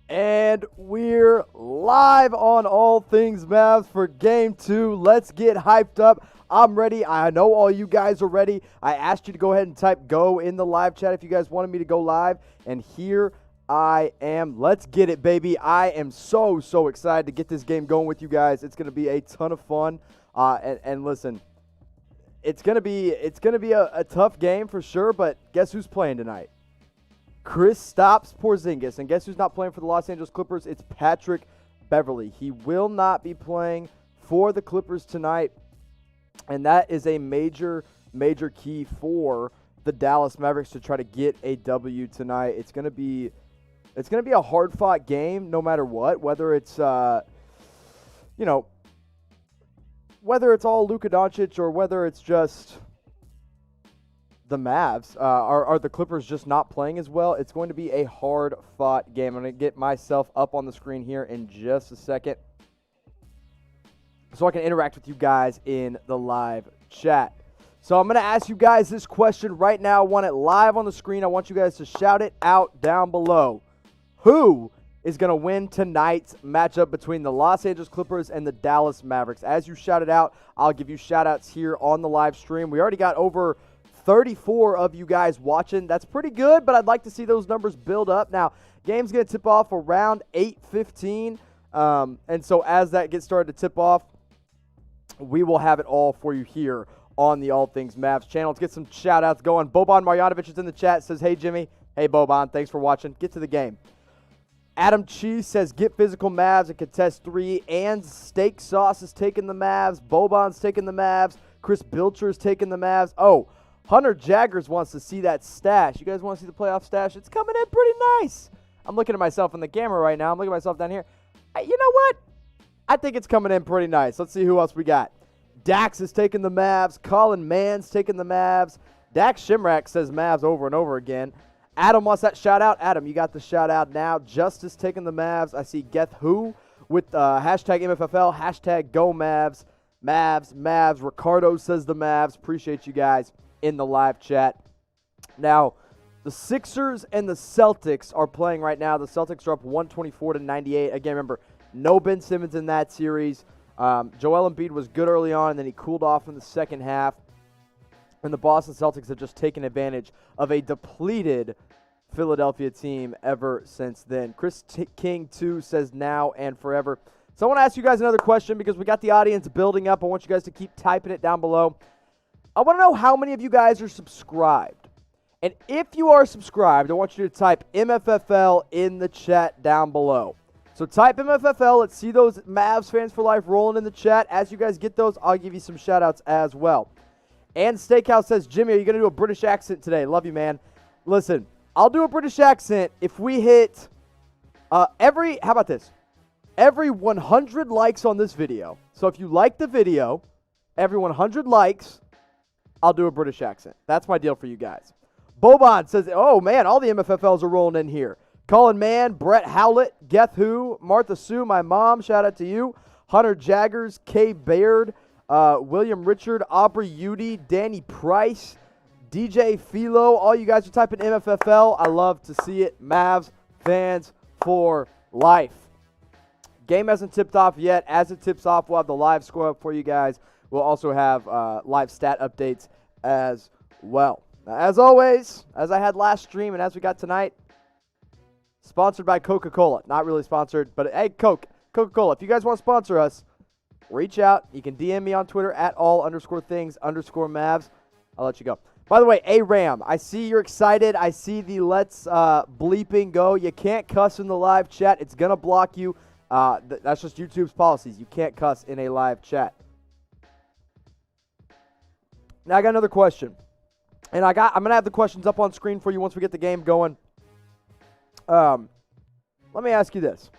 And we're live on All Things Mavs for Game 2. Let's get hyped up. I'm ready. I know all you guys are ready. I asked you to go ahead and type go in the live chat if you guys wanted me to go live. And here I am. Let's get it, baby. I am so excited to get this game going with you guys. It's going to be a ton of fun. And listen, it's going to be a tough game for sure, but guess who's playing tonight? Kristaps Porzingis, and guess who's not playing for the Los Angeles Clippers? It's Patrick Beverley. He will not be playing for the Clippers tonight, and that is a major key for the Dallas Mavericks to try to get a W tonight. It's gonna be a hard-fought game, no matter what. Whether it's whether it's all Luka Doncic or whether it's just the Mavs, are the Clippers just not playing as well? It's going to be a hard-fought game. I'm going to get myself up on the screen here in just a second so I can interact with you guys in the live chat. So I'm going to ask you guys this question right now. I want it live on the screen. I want you guys to shout it out down below. Who is going to win tonight's matchup between the Los Angeles Clippers and the Dallas Mavericks? As you shout it out, I'll give you shout-outs here on the live stream. We already got over 34 of you guys watching. That's pretty good, but I'd like to see those numbers build up. Now, game's going to tip off around 8:15, and so as that gets started to tip off, we will have it all for you here on the All Things Mavs channel. Let's get some shout-outs going. Boban Marjanovic is in the chat, says, hey, Jimmy. Hey, Boban, thanks for watching. Get to the game. Adam Cheese says, get physical Mavs and contest 3, and Steak Sauce is taking the Mavs. Boban's taking the Mavs. Chris Bilcher is taking the Mavs. Oh, Hunter Jaggers wants to see that stash. You guys want to see the playoff stash? It's coming in pretty nice. I'm looking at myself in the camera right now. I'm looking at myself down here. You know what? I think it's coming in pretty nice. Let's see who else we got. Dax is taking the Mavs. Colin Mann's taking the Mavs. Dax Shimrak says Mavs over and over again. Adam wants that shout-out. Adam, you got the shout-out now. Justice taking the Mavs. I see Geth Who with hashtag MFFL, hashtag Go Mavs. Mavs. Ricardo says the Mavs. Appreciate you guys in the live chat. Now, the Sixers and the Celtics are playing right now. The Celtics are up 124-98. Again, remember, no Ben Simmons in that series. Joel Embiid was good early on, and then he cooled off in the second half. And the Boston Celtics have just taken advantage of a depleted Philadelphia team ever since then. Chris King, too, says now and forever. So I want to ask you guys another question because we got the audience building up. I want you guys to keep typing it down below. I want to know how many of you guys are subscribed. And if you are subscribed, I want you to type MFFL in the chat down below. So type MFFL. Let's see those Mavs fans for life rolling in the chat. As you guys get those, I'll give you some shout-outs as well. And Steakhouse says, Jimmy, are you going to do a British accent today? Love you, man. Listen, I'll do a British accent if we hit how about this? Every 100 likes on this video. So if you like the video, every 100 likes, I'll do a British accent. That's my deal for you guys. Boban says, oh, man, all the MFFLs are rolling in here. Colin Mann, Brett Howlett, Geth Who, Martha Sue, my mom, shout out to you. Hunter Jaggers, Kay Baird, William Richard, Aubrey Udy, Danny Price, DJ Philo. All you guys are typing MFFL. I love to see it. Mavs fans for life. Game hasn't tipped off yet. As it tips off, we'll have the live score up for you guys. We'll also have live stat updates as well. Now, as always, as I had last stream and as we got tonight, sponsored by Coca-Cola. Not really sponsored, but hey, Coca-Cola, if you guys want to sponsor us, reach out. You can DM me on Twitter at all_things_Mavs. I'll let you go. By the way, A-Ram, I see you're excited. I see the let's bleeping go. You can't cuss in the live chat. It's going to block you. That's just YouTube's policies. You can't cuss in a live chat. Now I got another question. And I'm going to have the questions up on screen for you once we get the game going. Let me ask you this.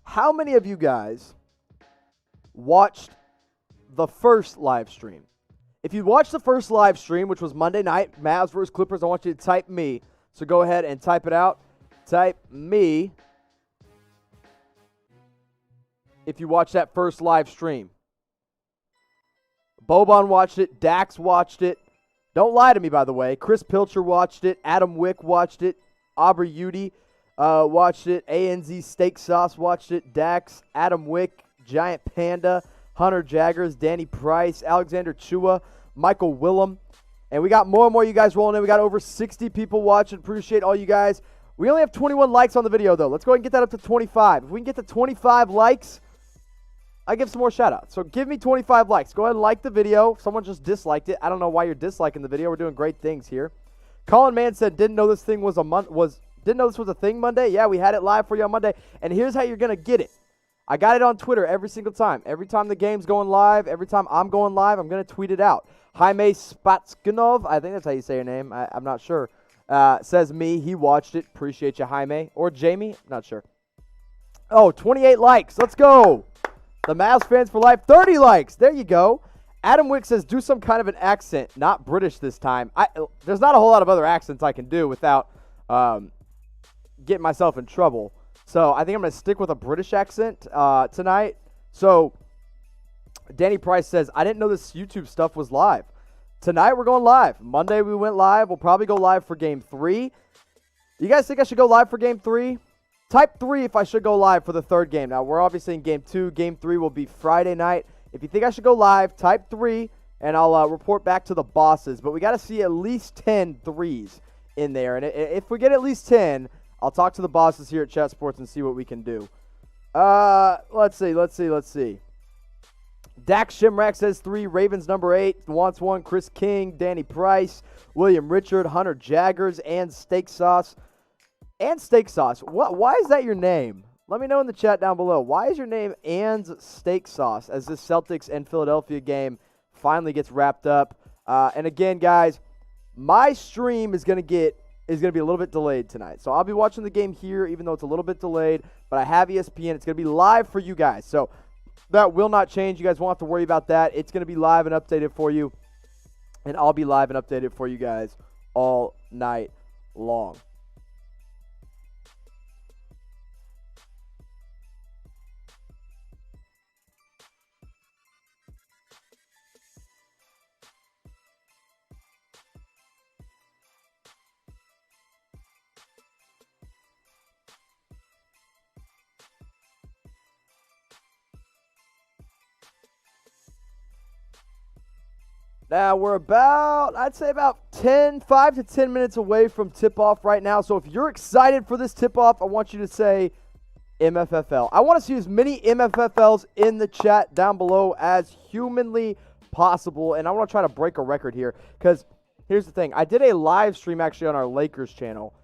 How many of you guys watched the first live stream? If you watched the first live stream, which was Monday night, Mavs vs. Clippers, I want you to type me. So go ahead and type it out. Type me if you watched that first live stream. Boban watched it. Dax watched it. Don't lie to me, by the way. Chris Pilcher watched it. Adam Wick watched it. Aubrey Udy watched it. ANZ Steak Sauce watched it. Dax, Adam Wick, Giant Panda, Hunter Jaggers, Danny Price, Alexander Chua, Michael Willem. And we got more and more you guys rolling in. We got over 60 people watching. Appreciate all you guys. We only have 21 likes on the video, though. Let's go ahead and get that up to 25. If we can get to 25 likes, I give some more shout-outs. So give me 25 likes. Go ahead and like the video. Someone just disliked it. I don't know why you're disliking the video. We're doing great things here. Colin Mann said, didn't know this thing was didn't know this was a thing Monday. Yeah, we had it live for you on Monday. And here's how you're going to get it. I got it on Twitter every single time. Every time the game's going live, every time I'm going live, I'm going to tweet it out. Jaime Spatskinov, I think that's how you say your name. I'm not sure. Says me. He watched it. Appreciate you, Jaime. Or Jamie. Not sure. Oh, 28 likes. Let's go. The Mavs fans for life. 30 likes. There you go. Adam Wick says, do some kind of an accent. Not British this time. There's not a whole lot of other accents I can do without getting myself in trouble. So I think I'm going to stick with a British accent tonight. So Danny Price says, I didn't know this YouTube stuff was live. Tonight we're going live. Monday we went live. We'll probably go live for Game 3. You guys think I should go live for Game 3? Type 3 if I should go live for the third game. Now, we're obviously in Game 2. Game 3 will be Friday night. If you think I should go live, type 3, and I'll report back to the bosses. But we got to see at least 10 threes in there. And if we get at least 10, I'll talk to the bosses here at Chat Sports and see what we can do. Let's see. Dax Shimrack says 3. Ravens number 8 wants 1. Chris King, Danny Price, William Richard, Hunter Jaggers, and Steak Sauce. And Steak Sauce. Why is that your name? Let me know in the chat down below. Why is your name and Steak Sauce as this Celtics and Philadelphia game finally gets wrapped up? And again, guys, my stream is going to be a little bit delayed tonight. So I'll be watching the game here, even though it's a little bit delayed. But I have ESPN. It's going to be live for you guys. So that will not change. You guys won't have to worry about that. It's going to be live and updated for you. And I'll be live and updated for you guys all night long. Now, we're I'd say about 5 to 10 minutes away from tip-off right now. So if you're excited for this tip-off, I want you to say MFFL. I want to see as many MFFLs in the chat down below as humanly possible. And I want to try to break a record here because here's the thing. I did a live stream actually on our Lakers channel.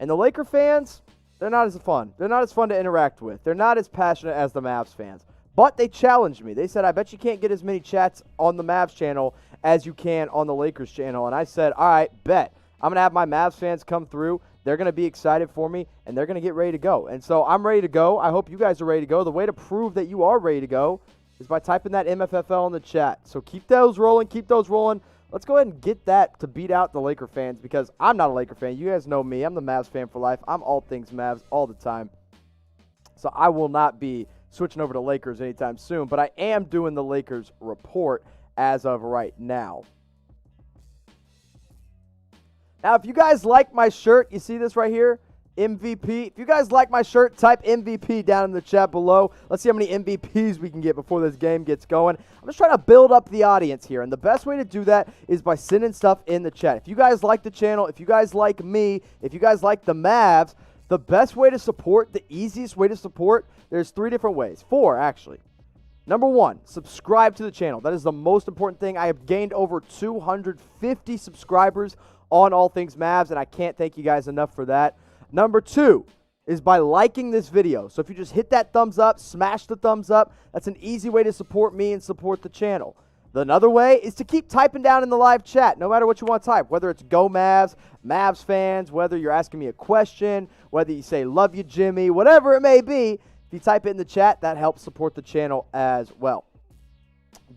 And the Laker fans, they're not as fun. They're not as fun to interact with. They're not as passionate as the Mavs fans. But they challenged me. They said, I bet you can't get as many chats on the Mavs channel as you can on the Lakers channel. And I said, all right, bet. I'm going to have my Mavs fans come through. They're going to be excited for me, and they're going to get ready to go. And so I'm ready to go. I hope you guys are ready to go. The way to prove that you are ready to go is by typing that MFFL in the chat. So keep those rolling. Keep those rolling. Let's go ahead and get that to beat out the Laker fans because I'm not a Laker fan. You guys know me. I'm the Mavs fan for life. I'm all things Mavs all the time. So I will not be switching over to Lakers anytime soon, but I am doing the Lakers report as of right now. Now, if you guys like my shirt, you see this right here, MVP. If you guys like my shirt, type MVP down in the chat below. Let's see how many MVPs we can get before this game gets going. I'm just trying to build up the audience here, and the best way to do that is by sending stuff in the chat. If you guys like the channel, if you guys like me, if you guys like the Mavs, the best way to support, the easiest way to support, there's 3 different ways. 4, actually. Number 1, subscribe to the channel. That is the most important thing. I have gained over 250 subscribers on All Things Mavs, and I can't thank you guys enough for that. Number 2 is by liking this video. So if you just hit that thumbs up, smash the thumbs up, that's an easy way to support me and support the channel. Another way is to keep typing down in the live chat, no matter what you want to type, whether it's Go Mavs, Mavs fans, whether you're asking me a question, whether you say love you, Jimmy, whatever it may be. If you type it in the chat, that helps support the channel as well.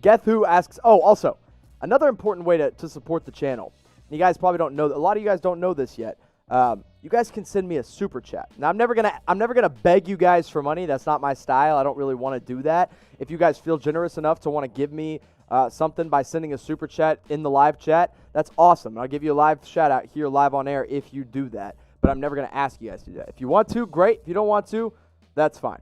Guess who asks, also, another important way to support the channel. You guys probably don't know, a lot of you guys don't know this yet. You guys can send me a super chat. Now, I'm never gonna beg you guys for money. That's not my style. I don't really want to do that. If you guys feel generous enough to want to give me something by sending a super chat in the live chat, that's awesome. I'll give you a live shout out here live on air if you do that. but I'm never going to ask you guys to do that. If you want to, great. If you don't want to, that's fine.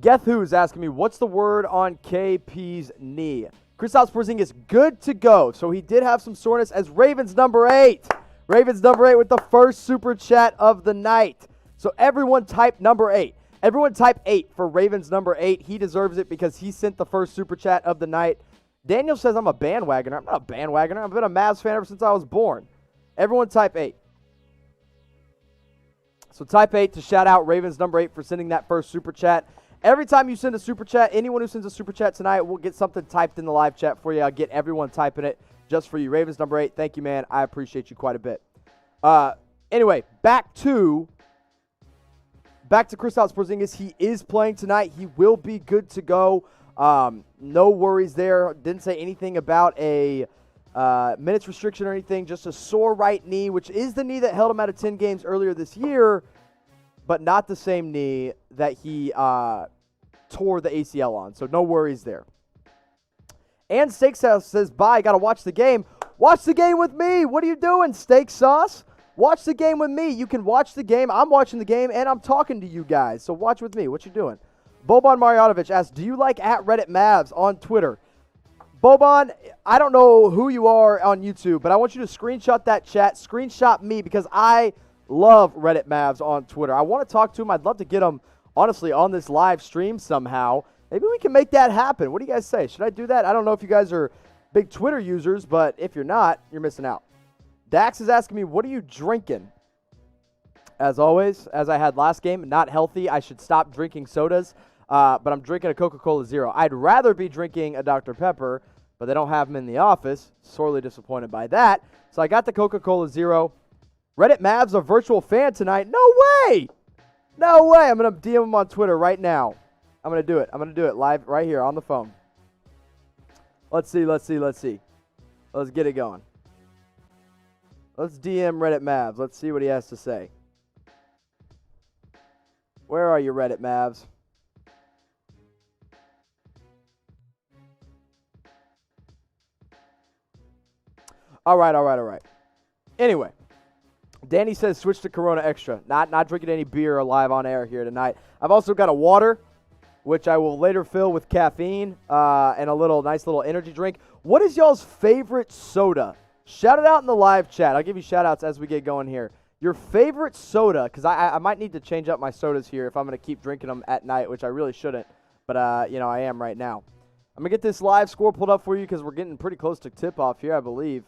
Guess who's asking me, what's the word on KP's knee? Kristaps Porzingis, good to go. So he did have some soreness as Ravens number 8. Ravens number 8 with the first super chat of the night. So everyone type number 8. Everyone type 8 for Ravens number 8. He deserves it because he sent the first super chat of the night. Daniel says I'm a bandwagoner. I'm not a bandwagoner. I've been a Mavs fan ever since I was born. Everyone type 8. So type 8 to shout out Ravens number 8 for sending that first super chat. Every time you send a super chat, anyone who sends a super chat tonight will get something typed in the live chat for you. I'll get everyone typing it just for you. Ravens number 8, thank you, man. I appreciate you quite a bit. Anyway, back to Kristaps Porzingis. He is playing tonight. He will be good to go. No worries there. Didn't say anything about a minutes restriction or anything. Just a sore right knee, which is the knee that held him out of 10 games earlier this year, but not the same knee that he tore the ACL on. So no worries there. And Steak Sauce says, bye, got to watch the game. Watch the game with me. What are you doing, Steak Sauce? Watch the game with me. You can watch the game. I'm watching the game, and I'm talking to you guys. So watch with me. What you doing? Boban Marjanovic asks, do you like at Reddit Mavs on Twitter? Boban, I don't know who you are on YouTube, but I want you to screenshot that chat. Screenshot me because I love Reddit Mavs on Twitter. I want to talk to him. I'd love to get him, honestly, on this live stream somehow. Maybe we can make that happen. What do you guys say? Should I do that? I don't know if you guys are big Twitter users, but if you're not, you're missing out. Dax is asking me, what are you drinking? As always, as I had last game, not healthy. I should stop drinking sodas, but I'm drinking a Coca-Cola Zero. I'd rather be drinking a Dr. Pepper, but they don't have them in the office. Sorely disappointed by that. So I got the Coca-Cola Zero. Reddit Mavs a virtual fan tonight. No way! No way! I'm going to DM him on Twitter right now. I'm going to do it. I'm going to do it live right here on the phone. Let's see. Let's get it going. Let's DM Reddit Mavs. Let's see what he has to say. Where are you, Reddit Mavs? All right. Anyway. Danny says switch to Corona Extra. Not drinking any beer live on air here tonight. I've also got a water, which I will later fill with caffeine and a nice little energy drink. What is y'all's favorite soda? Shout it out in the live chat. I'll give you shout outs as we get going here. Your favorite soda, because I might need to change up my sodas here if I'm going to keep drinking them at night, which I really shouldn't. But, I am right now. I'm going to get this live score pulled up for you because we're getting pretty close to tip-off here, I believe.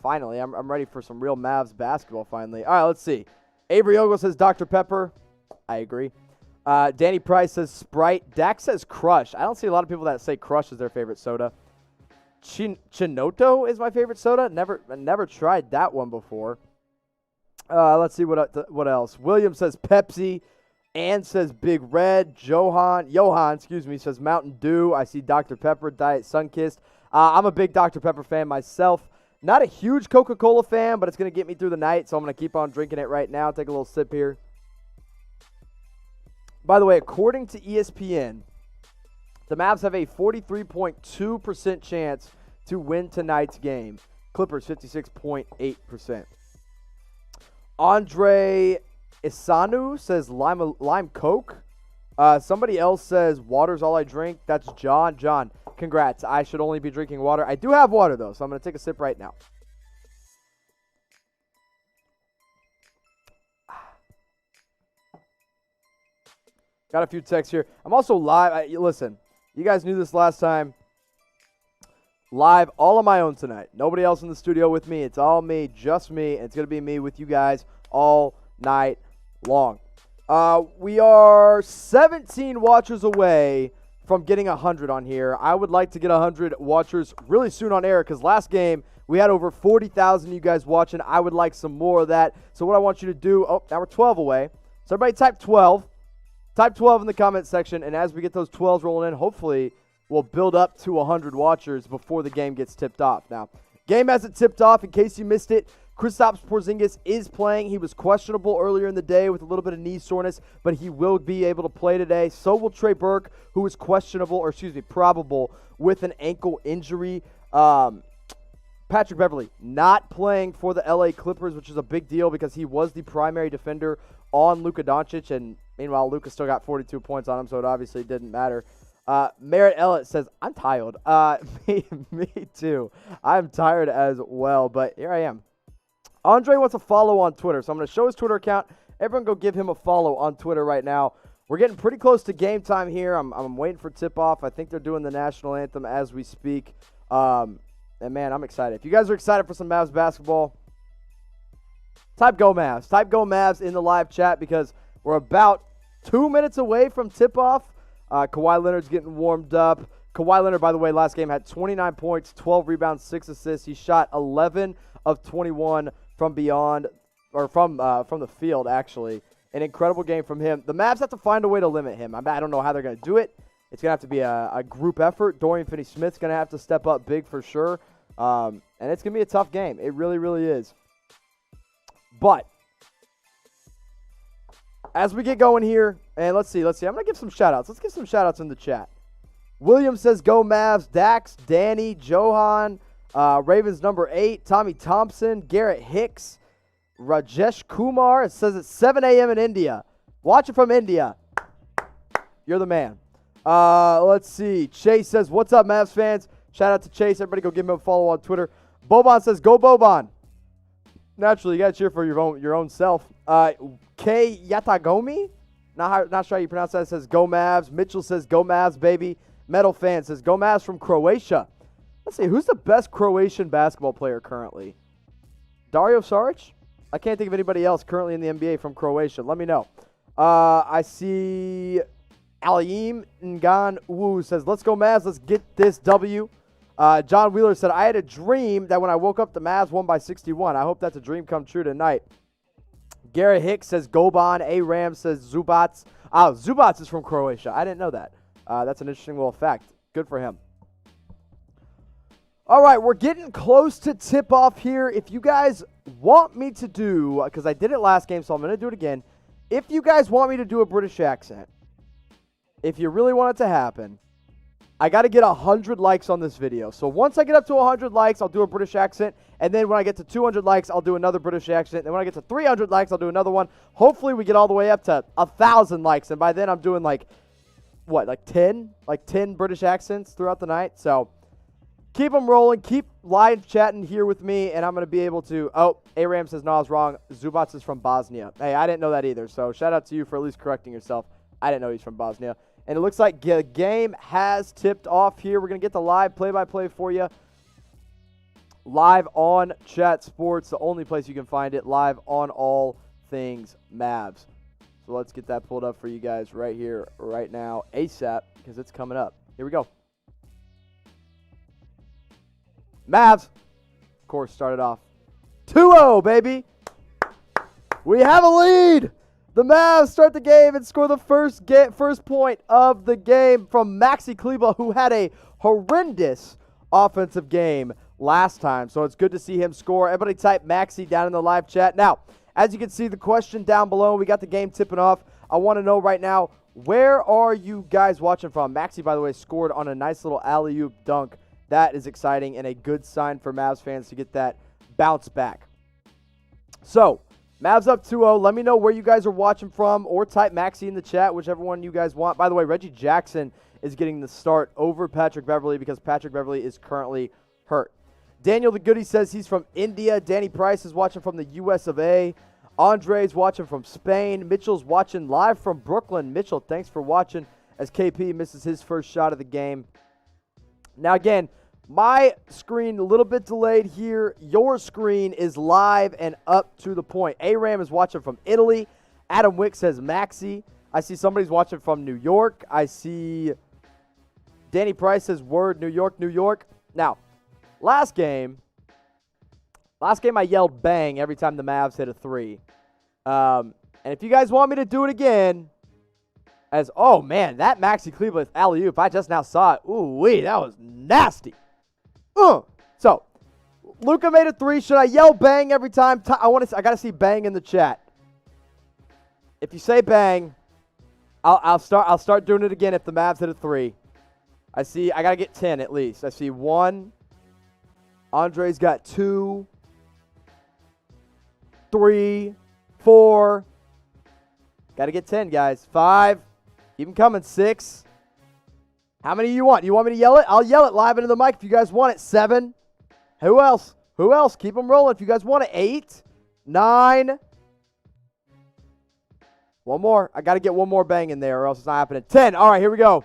Finally, I'm ready for some real Mavs basketball finally. All right, let's see. Avery Ogle says Dr. Pepper. I agree. Danny Price says Sprite. Dak says Crush. I don't see a lot of people that say Crush is their favorite soda. Chinoto is my favorite soda. Never tried that one before. Let's see what else. William says Pepsi. Ann says Big Red. Johan, says Mountain Dew. I see Dr. Pepper, Diet Sunkissed. I'm a big Dr. Pepper fan myself. Not a huge Coca-Cola fan, but it's going to get me through the night, so I'm going to keep on drinking it right now. Take a little sip here. By the way, according to ESPN, the Mavs have a 43.2% chance to win tonight's game. Clippers, 56.8%. Andre Isanu says lime Coke. Somebody else says water's all I drink. That's John. John, congrats. I should only be drinking water. I do have water, though, so I'm going to take a sip right now. Got a few texts here. I'm also live. Listen, you guys knew this last time. Live all on my own tonight. Nobody else in the studio with me. It's all me, just me. And it's going to be me with you guys all night long. We are 17 watchers away from getting 100 on here. I would like to get 100 watchers really soon on air because last game we had over 40,000 of you guys watching. I would like some more of that. So what I want you to do, now we're 12 away. So everybody type 12. Type 12 in the comment section, and as we get those 12s rolling in, hopefully we'll build up to 100 watchers before the game gets tipped off. Now, game hasn't tipped off. In case you missed it, Kristaps Porzingis is playing. He was questionable earlier in the day with a little bit of knee soreness, but he will be able to play today. So will Trey Burke, who is probable with an ankle injury. Patrick Beverley not playing for the LA Clippers, which is a big deal because he was the primary defender on Luka Doncic, and meanwhile, Luka still got 42 points on him, so it obviously didn't matter. Merritt Elliott says, I'm tired. Me too. I'm tired as well, but here I am. Andre wants a follow on Twitter, so I'm going to show his Twitter account. Everyone go give him a follow on Twitter right now. We're getting pretty close to game time here. I'm waiting for tip-off. I think they're doing the national anthem as we speak. And, man, I'm excited. If you guys are excited for some Mavs basketball, type Go Mavs. Type Go Mavs in the live chat because we're about 2 minutes away from tip-off. Kawhi Leonard's getting warmed up. Kawhi Leonard, by the way, last game had 29 points, 12 rebounds, 6 assists. He shot 11 of 21 from beyond, or from the field, actually. An incredible game from him. The Mavs have to find a way to limit him. I don't know how they're going to do it. It's going to have to be a group effort. Dorian Finney-Smith's going to have to step up big for sure. And it's going to be a tough game. It really, really is. But as we get going here, and let's see. I'm going to give some shout-outs. Let's give some shout-outs in the chat. William says, go Mavs. Dax, Danny, Johan, Ravens number 8, Tommy Thompson, Garrett Hicks, Rajesh Kumar. It says it's 7 a.m. in India. Watch it from India. You're the man. Let's see. Chase says, what's up, Mavs fans? Shout out to Chase. Everybody go give him a follow on Twitter. Boban says, go Boban. Naturally, you got to cheer for your own self. K Yatagomi, not sure how you pronounce that, says go Mavs. Mitchell says go Mavs, baby. Metal Fan says go Mavs from Croatia. Let's see, who's the best Croatian basketball player currently? Dario Saric? I can't think of anybody else currently in the NBA from Croatia. Let me know. I see Alim Ngan Wu says, let's go Mavs. Let's get this W. John Wheeler said, I had a dream that when I woke up, the Mavs won by 61. I hope that's a dream come true tonight. Garrett Hicks says, Goban. A-Ram says, Zubats. Zubats is from Croatia. I didn't know that. That's an interesting little fact. Good for him. All right, we're getting close to tip-off here. If you guys want me to do, because I did it last game, so I'm going to do it again. If you guys want me to do a British accent, if you really want it to happen, I got to get 100 likes on this video. So once I get up to 100 likes, I'll do a British accent. And then when I get to 200 likes, I'll do another British accent. And when I get to 300 likes, I'll do another one. Hopefully we get all the way up to 1,000 likes. And by then I'm doing like 10 British accents throughout the night. So keep them rolling. Keep live chatting here with me. And I'm going to be able to, A-Ram says, no, I was wrong. Zubats is from Bosnia. Hey, I didn't know that either. So shout out to you for at least correcting yourself. I didn't know he's from Bosnia. And it looks like the game has tipped off here. We're going to get the live play-by-play for you. Live on Chat Sports, the only place you can find it. Live on all things Mavs. So let's get that pulled up for you guys right here, right now, ASAP, because it's coming up. Here we go. Mavs, of course, started off 2-0, baby. We have a lead. The Mavs start the game and score the first point of the game from Maxi Kleber, who had a horrendous offensive game last time. So it's good to see him score. Everybody type Maxi down in the live chat. Now, as you can see, the question down below, we got the game tipping off. I want to know right now, where are you guys watching from? Maxi, by the way, scored on a nice little alley-oop dunk. That is exciting and a good sign for Mavs fans to get that bounce back. So, Mavs up 2-0. Let me know where you guys are watching from, or type Maxi in the chat, whichever one you guys want. By the way, Reggie Jackson is getting the start over Patrick Beverley because Patrick Beverley is currently hurt. Daniel the Goodie says he's from India. Danny Price is watching from the US of A. Andre's watching from Spain. Mitchell's watching live from Brooklyn. Mitchell, thanks for watching as KP misses his first shot of the game. Now, again, my screen a little bit delayed here. Your screen is live and up to the point. A-Ram is watching from Italy. Adam Wick says Maxi. I see somebody's watching from New York. I see Danny Price says word, New York, New York. Now, last game I yelled bang every time the Mavs hit a three. And if you guys want me to do it again, oh man, that Maxi Kleber alley-oop, I just now saw it. Ooh wee, that was nasty. So, Luka made a three. Should I yell bang every time? I got to see bang in the chat. If you say bang, I'll start doing it again if the Mavs hit a three. I got to get 10 at least. I see 1, Andre's got 2, 3, 4. Got to get 10, guys. 5. Keep them coming. 6. How many do you want? You want me to yell it? I'll yell it live into the mic if you guys want it. 7. Who else? Who else? Keep them rolling if you guys want it. 8. 9. One more. I got to get one more bang in there or else it's not happening. 10. All right, here we go.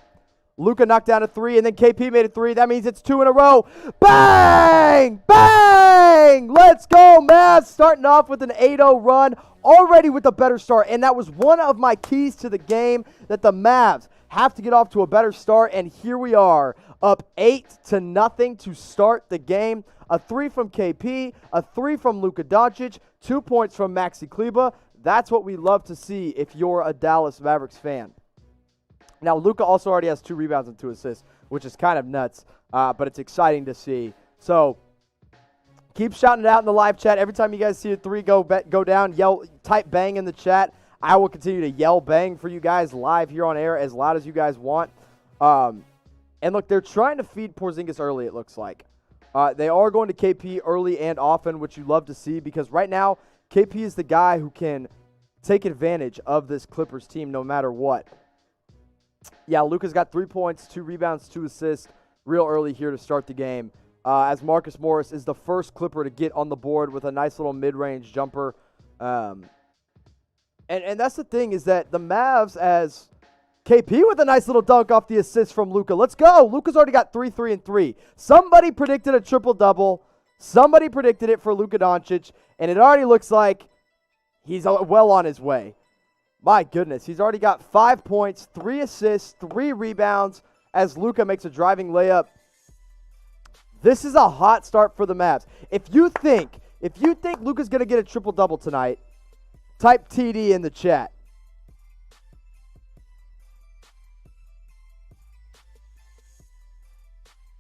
Luka knocked down a 3, and then KP made a 3. That means it's 2 in a row. Bang! Bang! Let's go, Mavs. Starting off with an 8-0 run, already with a better start. And that was one of my keys to the game, that the Mavs have to get off to a better start. And here we are, up 8-0 to start the game. A 3 from KP, a 3 from Luka Doncic, 2 points from Maxi Kleber. That's what we love to see if you're a Dallas Mavericks fan. Now, Luka also already has 2 rebounds and 2 assists, which is kind of nuts, but it's exciting to see. So, keep shouting it out in the live chat. Every time you guys see a 3 go down, type bang in the chat. I will continue to yell bang for you guys live here on air as loud as you guys want. And look, they're trying to feed Porzingis early, it looks like. They are going to KP early and often, which you love to see, because right now, KP is the guy who can take advantage of this Clippers team no matter what. Yeah, Luka's got 3 points, 2 rebounds, 2 assists real early here to start the game. As Marcus Morris is the first Clipper to get on the board with a nice little mid-range jumper. And that's the thing, is that the Mavs, as KP with a nice little dunk off the assist from Luka. Let's go. Luka's already got 3, 3, and 3. Somebody predicted a triple-double. Somebody predicted it for Luka Doncic, and it already looks like he's well on his way. My goodness, he's already got 5 points, 3 assists, 3 rebounds as Luka makes a driving layup. This is a hot start for the Mavs. If you think Luka's going to get a triple-double tonight, type TD in the chat.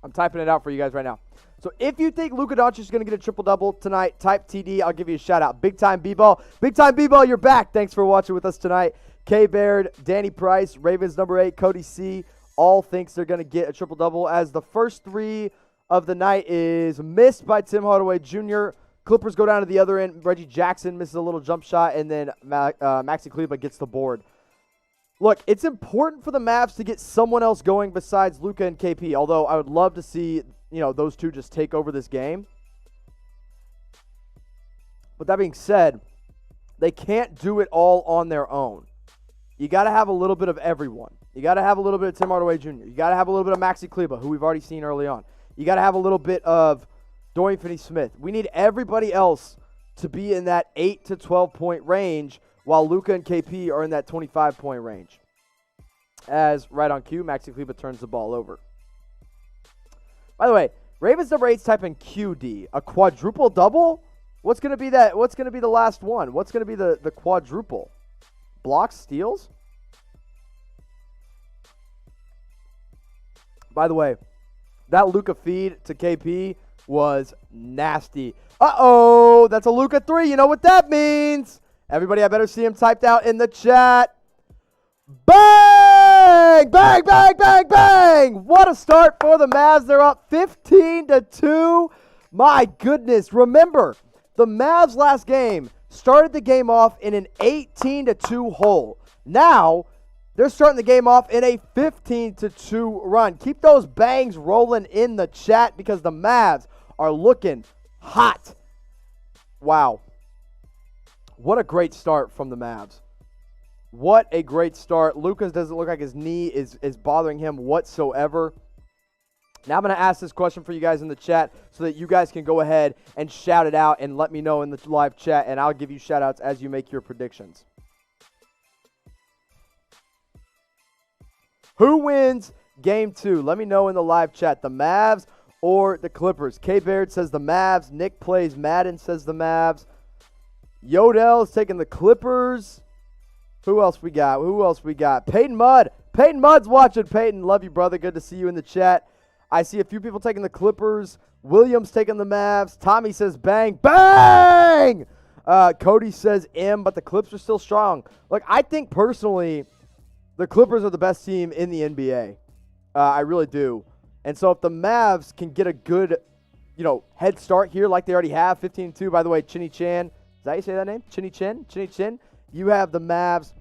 I'm typing it out for you guys right now. So if you think Luka Doncic is going to get a triple-double tonight, type TD. I'll give you a shout-out. Big Time B-Ball. Big Time B-Ball, you're back. Thanks for watching with us tonight. K. Baird, Danny Price, Ravens number 8, Cody C. all thinks they're going to get a triple-double, as the first 3 of the night is missed by Tim Hardaway Jr. Clippers go down to the other end. Reggie Jackson misses a little jump shot, and then Maxi Kleber gets the board. Look, it's important for the Mavs to get someone else going besides Luka and KP, although I would love to see, those two just take over this game. But that being said, they can't do it all on their own. You got to have a little bit of everyone. You got to have a little bit of Tim Hardaway Jr. You got to have a little bit of Maxi Kleber, who we've already seen early on. You got to have a little bit of Dorian Finney-Smith. We need everybody else to be in that 8 to 12 point range, while Luka and KP are in that 25-point range. As right on cue, Maxi Kleber turns the ball over. By the way, Ravens number 8's typing QD. A quadruple double? What's going to be that? What's going to be the last one? What's going to be the quadruple? Blocks, steals? By the way, that Luka feed to KP was nasty. Uh-oh, that's a Luka 3. You know what that means. Everybody, I better see him typed out in the chat. Bang! Bang, bang, bang, bang! What a start for the Mavs. They're up 15-2. My goodness. Remember, the Mavs last game started the game off in an 18-2 hole. Now, they're starting the game off in a 15-2 run. Keep those bangs rolling in the chat because the Mavs are looking hot. Wow. What a great start from the Mavs. What a great start. Luka doesn't look like his knee is bothering him whatsoever. Now I'm going to ask this question for you guys in the chat so that you guys can go ahead and shout it out and let me know in the live chat, and I'll give you shout outs as you make your predictions. Who wins game 2? Let me know in the live chat. The Mavs or the Clippers? K. Baird says the Mavs. Nick Plays Madden says the Mavs. Yodel is taking the Clippers. Who else we got? Peyton Mudd. Peyton Mudd's watching. Peyton, love you, brother. Good to see you in the chat. I see a few people taking the Clippers. Williams taking the Mavs. Tommy says bang. Bang! Cody says M, but the Clips are still strong. Look, I think personally the Clippers are the best team in the NBA. I really do. And so if the Mavs can get a good head start here like they already have, 15-2. By the way, Chinny Chan, is that how you say that name? Chinny Chin. You have the Mavs.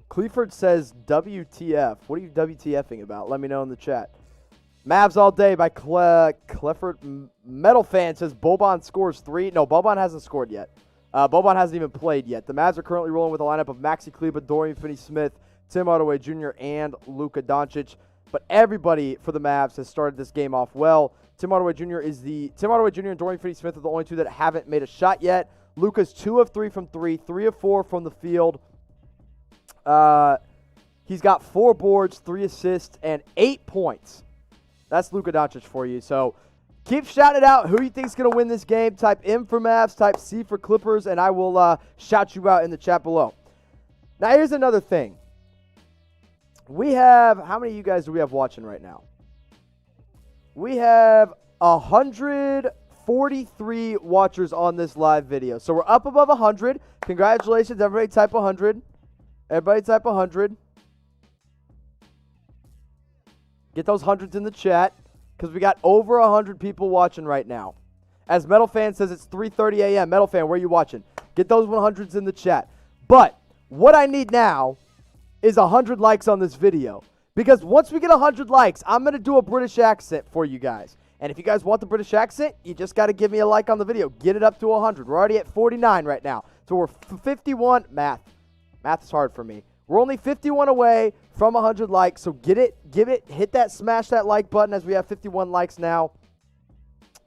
Cleaford says WTF. What are you WTFing about? Let me know in the chat. Mavs all day by Clefford. Metal Fan says Boban scores 3. No, Boban hasn't scored yet. Boban hasn't even played yet. The Mavs are currently rolling with a lineup of Maxi Kleber, Dorian Finney-Smith, Tim Hardaway Jr., and Luka Doncic. But everybody for the Mavs has started this game off well. Tim Hardaway Jr. and Dorian Finney-Smith are the only two that haven't made a shot yet. Luka's 2 of 3 from 3, 3 of 4 from the field. He's got 4 boards, 3 assists, and 8 points. That's Luka Doncic for you. So keep shouting out who you think is going to win this game. Type M for Mavs, type C for Clippers, and I will shout you out in the chat below. Now, here's another thing. We have, how many of you guys do we have watching right now? We have 143 watchers on this live video. So we're up above 100. Congratulations, everybody type 100. Everybody type 100. Get those hundreds in the chat because we got over 100 people watching right now. As Metal Fan says, it's 3:30 a.m. Metal Fan, where are you watching? Get those 100s in the chat. But what I need now is 100 likes on this video. Because once we get 100 likes, I'm going to do a British accent for you guys. And if you guys want the British accent, you just got to give me a like on the video. Get it up to 100. We're already at 49 right now. So we're 51. Math is hard for me. We're only 51 away from 100 likes. So get it, hit that, smash that like button as we have 51 likes now.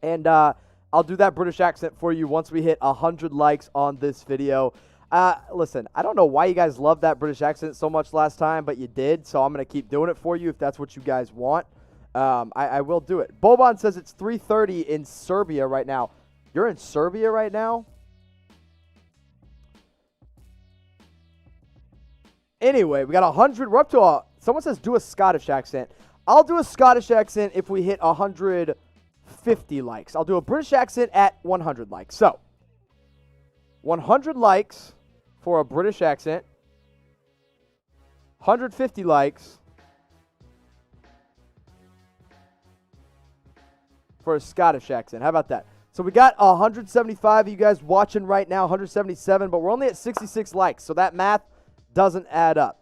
And I'll do that British accent for you once we hit 100 likes on this video. Listen, I don't know why you guys loved that British accent so much last time, but you did. So I'm going to keep doing it for you if that's what you guys want. I will do it. Boban says it's 3:30 in Serbia right now. You're in Serbia right now? Anyway, we got 100. We're up to someone says do a Scottish accent. I'll do a Scottish accent if we hit 150 likes. I'll do a British accent at 100 likes. So, 100 likes for a British accent. 150 likes for a Scottish accent. How about that? So we got 175 of you guys watching right now, 177, but we're only at 66 likes, so that math doesn't add up.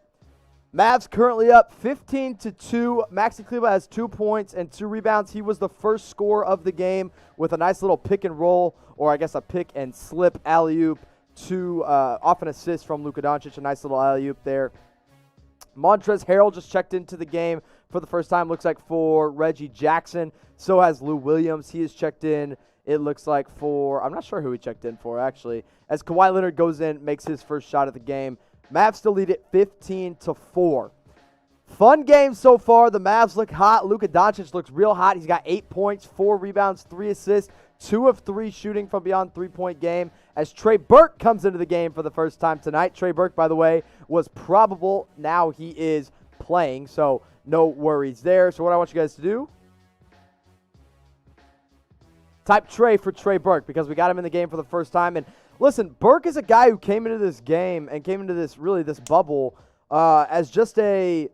Mavs currently up 15-2. Maxi Kleber has 2 points and 2 rebounds. He was the first scorer of the game with a nice little pick and roll, or I guess a pick and slip alley-oop to off an assist from Luka Doncic. A nice little alley-oop there. Montrezl Harrell just checked into the game for the first time, looks like, for Reggie Jackson. So has Lou Williams. He has checked in, it looks like, for, I'm not sure who he checked in for, actually, as Kawhi Leonard goes in, makes his first shot of the game. Mavs still lead it 15-4. Fun game so far. The Mavs look hot. Luka Doncic looks real hot. He's got 8 points, 4 rebounds, 3 assists, 2 of 3 shooting from beyond three-point game. As Trey Burke comes into the game for the first time tonight. Trey Burke, by the way, was probable. Now he is playing, so no worries there. So what I want you guys to do, type Trey for Trey Burke because we got him in the game for the first time. And listen, Burke is a guy who came into this game and came into this bubble as just a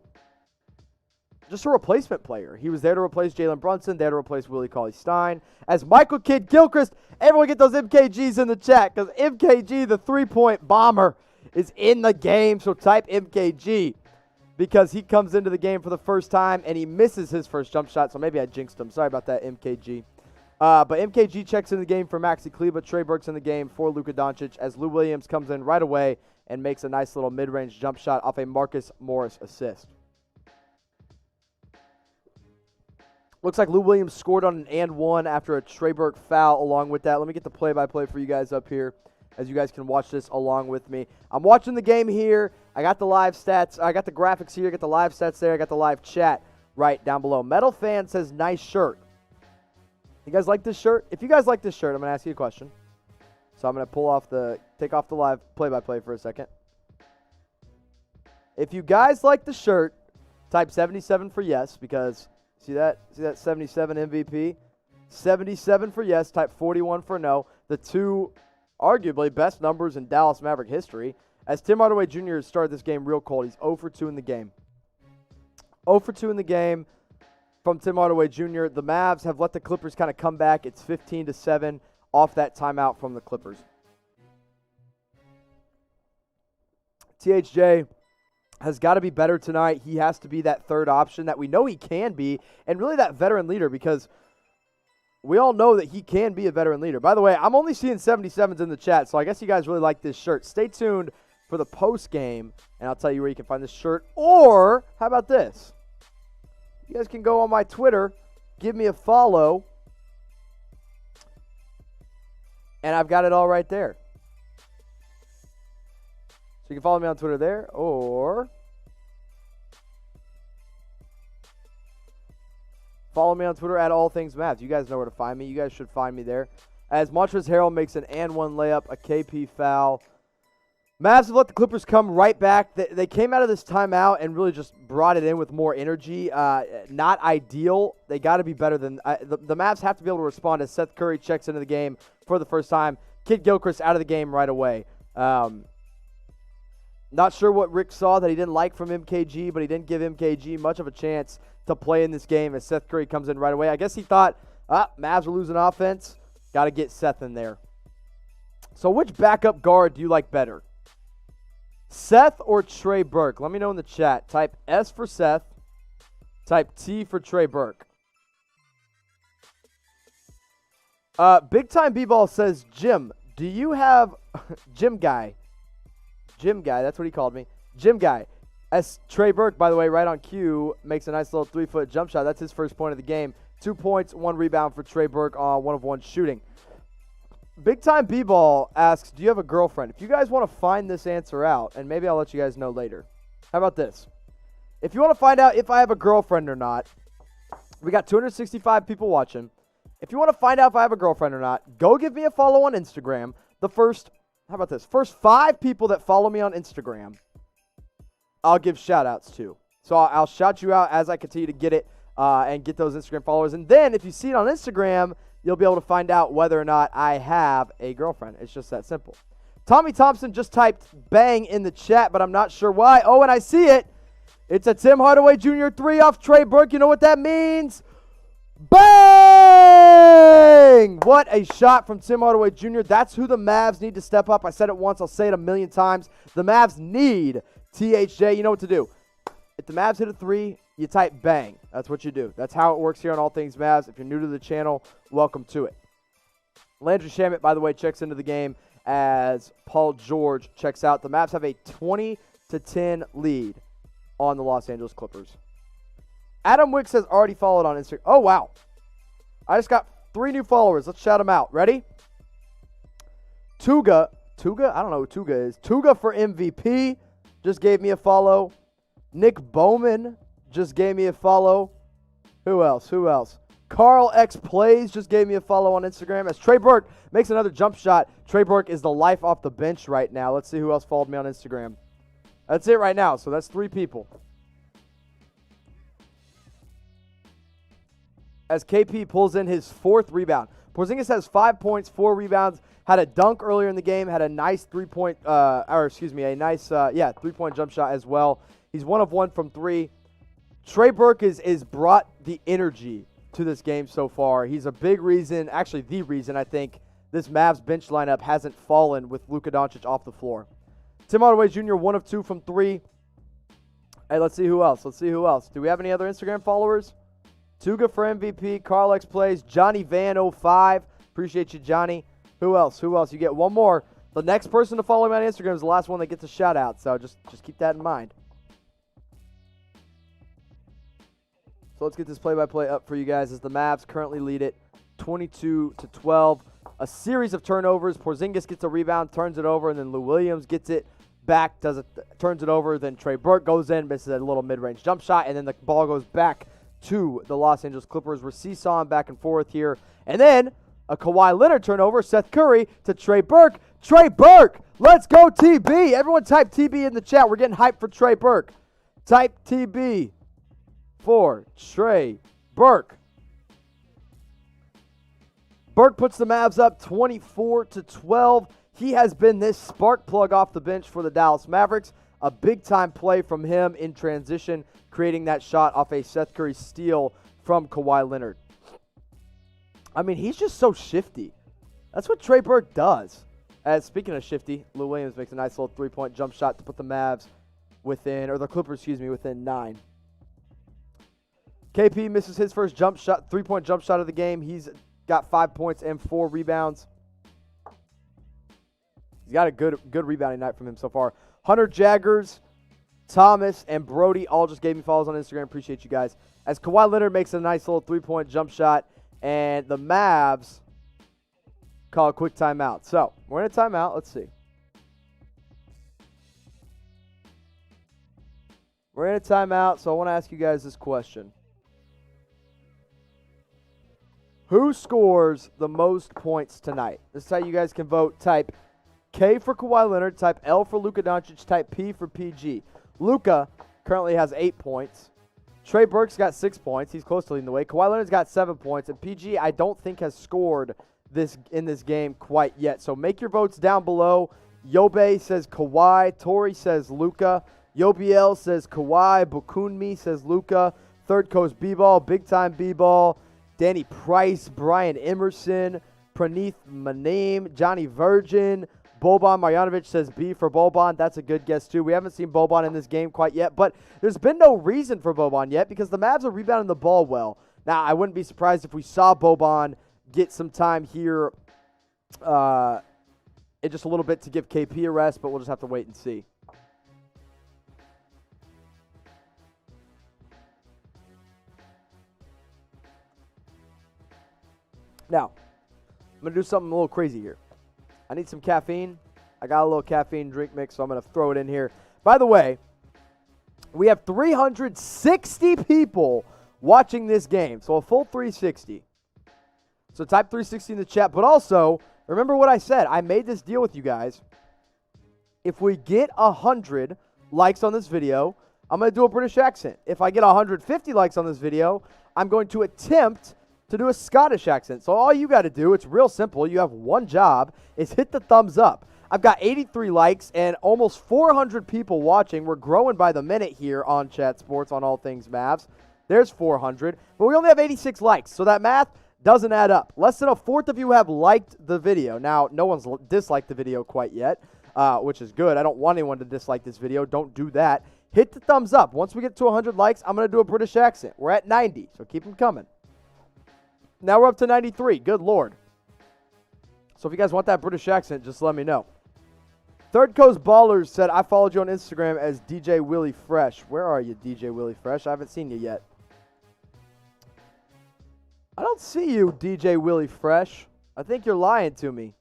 replacement player. He was there to replace Jalen Brunson, there to replace Willie Cauley-Stein. As Michael Kidd-Gilchrist, everyone get those MKGs in the chat because MKG, the three-point bomber, is in the game. So type MKG because he comes into the game for the first time and he misses his first jump shot. So maybe I jinxed him. Sorry about that, MKG. But MKG checks in the game for Maxi Kleber. Trey Burke's in the game for Luka Doncic as Lou Williams comes in right away and makes a nice little mid-range jump shot off a Marcus Morris assist. Looks like Lou Williams scored on an and one after a Trey Burke foul along with that. Let me get the play-by-play for you guys up here as you guys can watch this along with me. I'm watching the game here. I got the live stats. I got the graphics here. I got the live stats there. I got the live chat right down below. Metal Fan says, nice shirt. You guys like this shirt? If you guys like this shirt, I'm going to ask you a question. So I'm going to take off the live play-by-play for a second. If you guys like the shirt, type 77 for yes because see that 77 MVP? 77 for yes, type 41 for no. The two arguably best numbers in Dallas Maverick history. As Tim Hardaway Jr. has started this game real cold. He's 0 for 2 in the game. 0 for 2 in the game. from Tim Hardaway Jr. The Mavs have let the Clippers kind of come back. It's 15-7 off that timeout from the Clippers. THJ has got to be better tonight. He has to be that third option that we know he can be, and really that veteran leader, because we all know that he can be a veteran leader. By the way, I'm only seeing 77s in the chat, so I guess you guys really like this shirt. Stay tuned for the post game, and I'll tell you where you can find this shirt. Or, how about this? You guys can go on my Twitter, give me a follow, and I've got it all right there. So you can follow me on Twitter there, or follow me on Twitter at All Things Mavs. You guys know where to find me. You guys should find me there. As Montrezl Harrell makes an and one layup, a KP foul. Mavs have let the Clippers come right back. They came out of this timeout and really just brought it in with more energy. Not ideal. They got to be better than the Mavs have to be able to respond as Seth Curry checks into the game for the first time. Kid Gilchrist out of the game right away. Not sure what Rick saw that he didn't like from MKG, but he didn't give MKG much of a chance to play in this game as Seth Curry comes in right away. I guess he thought, Mavs are losing offense. Got to get Seth in there. So which backup guard do you like better? Seth or Trey Burke? Let me know in the chat. Type S for Seth. Type T for Trey Burke. Big Time B-Ball says, Jim, do you have Jim Guy, that's what he called me. Jim Guy. As Trey Burke, by the way, right on cue, makes a nice little 3-foot jump shot. That's his first point of the game. 2 points, 1 rebound for Trey Burke on 1-of-1 shooting. Big Time B-Ball asks, do you have a girlfriend? If you guys want to find this answer out, and maybe I'll let you guys know later. How about this? If you want to find out if I have a girlfriend or not, we got 265 people watching. If you want to find out if I have a girlfriend or not, go give me a follow on Instagram. First 5 people that follow me on Instagram, I'll give shout-outs to. So I'll shout you out as I continue to get it and get those Instagram followers. And then if you see it on Instagram, you'll be able to find out whether or not I have a girlfriend. It's just that simple. Tommy Thompson just typed bang in the chat, but I'm not sure why. Oh, and I see it. It's a Tim Hardaway Jr. 3 off Trey Burke. You know what that means? Bang! What a shot from Tim Hardaway Jr. That's who the Mavs need to step up. I said it once. I'll say it a million times. The Mavs need THJ. You know what to do. If the Mavs hit a 3, you type bang. That's what you do. That's how it works here on All Things Mavs. If you're new to the channel, welcome to it. Landry Shamet, by the way, checks into the game as Paul George checks out. The Mavs have a 20-10 lead on the Los Angeles Clippers. Adam Wicks has already followed on Instagram. Oh, wow. I just got 3 new followers. Let's shout them out. Ready? Tuga. I don't know who Tuga is. Tuga for MVP just gave me a follow. Nick Bowman just gave me a follow. Who else? Carl X Plays just gave me a follow on Instagram. As Trey Burke makes another jump shot. Trey Burke is the life off the bench right now. Let's see who else followed me on Instagram. That's it right now. So that's 3 people. As KP pulls in his 4th rebound. Porzingis has 5 points, 4 rebounds, had a dunk earlier in the game, had a nice 3-point, 3-point jump shot as well. He's 1 of 1 from 3. Trey Burke is brought the energy to this game so far. He's a big reason, actually the reason, I think, this Mavs bench lineup hasn't fallen with Luka Doncic off the floor. Tim Hardaway Jr., 1 of 2 from 3. Hey, let's see who else. Do we have any other Instagram followers? Tuga for MVP, Carl X Plays, Johnny Van 05. Appreciate you, Johnny. Who else? You get 1 more. The next person to follow me on Instagram is the last one that gets a shout out. So just keep that in mind. So let's get this play-by-play up for you guys as the Mavs currently lead it 22-12. A series of turnovers. Porzingis gets a rebound, turns it over, and then Lou Williams gets it back, turns it over. Then Trey Burke goes in, misses a little mid-range jump shot, and then the ball goes back to the Los Angeles Clippers. We're seesawing back and forth here. And then a Kawhi Leonard turnover. Seth Curry to Trey Burke. Trey Burke, let's go TB. Everyone type TB in the chat. We're getting hyped for Trey Burke. Type TB for Trey Burke. Burke puts the Mavs up 24-12. He has been this spark plug off the bench for the Dallas Mavericks. A big-time play from him in transition, creating that shot off a Seth Curry steal from Kawhi Leonard. I mean, he's just so shifty. That's what Trey Burke does. Speaking of shifty, Lou Williams makes a nice little three-point jump shot to put the Mavs within, or the Clippers, within 9. KP misses his first three-point jump shot of the game. He's got 5 points and 4 rebounds. He's got a good rebounding night from him so far. Hunter Jaggers, Thomas, and Brody all just gave me follows on Instagram. Appreciate you guys. As Kawhi Leonard makes a nice little three-point jump shot, and the Mavs call a quick timeout. So, we're in a timeout. Let's see. We're in a timeout, so I want to ask you guys this question. Who scores the most points tonight? This is how you guys can vote. Type K for Kawhi Leonard, type L for Luka Doncic, type P for PG. Luka currently has 8 points. Trey Burke's got 6 points. He's close to leading the way. Kawhi Leonard's got 7 points. And PG, I don't think, has scored in this game quite yet. So make your votes down below. Yobe says Kawhi. Tori says Luka. Yobiel says Kawhi. Bukunmi says Luka. Third Coast B-Ball. Big Time B-Ball. Danny Price. Brian Emerson. Praneeth Maneem. Johnny Virgin. Boban Marjanovic says B for Boban. That's a good guess, too. We haven't seen Boban in this game quite yet, but there's been no reason for Boban yet because the Mavs are rebounding the ball well. Now, I wouldn't be surprised if we saw Boban get some time here in just a little bit to give KP a rest, but we'll just have to wait and see. Now, I'm going to do something a little crazy here. I need some caffeine. I got a little caffeine drink mix, so I'm going to throw it in here. By the way, we have 360 people watching this game, so a full 360. So type 360 in the chat. But also, remember what I said. I made this deal with you guys. If we get 100 likes on this video, I'm going to do a British accent. If I get 150 likes on this video, I'm going to attempt to do a Scottish accent. So all you got to do, it's real simple. You have one job, is hit the thumbs up. I've got 83 likes and almost 400 people watching. We're growing by the minute here on Chat Sports on All Things Mavs. There's 400, but we only have 86 likes, so that math doesn't add up. Less than a fourth of you have liked the video. Now, no one's disliked the video quite yet, which is good. I don't want anyone to dislike this video. Don't do that. Hit the thumbs up. Once we get to 100 likes, I'm going to do a British accent. We're at 90, so keep them coming. Now we're up to 93. Good Lord. So if you guys want that British accent, just let me know. Third Coast Ballers said, I followed you on Instagram as DJ Willie Fresh. Where are you, DJ Willie Fresh? I haven't seen you yet. I don't see you, DJ Willie Fresh. I think you're lying to me.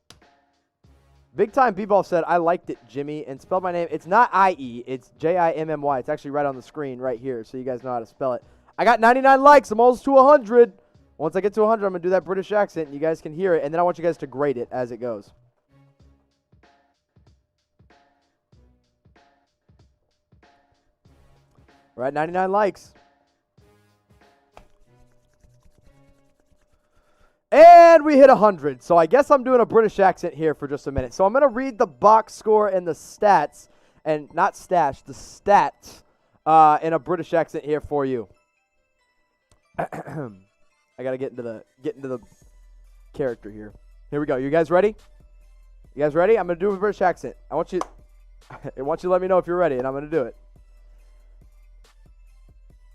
Big Time B-Ball said, I liked it, Jimmy, and spelled my name. It's not I-E. It's J-I-M-M-Y. It's actually right on the screen right here, so you guys know how to spell it. I got 99 likes. I'm almost to 100. Once I get to 100, I'm going to do that British accent, and you guys can hear it, and then I want you guys to grade it as it goes. We're at 99 likes. And we hit 100. So I guess I'm doing a British accent here for just a minute. So I'm going to read the box score and the stats, and not stash, the stats in a British accent here for you. I got to get into the character here. Here we go. You guys ready? You guys ready? I'm going to do a British accent. I want you to let me know if you're ready, and I'm going to do it.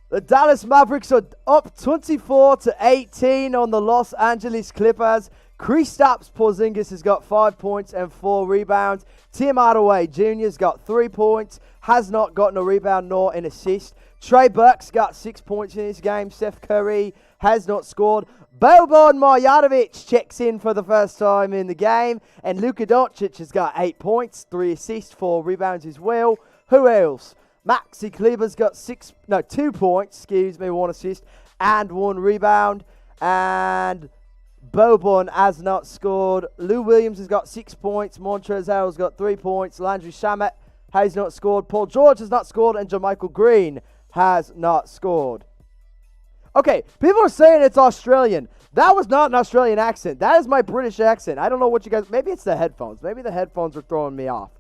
The Dallas Mavericks are up 24-18 on the Los Angeles Clippers. Kristaps Porzingis has got 5 points and 4 rebounds. Tim Hardaway Jr. has got 3 points, has not gotten a rebound nor an assist. Trey Burke's got 6 points in this game. Seth Curry has not scored. Boban Marjanovic checks in for the first time in the game. And Luka Doncic has got 8 points, 3 assists, 4 rebounds as well. Who else? Maxi Kleber's got 2 points, 1 assist, and 1 rebound. And Boban has not scored. Lou Williams has got 6 points. Montrezl's got 3 points. Landry Shamet has not scored. Paul George has not scored. And JaMychal Green has not scored. Okay, people are saying it's Australian. That was not an Australian accent. That is my British accent. I don't know what you guys... Maybe it's the headphones. Maybe the headphones are throwing me off.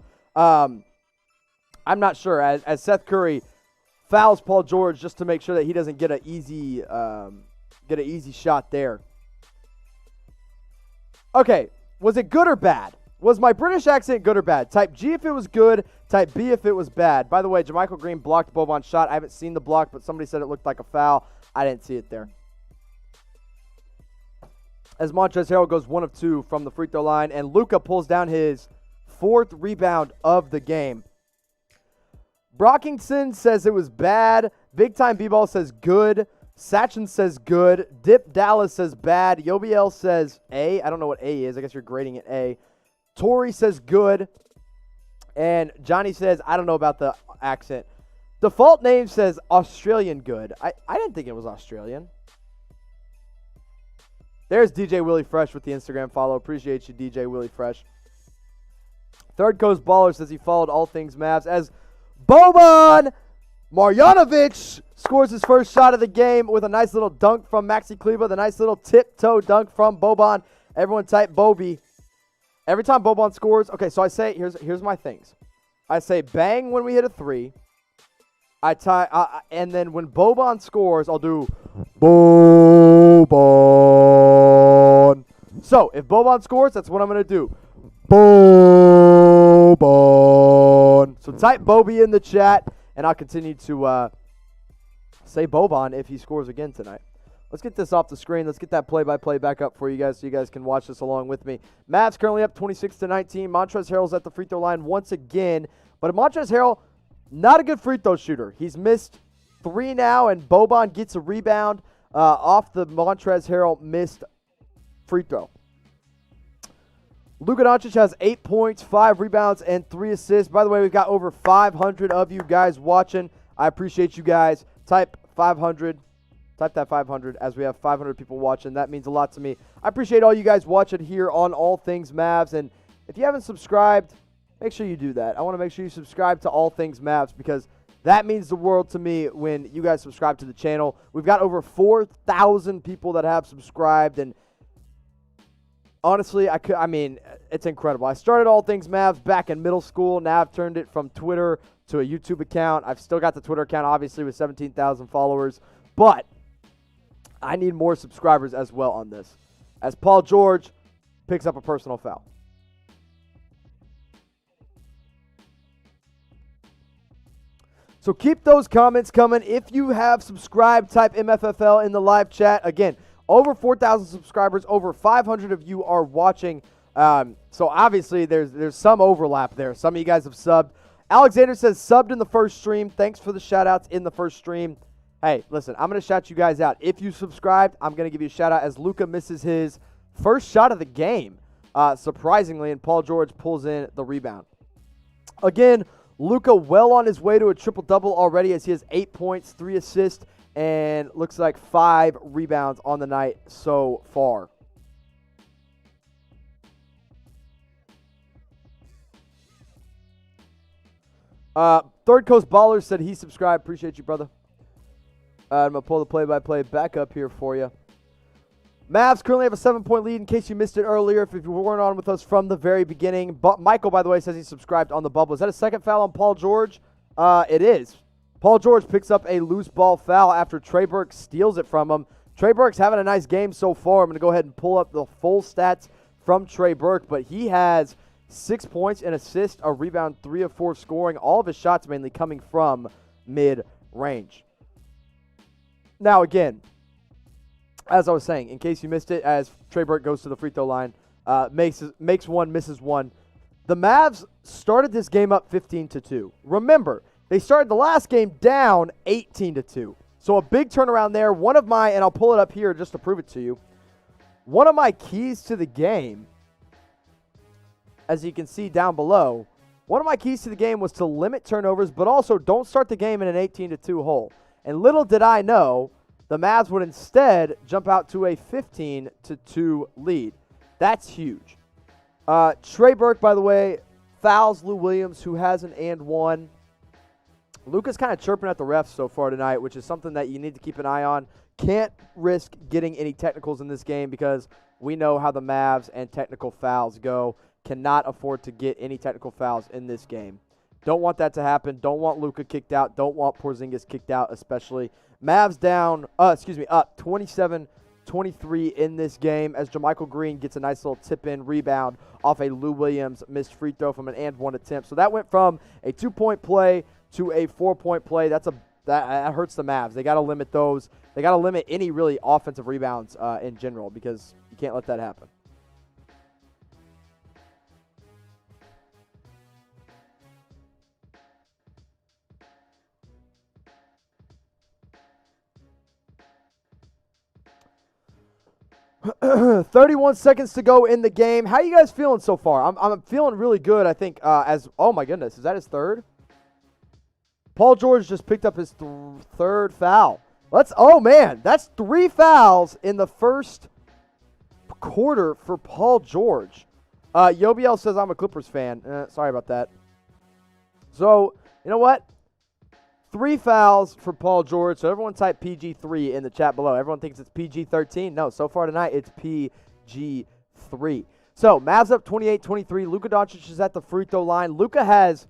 I'm not sure. As Seth Curry fouls Paul George just to make sure that he doesn't get an easy shot there. Okay, was it good or bad? Was my British accent good or bad? Type G if it was good. Type B if it was bad. By the way, JaMychal Green blocked Boban's shot. I haven't seen the block, but somebody said it looked like a foul. I didn't see it there. As Montrezl Harrell goes 1 of 2 from the free throw line, and Luka pulls down his 4th rebound of the game. Brockington says it was bad. Big Time B-Ball says good. Sachin says good. Dip Dallas says bad. Yobiel says A. I don't know what A is. I guess you're grading it A. Tori says good. And Johnny says, I don't know about the accent. Default name says Australian good. I didn't think it was Australian. There's DJ Willie Fresh with the Instagram follow. Appreciate you, DJ Willie Fresh. Third Coast Baller says he followed all things Mavs as Boban Marjanovic scores his first shot of the game with a nice little dunk from Maxi Kleber. The nice little tiptoe dunk from Boban. Everyone type Bobby. Every time Boban scores, okay, so I say, here's my things. I say bang when we hit a 3. And then when Boban scores, I'll do Boban. So if Boban scores, that's what I'm going to do. Boban. So type Bobby in the chat, and I'll continue to say Boban if he scores again tonight. Let's get this off the screen. Let's get that play-by-play back up for you guys so you guys can watch this along with me. Mavs currently up 26-19. Montrezl Harrell's at the free throw line once again. But Montrezl Harrell, not a good free throw shooter. He's missed 3 now, and Boban gets a rebound off the Montrezl Harrell missed free throw. Luka Doncic has 8 points, 5 rebounds, and 3 assists. By the way, we've got over 500 of you guys watching. I appreciate you guys. Type 500. Type that 500 as we have 500 people watching. That means a lot to me. I appreciate all you guys watching here on All Things Mavs. And if you haven't subscribed, make sure you do that. I want to make sure you subscribe to All Things Mavs because that means the world to me when you guys subscribe to the channel. We've got over 4,000 people that have subscribed. And honestly, I mean, it's incredible. I started All Things Mavs back in middle school. Now I've turned it from Twitter to a YouTube account. I've still got the Twitter account, obviously, with 17,000 followers. But I need more subscribers as well on this. As Paul George picks up a personal foul. So keep those comments coming. If you have subscribed, type MFFL in the live chat. Again, over 4,000 subscribers, over 500 of you are watching. So obviously there's some overlap there. Some of you guys have subbed. Alexander says subbed in the first stream. Thanks for the shout outs in the first stream. Hey, listen, I'm going to shout you guys out. If you subscribed, I'm going to give you a shout out as Luka misses his first shot of the game, surprisingly, and Paul George pulls in the rebound. Again, Luka well on his way to a triple-double already as he has 8 points, 3 assists, and looks like 5 rebounds on the night so far. Third Coast Baller said he subscribed. Appreciate you, brother. I'm going to pull the play-by-play back up here for you. Mavs currently have a 7-point lead in case you missed it earlier. If you weren't on with us from the very beginning. But Michael, by the way, says he subscribed on the bubble. Is that a second foul on Paul George? It is. Paul George picks up a loose ball foul after Trey Burke steals it from him. Trey Burke's having a nice game so far. I'm going to go ahead and pull up the full stats from Trey Burke. But he has 6 points, an assist, a rebound, 3 of 4 scoring. All of his shots mainly coming from mid-range. Now, again, as I was saying, in case you missed it, as Trey Burke goes to the free throw line, makes one, misses one. The Mavs started this game up 15-2. Remember, they started the last game down 18-2. So a big turnaround there. One of my, and I'll pull it up here just to prove it to you, one of my keys to the game, as you can see down below, one of my keys to the game was to limit turnovers, but also don't start the game in an 18-2 hole. And little did I know, the Mavs would instead jump out to a 15-2 lead. That's huge. Trey Burke, by the way, fouls Lou Williams, who has an and one. Luka's kind of chirping at the refs so far tonight, which is something that you need to keep an eye on. Can't risk getting any technicals in this game because we know how the Mavs and technical fouls go. Cannot afford to get any technical fouls in this game. Don't want that to happen. Don't want Luka kicked out. Don't want Porzingis kicked out, especially. Mavs up 27-23 in this game as JaMychal Green gets a nice little tip-in rebound off a Lou Williams missed free throw from an and one attempt. So that went from a 2-point play to a 4-point play. That hurts the Mavs. They got to limit those. They got to limit any really offensive rebounds in general because you can't let that happen. "31 seconds to go in the game. How you guys feeling so far?" I'm feeling really good. I think oh my goodness, is that his third? Paul George just picked up his third foul. Oh man, that's 3 fouls in the first quarter for Paul George. Yobiel says I'm a Clippers fan. Sorry about that. So you know what? 3 fouls for Paul George. So everyone type PG3 in the chat below. Everyone thinks it's PG13. No, so far tonight it's PG3. So Mavs up 28-23. Luka Doncic is at the free throw line. Luka has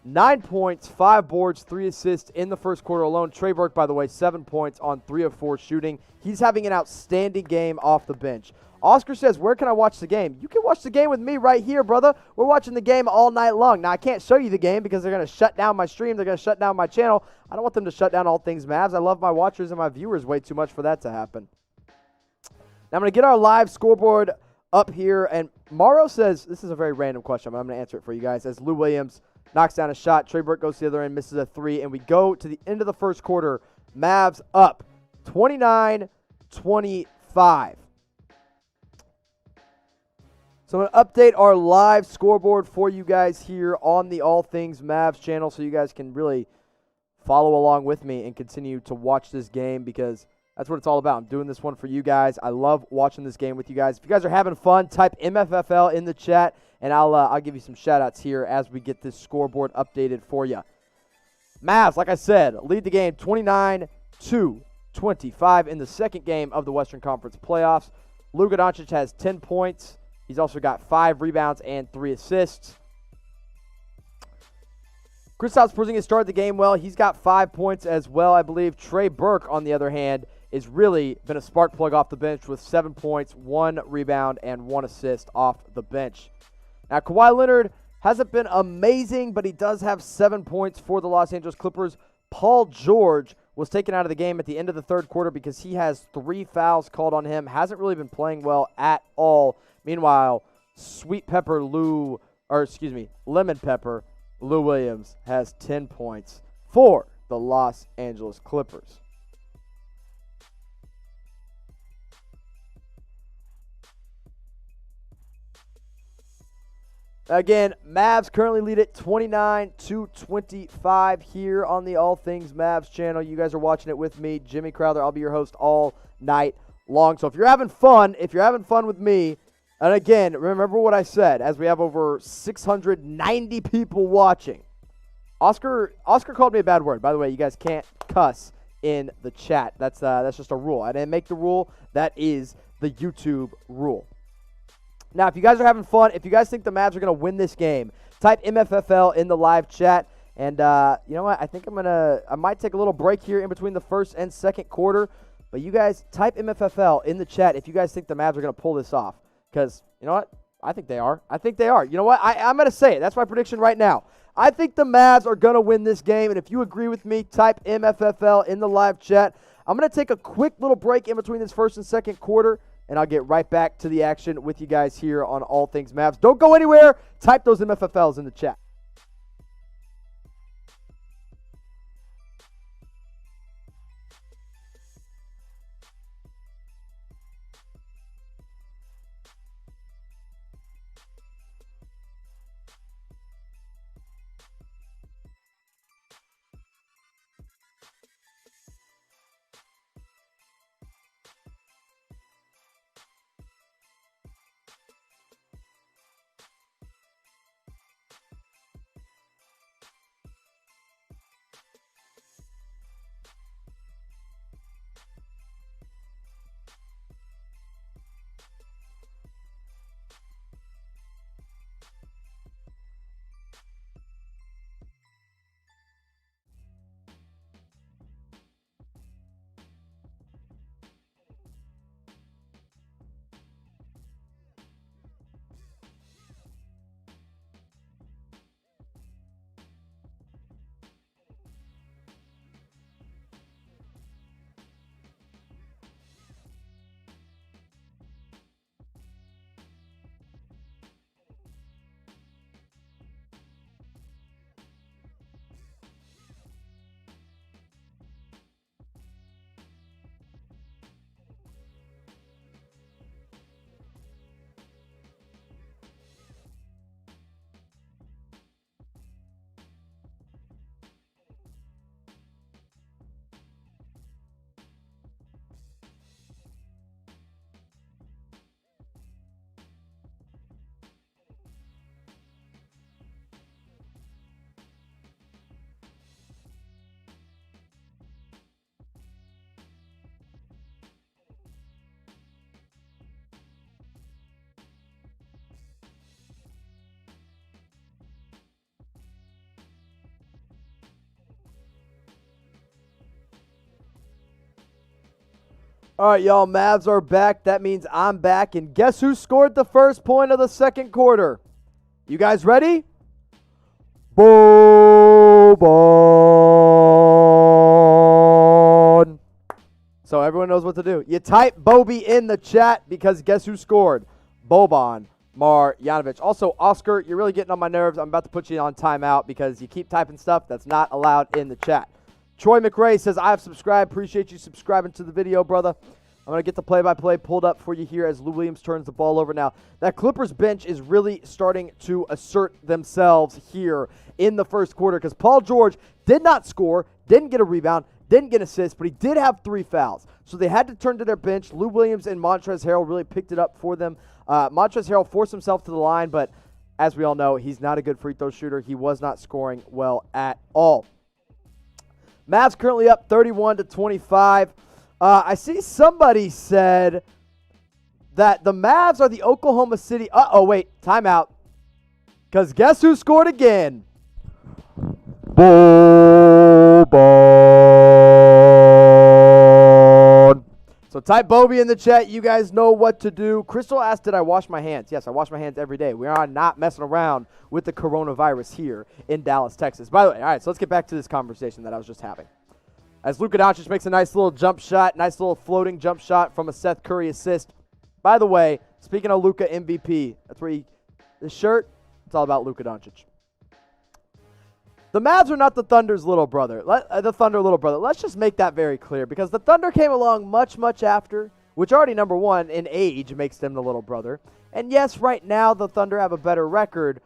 9 points, 5 boards, 3 assists in the first quarter alone. Trey Burke, by the way, 7 points on 3 of 4 shooting. He's having an outstanding game off the bench. Oscar says, "Where can I watch the game?" You can watch the game with me right here, brother. We're watching the game all night long. Now, I can't show you the game because they're going to shut down my stream. They're going to shut down my channel. I don't want them to shut down all things Mavs. I love my watchers and my viewers way too much for that to happen. Now, I'm going to get our live scoreboard up here. And Morrow says, this is a very random question, but I'm going to answer it for you guys. As Lou Williams knocks down a shot, Trey Burke goes to the other end, misses a 3, and we go to the end of the first quarter. Mavs up 29-25. So I'm going to update our live scoreboard for you guys here on the All Things Mavs channel so you guys can really follow along with me and continue to watch this game because that's what it's all about. I'm doing this one for you guys. I love watching this game with you guys. If you guys are having fun, type MFFL in the chat, and I'll give you some shout-outs here as we get this scoreboard updated for you. Mavs, like I said, lead the game 29-25 in the second game of the Western Conference playoffs. Luka Doncic has 10 points. He's also got 5 rebounds and 3 assists. Kristaps Porzingis started the game well. He's got 5 points as well, I believe. Trey Burke, on the other hand, has really been a spark plug off the bench with 7 points, 1 rebound, and 1 assist off the bench. Now, Kawhi Leonard hasn't been amazing, but he does have 7 points for the Los Angeles Clippers. Paul George was taken out of the game at the end of the third quarter because he has 3 fouls called on him. Hasn't really been playing well at all. Meanwhile, Lemon Pepper Lou Williams has 10 points for the Los Angeles Clippers. Again, Mavs currently lead it 29-25 here on the All Things Mavs channel. You guys are watching it with me, Jimmy Crowther. I'll be your host all night long. So if you're having fun with me, and again, remember what I said, as we have over 690 people watching. Oscar called me a bad word. By the way, you guys can't cuss in the chat. That's just a rule. I didn't make the rule. That is the YouTube rule. Now, if you guys are having fun, if you guys think the Mavs are going to win this game, type MFFL in the live chat. And you know what? I think I might take a little break here in between the first and second quarter. But you guys type MFFL in the chat if you guys think the Mavs are going to pull this off. Because, you know what? I think they are. You know what? I'm going to say it. That's my prediction right now. I think the Mavs are going to win this game. And if you agree with me, type MFFL in the live chat. I'm going to take a quick little break in between this first and second quarter. And I'll get right back to the action with you guys here on All Things Mavs. Don't go anywhere. Type those MFFLs in the chat. All right, y'all, Mavs are back. That means I'm back. And guess who scored the first point of the second quarter? You guys ready? Boban. So everyone knows what to do. You type Bobby in the chat because guess who scored? Boban Marjanovic. Also, Oscar, you're really getting on my nerves. I'm about to put you on timeout because you keep typing stuff that's not allowed in the chat. Troy McRae says, I have subscribed. Appreciate you subscribing to the video, brother. I'm going to get the play-by-play pulled up for you here as Lou Williams turns the ball over now. That Clippers bench is really starting to assert themselves here in the first quarter because Paul George did not score, didn't get a rebound, didn't get assists, but he did have 3 fouls. So they had to turn to their bench. Lou Williams and Montrezl Harrell really picked it up for them. Montrezl Harrell forced himself to the line, but as we all know, he's not a good free throw shooter. He was not scoring well at all. Mavs currently up 31-25. I see somebody said that the Mavs are the Oklahoma City. Wait, timeout. Because guess who scored again? Boban. So type Bobby in the chat. You guys know what to do. Crystal asked, did I wash my hands? Yes, I wash my hands every day. We are not messing around with the coronavirus here in Dallas, Texas. By the way, all right, so let's get back to this conversation that I was just having. As Luka Doncic makes a nice little jump shot, nice little floating jump shot from a Seth Curry assist. By the way, speaking of Luka MVP, that's where this shirt, it's all about Luka Doncic. The Mavs are not the Thunder's little brother. The Thunder little brother. Let's just make that very clear because the Thunder came along much, much after, which already, number one, in age makes them the little brother. And yes, right now the Thunder have a better record,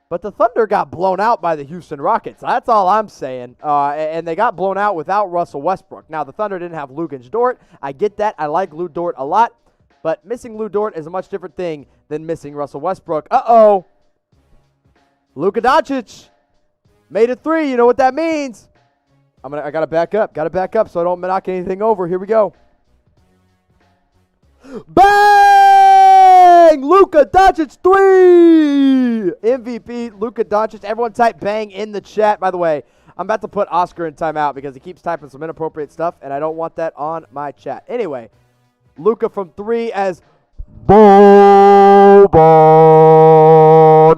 but the Thunder got blown out by the Houston Rockets. That's all I'm saying. And they got blown out without Russell Westbrook. Now, the Thunder didn't have Luka Dort. I get that. I like Lou Dort a lot. But missing Lou Dort is a much different thing than missing Russell Westbrook. Luka Doncic made a 3. You know what that means? I got to back up. Got to back up so I don't knock anything over. Here we go. Bang! Luka Doncic 3! MVP, Luka Doncic. Everyone type bang in the chat. By the way, I'm about to put Oscar in timeout because he keeps typing some inappropriate stuff, and I don't want that on my chat. Anyway, Luka from 3 as Boban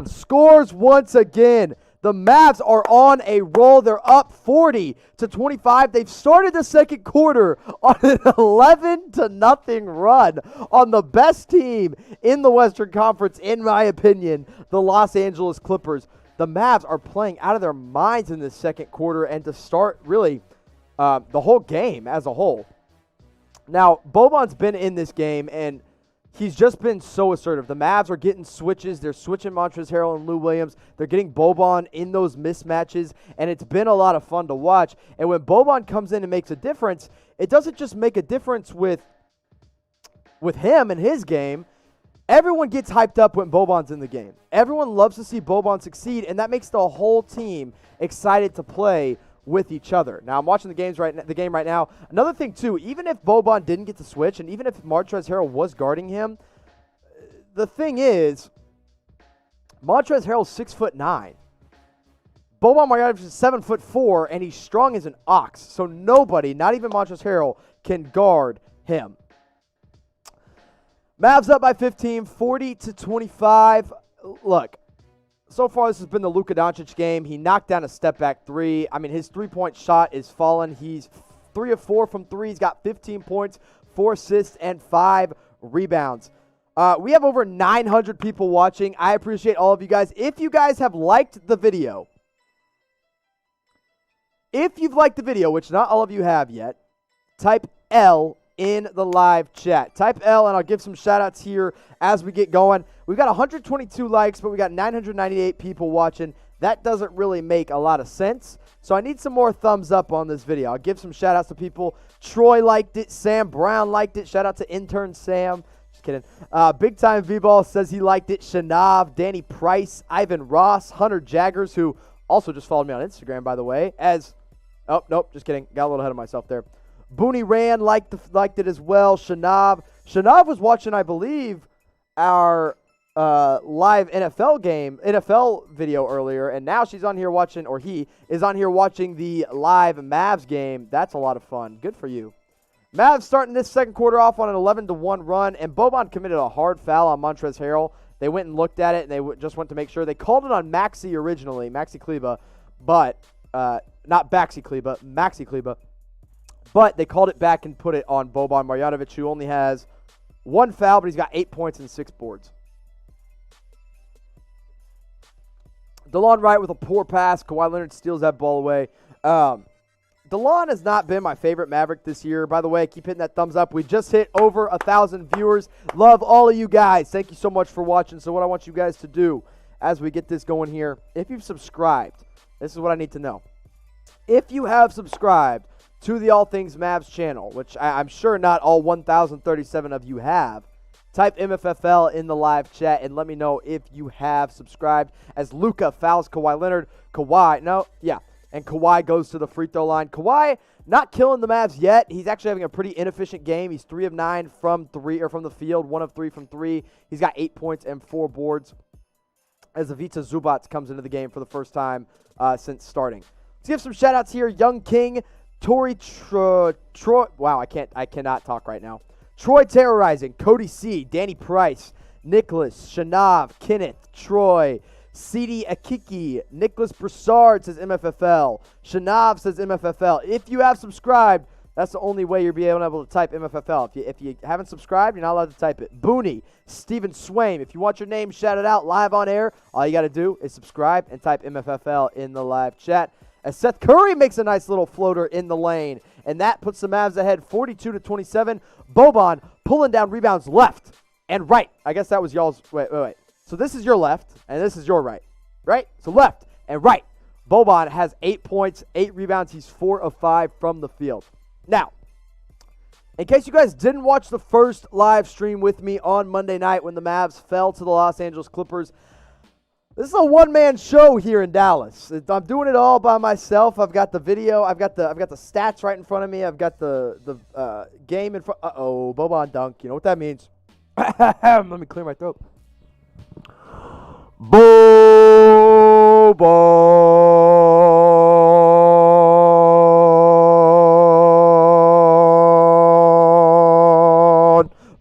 scores once again. The Mavs are on a roll. They're up 40-25. They've started the second quarter on an 11-0 run on the best team in the Western Conference, in my opinion, the Los Angeles Clippers. The Mavs are playing out of their minds in this second quarter and to start really the whole game as a whole. Now, Boban's been in this game, and he's just been so assertive. The Mavs are getting switches. They're switching Montrezl Harrell and Lou Williams. They're getting Boban in those mismatches, and it's been a lot of fun to watch. And when Boban comes in and makes a difference, it doesn't just make a difference with him and his game. Everyone gets hyped up when Boban's in the game. Everyone loves to see Boban succeed, and that makes the whole team excited to play with each other. Now, I'm watching the game right now. Another thing, too, even if Boban didn't get to switch, and even if Montrezl Harrell was guarding him, the thing is, Montrezl Harrell's 6'9". Boban Marjanovic is 7'4", and he's strong as an ox. So nobody, not even Montrezl Harrell, can guard him. Mavs up by 15, 40-25. Look, so far this has been the Luka Doncic game. He knocked down a step-back 3. I mean, his three-point shot is fallen. He's 3 of 4 from 3. He's got 15 points, 4 assists, and 5 rebounds. We have over 900 people watching. I appreciate all of you guys. If you guys have liked the video, which not all of you have yet, type L in the live chat. Type L, and I'll give some shout-outs here as we get going. We've got 122 likes, but we got 998 people watching. That doesn't really make a lot of sense, so I need some more thumbs up on this video. I'll give some shout-outs to people. Troy liked it. Sam Brown liked it. Shout-out to intern Sam. Just kidding. Big Time V-Ball says he liked it. Shanav, Danny Price, Ivan Ross, Hunter Jaggers, who also just followed me on Instagram, by the way, oh, nope, just kidding. Got a little ahead of myself there. Booney Rand liked it as well. Shanav was watching, I believe, our live NFL video earlier, and now she's on here watching, or he is on here watching the live Mavs game. That's a lot of fun. Good for you. Mavs starting this second quarter off on an 11-1 run, and Boban committed a hard foul on Montrezl Harrell. They went and looked at it, and they just went to make sure. They called it on Maxi originally, Maxi Kleber, but not Baxi Kleber, Maxi Kleber. But they called it back and put it on Boban Marjanovic, who only has 1 foul, but he's got 8 points and 6 boards. DeLon Wright with a poor pass. Kawhi Leonard steals that ball away. DeLon has not been my favorite Maverick this year. By the way, keep hitting that thumbs up. We just hit over 1,000 viewers. Love all of you guys. Thank you so much for watching. So what I want you guys to do as we get this going here, if you've subscribed, this is what I need to know. If you have subscribed to the All Things Mavs channel, which I'm sure not all 1,037 of you have, type MFFL in the live chat and let me know if you have subscribed. As Luka fouls Kawhi Leonard. And Kawhi goes to the free throw line. Kawhi not killing the Mavs yet. He's actually having a pretty inefficient game. He's 3 of 9 from the field, 1 of 3 from 3. He's got 8 points and 4 boards as Ivica Zubac comes into the game for the first time since starting. Let's give some shout outs here. Young King, Troy. Wow, I cannot talk right now. Troy Terrorizing, Cody C, Danny Price, Nicholas, Shanav, Kenneth, Troy, CD Akiki, Nicholas Broussard says MFFL, Shanav says MFFL. If you have subscribed, that's the only way you'll be able to type MFFL. If you haven't subscribed, you're not allowed to type it. Booney, Steven Swaim, if you want your name shouted out live on air, all you got to do is subscribe and type MFFL in the live chat. As Seth Curry makes a nice little floater in the lane, and that puts the Mavs ahead 42-27. Boban pulling down rebounds left and right. I guess that was y'all's. Wait. So this is your left, and this is your right. Right? So left and right. Boban has 8 points, 8 rebounds. He's 4 of 5 from the field. Now, in case you guys didn't watch the first live stream with me on Monday night when the Mavs fell to the Los Angeles Clippers, this is a one-man show here in Dallas. I'm doing it all by myself. I've got the video. I've got the stats right in front of me. I've got the game in front. Uh-oh, Boban dunk. You know what that means. Let me clear my throat.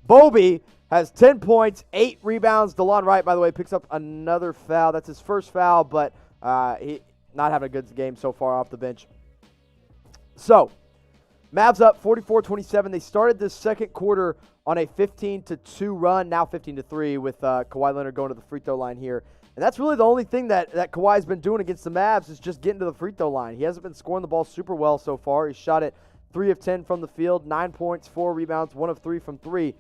Bobby has 10 points, 8 rebounds. DeLon Wright, by the way, picks up another foul. That's his first foul, but he not having a good game so far off the bench. So, Mavs up 44-27. They started this second quarter on a 15-2 run, now 15-3 with Kawhi Leonard going to the free throw line here. And that's really the only thing that Kawhi's been doing against the Mavs is just getting to the free throw line. He hasn't been scoring the ball super well so far. He shot it 3 of 10 from the field, 9 points, 4 rebounds, 1 of 3 from 3.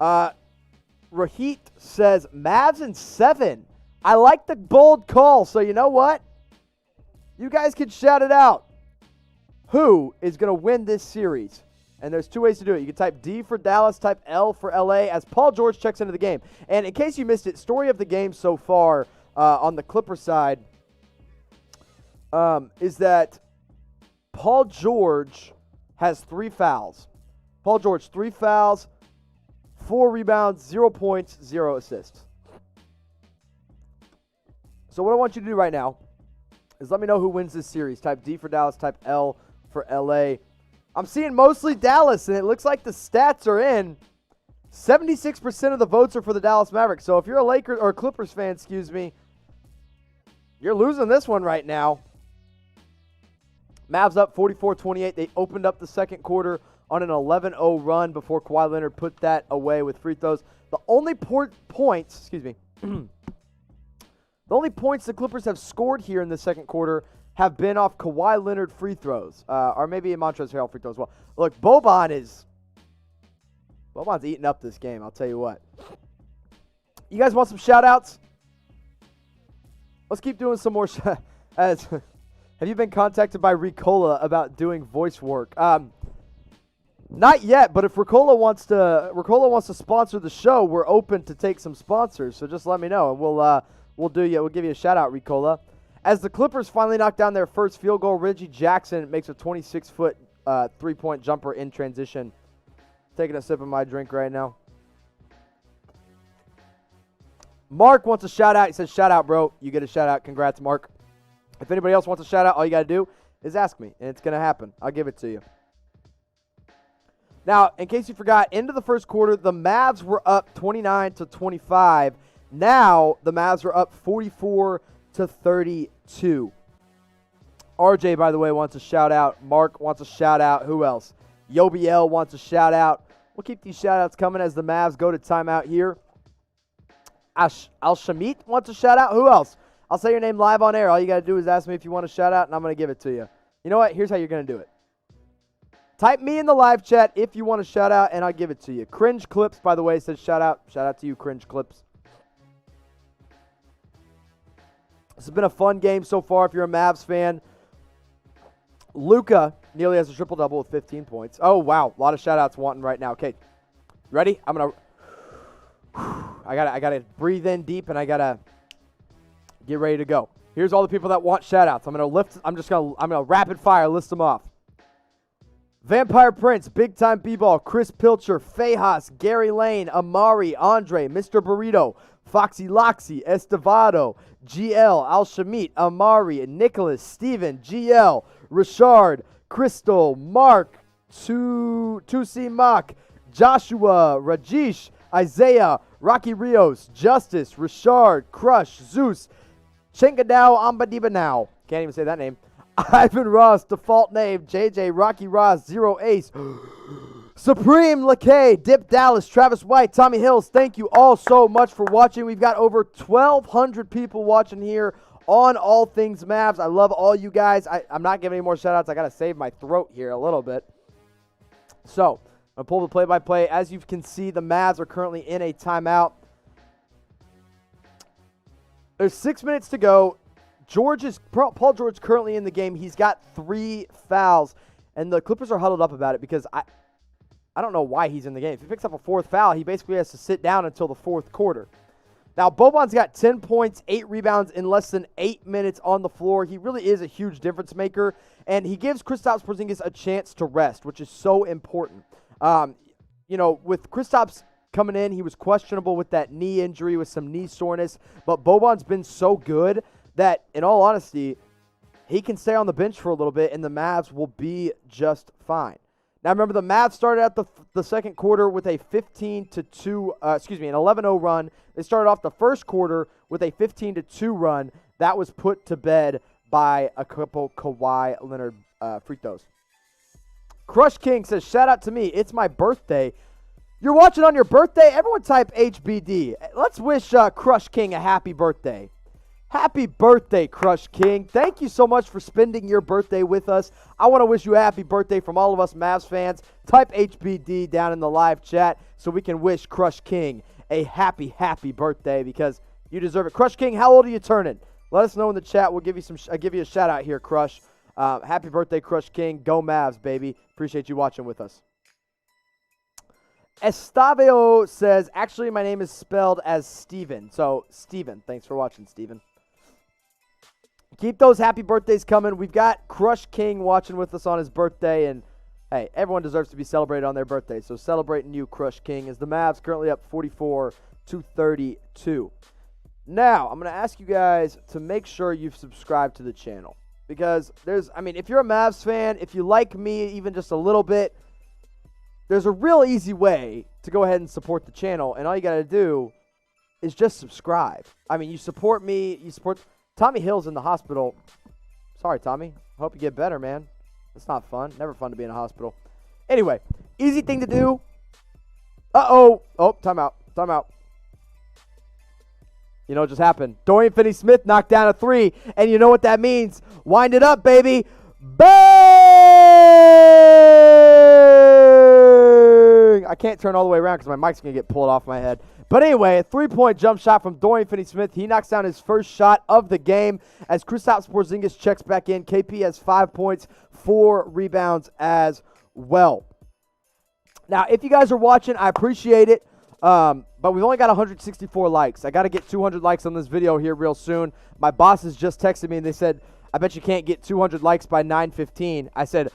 Rahit says, Mavs in 7. I like the bold call, so you know what? You guys can shout it out. Who is going to win this series? And there's 2 ways to do it. You can type D for Dallas, type L for LA as Paul George checks into the game. And in case you missed it, story of the game so far on the Clippers side is that Paul George has 3 fouls. Paul George, 3 fouls, 4 rebounds, 0 points, 0 assists. So what I want you to do right now is let me know who wins this series. Type D for Dallas, type L for LA. I'm seeing mostly Dallas, and it looks like the stats are in. 76% of the votes are for the Dallas Mavericks. So if you're a Lakers or Clippers fan, you're losing this one right now. Mavs up 44-28. They opened up the second quarter on an 11-0 run before Kawhi Leonard put that away with free throws. The only points, the only points the Clippers have scored here in the second quarter have been off Kawhi Leonard free throws, or maybe Montrezl Harrell free throws as well. Look, Boban's eating up this game, I'll tell you what. You guys want some shout-outs? Let's keep doing some more. Have you been contacted by Ricola about doing voice work? Not yet, but if Ricola wants to sponsor the show, we're open to take some sponsors. So just let me know, and we'll give you a shout-out, Ricola. As the Clippers finally knock down their first field goal, Reggie Jackson makes a 26-foot three-point jumper in transition. Taking a sip of my drink right now. Mark wants a shout-out. He says, shout out, bro. You get a shout-out. Congrats, Mark. If anybody else wants a shout-out, all you got to do is ask me, and it's going to happen. I'll give it to you. Now, in case you forgot, into the first quarter, the Mavs were up 29-25. Now, the Mavs are up 44-32. RJ, by the way, wants a shout-out. Mark wants a shout-out. Who else? Yobiel wants a shout-out. We'll keep these shout-outs coming as the Mavs go to timeout here. Al-Shamit wants a shout-out. Who else? I'll say your name live on air. All you got to do is ask me if you want a shout-out, and I'm going to give it to you. You know what? Here's how you're going to do it. Type me in the live chat if you want a shout-out, and I'll give it to you. Cringe Clips, by the way, says shout-out. Shout-out to you, Cringe Clips. This has been a fun game so far if you're a Mavs fan. Luka nearly has a triple-double with 15 points. Oh, wow. A lot of shout-outs wanting right now. Okay. Ready? I gotta breathe in deep, and I gotta get ready to go. Here's all the people that want shout-outs. I'm gonna rapid fire list them off. Vampire Prince, Big Time B-Ball, Chris Pilcher, Fejas, Gary Lane, Amari, Andre, Mr. Burrito, Foxy Loxy, Estevado, GL, Al-Shamit, Amari, Nicholas, Steven, GL, Richard, Crystal, Mark, Tusi Mock, Joshua, Rajesh, Isaiah, Rocky Rios, Justice, Richard, Crush, Zeus, Chengadao Ambadibanao. Can't even say that name. Ivan Ross, default name, JJ, Rocky Ross, Zero Ace, Supreme Lakay, Dip Dallas, Travis White, Tommy Hills. Thank you all so much for watching. We've got over 1,200 people watching here on All Things Mavs. I love all you guys. I'm not giving any more shout-outs. I got to save my throat here a little bit. So, I'm going to pull the play-by-play. As you can see, the Mavs are currently in a timeout. There's 6 minutes to go. Paul George currently in the game. He's got 3 fouls, and the Clippers are huddled up about it because I don't know why he's in the game. If he picks up a 4th foul, he basically has to sit down until the 4th quarter. Now, Boban's got 10 points, 8 rebounds in less than 8 minutes on the floor. He really is a huge difference maker, and he gives Kristaps Porzingis a chance to rest, which is so important. With Kristaps coming in, he was questionable with that knee injury, with some knee soreness, but Boban's been so good that, in all honesty, he can stay on the bench for a little bit, and the Mavs will be just fine. Now, remember, the Mavs started out the second quarter with a 11-0 run. They started off the first quarter with a 15-2 run. That was put to bed by a couple Kawhi Leonard free throws. Crush King says, shout out to me. It's my birthday. You're watching on your birthday? Everyone type HBD. Let's wish Crush King a happy birthday. Happy birthday, Crush King. Thank you so much for spending your birthday with us. I want to wish you a happy birthday from all of us Mavs fans. Type HBD down in the live chat so we can wish Crush King a happy, happy birthday because you deserve it. Crush King, how old are you turning? Let us know in the chat. We'll give you I'll give you a shout out here, Crush. Happy birthday, Crush King. Go Mavs, baby. Appreciate you watching with us. Estavio says, actually, my name is spelled as Steven. So, Steven. Thanks for watching, Steven. Keep those happy birthdays coming. We've got Crush King watching with us on his birthday, and hey, everyone deserves to be celebrated on their birthday, so celebrating you, Crush King, as the Mavs currently up 44-32. Now, I'm going to ask you guys to make sure you've subscribed to the channel, because if you're a Mavs fan, if you like me even just a little bit, there's a real easy way to go ahead and support the channel, and all you got to do is just subscribe. You support me, you support... Tommy Hill's in the hospital. Sorry, Tommy. I hope you get better, man. It's not fun. Never fun to be in a hospital. Anyway, easy thing to do. Uh-oh. Oh, timeout. Timeout. You know what just happened? Dorian Finney-Smith knocked down a 3, and you know what that means. Wind it up, baby. Bang! I can't turn all the way around because my mic's going to get pulled off my head. But anyway, a 3-point jump shot from Dorian Finney-Smith. He knocks down his first shot of the game as Kristaps Porzingis checks back in. KP has 5 points, 4 rebounds as well. Now, if you guys are watching, I appreciate it. But we've only got 164 likes. I got to get 200 likes on this video here real soon. My bosses just texted me and they said, I bet you can't get 200 likes by 9:15. I said,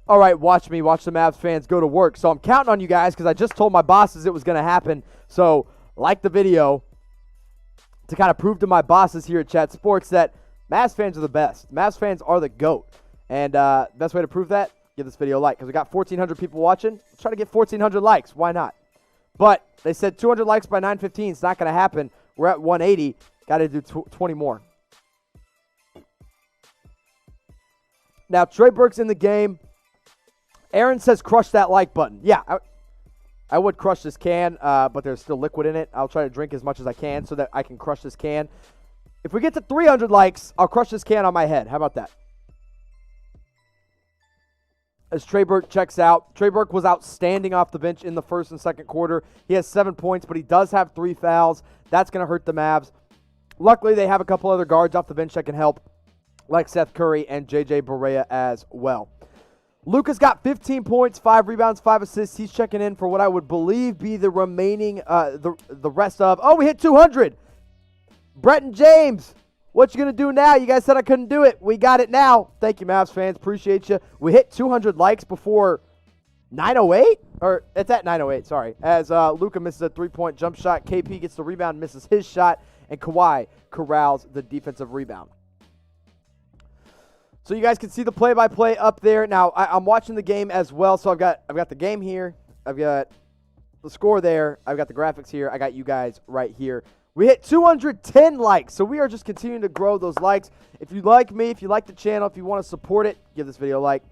all right, watch me. Watch the Mavs fans go to work. So I'm counting on you guys because I just told my bosses it was going to happen. So like the video to kind of prove to my bosses here at Chat Sports that Mavs fans are the best. Mavs fans are the GOAT. And best way to prove that, give this video a like because we got 1,400 people watching. Let's try to get 1,400 likes. Why not? But they said 200 likes by 9:15. It's not going to happen. We're at 180. Got to do 20 more. Now, Trey Burke's in the game. Aaron says crush that like button. Yeah, I would crush this can, but there's still liquid in it. I'll try to drink as much as I can so that I can crush this can. If we get to 300 likes, I'll crush this can on my head. How about that? As Trey Burke checks out. Trey Burke was outstanding off the bench in the first and second quarter. He has 7 points, but he does have 3 fouls. That's going to hurt the Mavs. Luckily, they have a couple other guards off the bench that can help, like Seth Curry and J.J. Barea as well. Luka's got 15 points, 5 rebounds, 5 assists. He's checking in for what I would believe be the remaining, the rest of. Oh, we hit 200. Brett and James. What you going to do now? You guys said I couldn't do it. We got it now. Thank you, Mavs fans. Appreciate you. We hit 200 likes before 9:08? Or it's at 9:08, sorry. As Luka misses a 3-point jump shot. KP gets the rebound, misses his shot. And Kawhi corrals the defensive rebound. So you guys can see the play-by-play up there. Now, I'm watching the game as well. So I've got the game here. I've got the score there. I've got the graphics here. I got you guys right here. We hit 210 likes, so we are just continuing to grow those likes. If you like me, if you like the channel, if you want to support it, give this video a like.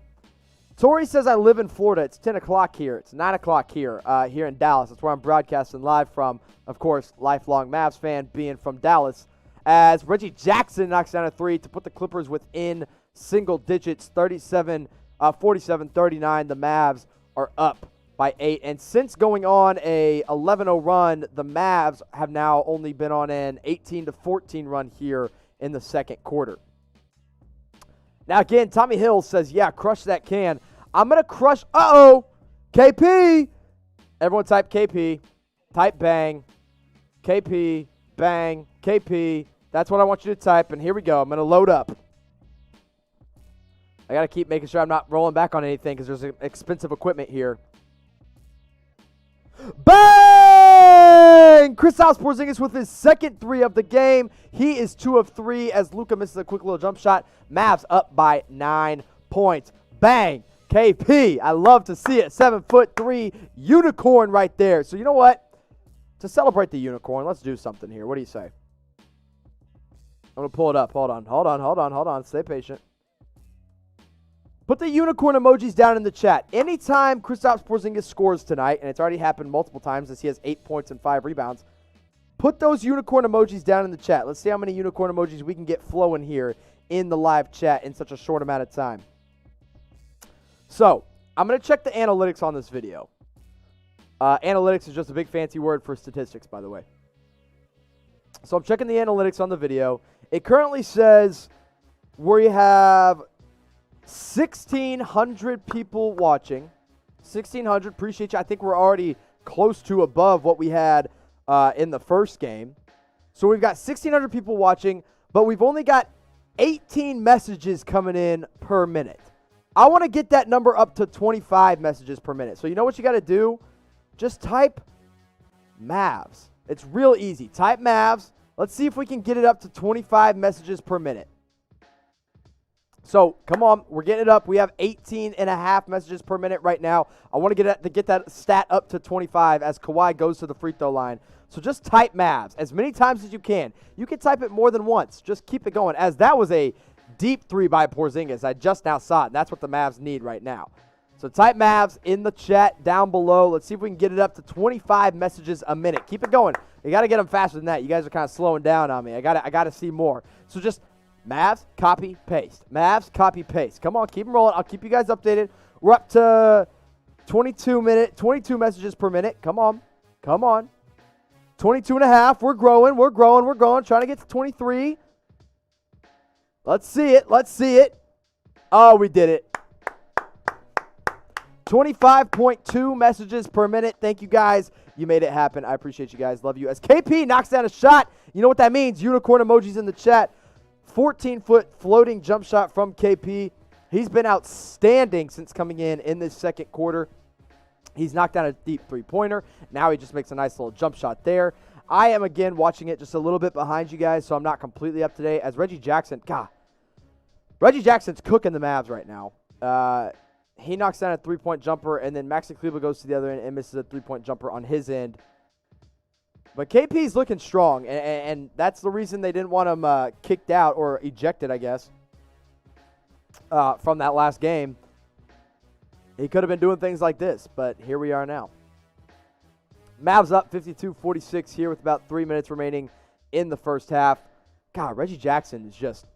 Tori says I live in Florida. It's 10 o'clock here. It's 9 o'clock here, here in Dallas. That's where I'm broadcasting live from. Of course, lifelong Mavs fan being from Dallas. As Reggie Jackson knocks down a 3 to put the Clippers within single digits, 47-39. The Mavs are up by 8. And since going on a 11-0 run, the Mavs have now only been on an 18-14 run here in the second quarter. Now, again, Tommy Hill says, yeah, crush that can. I'm going to crush, KP. Everyone type KP. Type bang. KP, bang, KP. That's what I want you to type, and here we go. I'm going to load up. I got to keep making sure I'm not rolling back on anything because there's expensive equipment here. Bang! Kristaps Porzingis with his second 3 of the game. He is 2 of 3 as Luka misses a quick little jump shot. Mavs up by 9 points. Bang! KP. I love to see it. 7'3" unicorn right there. So you know what? To celebrate the unicorn, let's do something here. What do you say? I'm going to pull it up. Hold on. Stay patient. Put the unicorn emojis down in the chat. Anytime Kristaps Porzingis scores tonight, and it's already happened multiple times as he has 8 points and 5 rebounds, put those unicorn emojis down in the chat. Let's see how many unicorn emojis we can get flowing here in the live chat in such a short amount of time. So, I'm going to check the analytics on this video. Analytics is just a big fancy word for statistics, by the way. So, I'm checking the analytics on the video. It currently says we have 1,600 people watching. 1,600. Appreciate you. I think we're already close to above what we had in the first game. So we've got 1,600 people watching, but we've only got 18 messages coming in per minute. I want to get that number up to 25 messages per minute. So you know what you got to do? Just type Mavs. It's real easy. Type Mavs. Let's see if we can get it up to 25 messages per minute. So, come on, we're getting it up. We have 18.5 messages per minute right now. I want to get that stat up to 25 as Kawhi goes to the free throw line. So just type Mavs as many times as you can. You can type it more than once. Just keep it going, as that was a deep 3 by Porzingis. I just now saw it, and that's what the Mavs need right now. So type Mavs in the chat down below. Let's see if we can get it up to 25 messages a minute. Keep it going. You got to get them faster than that. You guys are kind of slowing down on me. I got to see more. So just Mavs, copy, paste. Mavs, copy, paste. Come on, keep them rolling. I'll keep you guys updated. We're up to 22 messages per minute. Come on. 22.5. We're growing. Trying to get to 23. Let's see it. Oh, we did it. 25.2 messages per minute. Thank you, guys. You made it happen. I appreciate you guys. Love you. As KP knocks down a shot, you know what that means. Unicorn emojis in the chat. 14-foot floating jump shot from KP. He's been outstanding since coming in this second quarter. He's knocked down a deep three-pointer. Now he just makes a nice little jump shot there. I am, again, watching it just a little bit behind you guys, so I'm not completely up to date. As Reggie Jackson's cooking the Mavs right now. he knocks down a three-point jumper, and then Maxi Kleber goes to the other end and misses a three-point jumper on his end. But KP's looking strong, and that's the reason they didn't want him kicked out or ejected, I guess, from that last game. He could have been doing things like this, but here we are now. Mavs up 52-46 here with about 3 minutes remaining in the first half. God, Reggie Jackson is just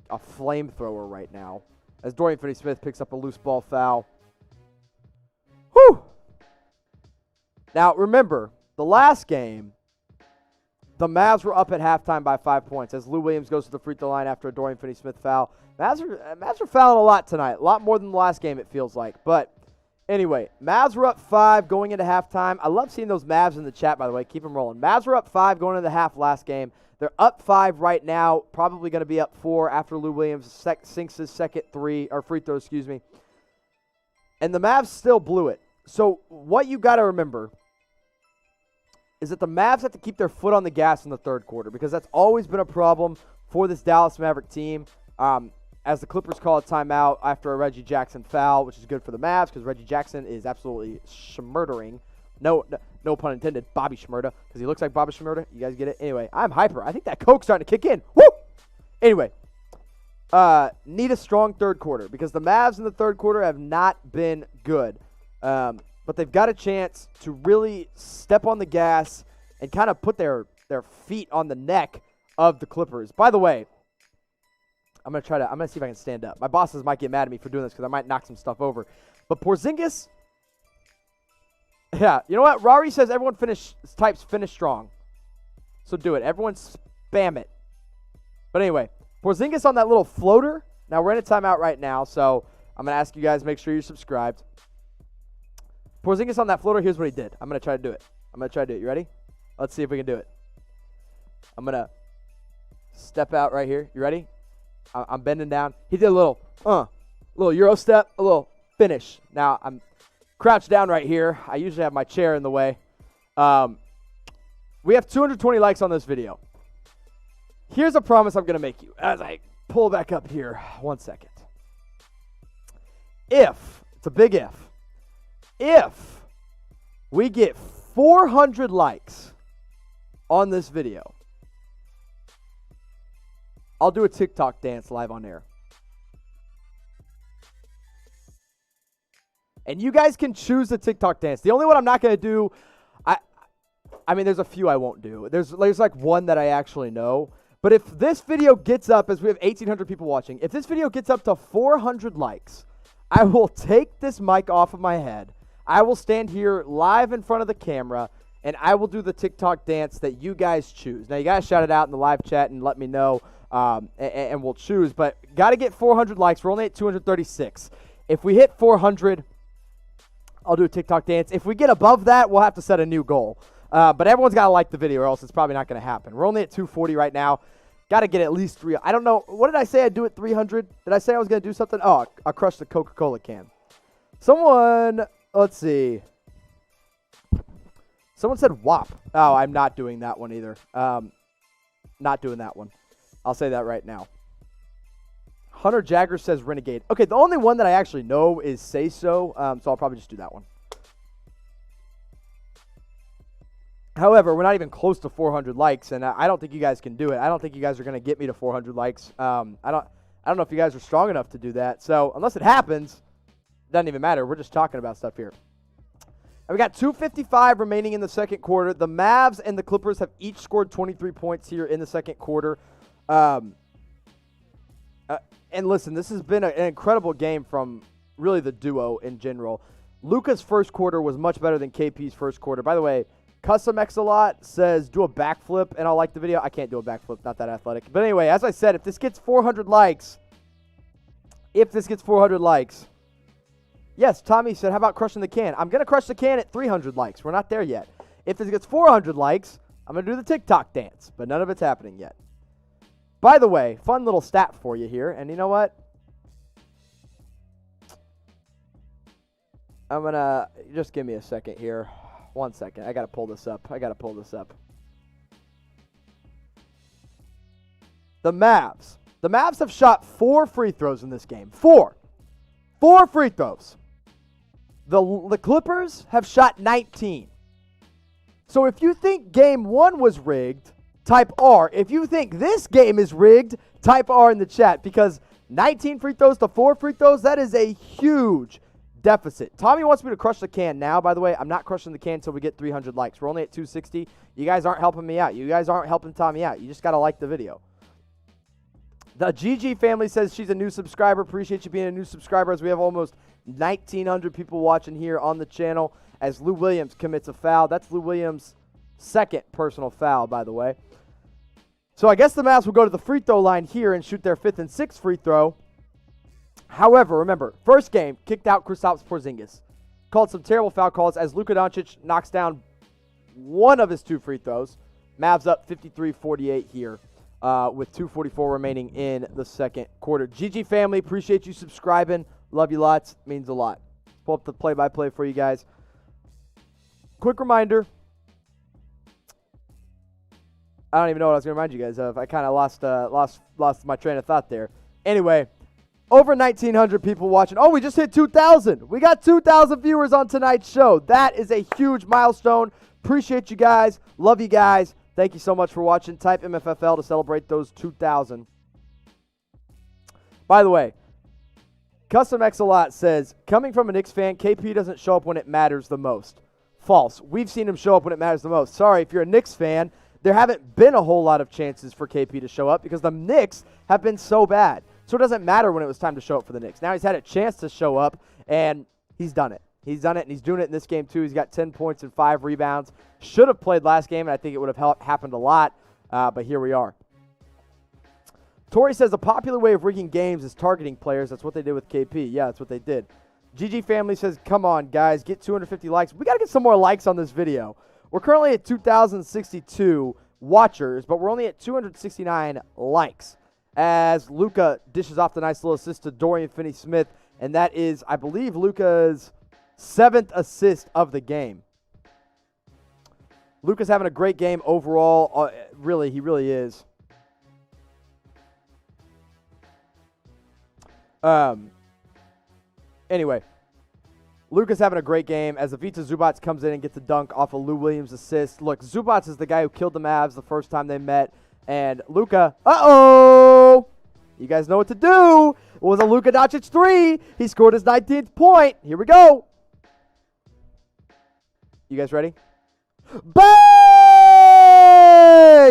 a flamethrower right now as Dorian Finney-Smith picks up a loose ball foul. Whew! Now, remember, the last game, the Mavs were up at halftime by 5 points as Lou Williams goes to the free throw line after a Dorian Finney-Smith foul. Mavs are fouling a lot tonight. A lot more than the last game, it feels like. But anyway, Mavs were up 5 going into halftime. I love seeing those Mavs in the chat, by the way. Keep them rolling. Mavs were up 5 going into the half last game. They're up 5 right now. Probably going to be up 4 after Lou Williams sinks his second free throw, And the Mavs still blew it. So what you got to remember is that the Mavs have to keep their foot on the gas in the third quarter because that's always been a problem for this Dallas Maverick team. As the Clippers call a timeout after a Reggie Jackson foul, which is good for the Mavs because Reggie Jackson is absolutely schmurdering. No pun intended, Bobby Shmurda, because he looks like Bobby Shmurda. You guys get it? Anyway, I'm hyper. I think that Coke's starting to kick in. Woo! Anyway, need a strong third quarter because the Mavs in the third quarter have not been good. But they've got a chance to really step on the gas and kind of put their feet on the neck of the Clippers. By the way, I'm gonna see if I can stand up. My bosses might get mad at me for doing this because I might knock some stuff over. But Porzingis, yeah, you know what? Rari says everyone types finish strong. So do it. Everyone spam it. But anyway, Porzingis on that little floater. Now we're in a timeout right now, so I'm gonna ask you guys make sure you're subscribed. Porzingis on that floater, here's what he did. I'm gonna try to do it. You ready? Let's see if we can do it. I'm gonna step out right here. You ready? I'm bending down. He did a little Euro step, a little finish. Now I'm crouched down right here. I usually have my chair in the way. We have 220 likes on this video. Here's a promise I'm going to make you as I pull back up here. 1 second. It's a big if we get 400 likes on this video, I'll do a TikTok dance live on air. And you guys can choose the TikTok dance. The only one I'm not going to do, I mean, there's a few I won't do. There's like one that I actually know. But if this video gets up, as we have 1,800 people watching, if this video gets up to 400 likes, I will take this mic off of my head. I will stand here live in front of the camera, and I will do the TikTok dance that you guys choose. Now, you guys shout it out in the live chat and let me know, and we'll choose. But got to get 400 likes. We're only at 236. If we hit 400, I'll do a TikTok dance. If we get above that, we'll have to set a new goal. But everyone's got to like the video or else it's probably not going to happen. We're only at 240 right now. Got to get at least 3. I don't know. What did I say I'd do at 300? Did I say I was going to do something? Oh, I'll crush the Coca-Cola can. Let's see. Someone said WAP. Oh, I'm not doing that one either. Not doing that one. I'll say that right now. Hunter Jagger says Renegade. Okay, the only one that I actually know is Say So, so I'll probably just do that one. However, we're not even close to 400 likes, and I don't think you guys can do it. I don't think you guys are going to get me to 400 likes. I don't know if you guys are strong enough to do that. So unless it happens, it doesn't even matter. We're just talking about stuff here. And we got 2:55 remaining in the second quarter. The Mavs and the Clippers have each scored 23 points here in the second quarter. And listen, this has been an incredible game from really the duo in general. Luka's first quarter was much better than KP's first quarter. By the way, Custom X a lot says do a backflip, and I'll like the video. I can't do a backflip, not that athletic. But anyway, as I said, if this gets 400 likes, yes, Tommy said, how about crushing the can? I'm going to crush the can at 300 likes. We're not there yet. If this gets 400 likes, I'm going to do the TikTok dance, but none of it's happening yet. By the way, fun little stat for you here, and you know what? I'm going to, just give me a second here. 1 second. I got to pull this up. The Mavs. The Mavs have shot 4 free throws in this game. 4. 4 free throws. The Clippers have shot 19. So if you think game 1 was rigged, type R. If you think this game is rigged, type R in the chat, because 19 free throws to 4 free throws, that is a huge deficit. Tommy wants me to crush the can now. By the way, I'm not crushing the can until we get 300 likes. We're only at 260. You guys aren't helping me out. You guys aren't helping Tommy out. You just got to like the video. The GG family says she's a new subscriber. Appreciate you being a new subscriber, as we have almost 1,900 people watching here on the channel as Lou Williams commits a foul. That's Lou Williams' second personal foul, by the way. So I guess the Mavs will go to the free throw line here and shoot their 5th and 6th free throw. However, remember, first game, kicked out Kristaps Porzingis. Called some terrible foul calls as Luka Doncic knocks down one of his 2 free throws. Mavs up 53-48 here with 2:44 remaining in the second quarter. GG family, appreciate you subscribing. Love you lots. Means a lot. Pull up the play-by-play for you guys. Quick reminder. I don't even know what I was going to remind you guys of. I kind of lost my train of thought there. Anyway, over 1,900 people watching. Oh, we just hit 2,000. We got 2,000 viewers on tonight's show. That is a huge milestone. Appreciate you guys. Love you guys. Thank you so much for watching. Type MFFL to celebrate those 2,000. By the way, Custom X a lot says, coming from a Knicks fan, KP doesn't show up when it matters the most. False. We've seen him show up when it matters the most. Sorry, if you're a Knicks fan, there haven't been a whole lot of chances for KP to show up because the Knicks have been so bad. So it doesn't matter when it was time to show up for the Knicks. Now he's had a chance to show up, and he's done it. He's done it, and he's doing it in this game, too. He's got 10 points and 5 rebounds. Should have played last game, and I think it would have happened a lot, but here we are. Tori says a popular way of rigging games is targeting players. That's what they did with KP. Yeah, that's what they did. GG Family says, come on, guys, get 250 likes. We got to get some more likes on this video. We're currently at 2,062 watchers, but we're only at 269 likes as Luka dishes off the nice little assist to Dorian Finney-Smith, and that is, I believe, Luka's 7th assist of the game. Luka's having a great game overall. Really, he really is. Anyway, Luka's having a great game as Ivica Zubac comes in and gets a dunk off of Lou Williams' assist. Look, Zubac is the guy who killed the Mavs the first time they met. And Luka, you guys know what to do. It was a Luka Doncic 3. He scored his 19th point. Here we go. You guys ready? Bang!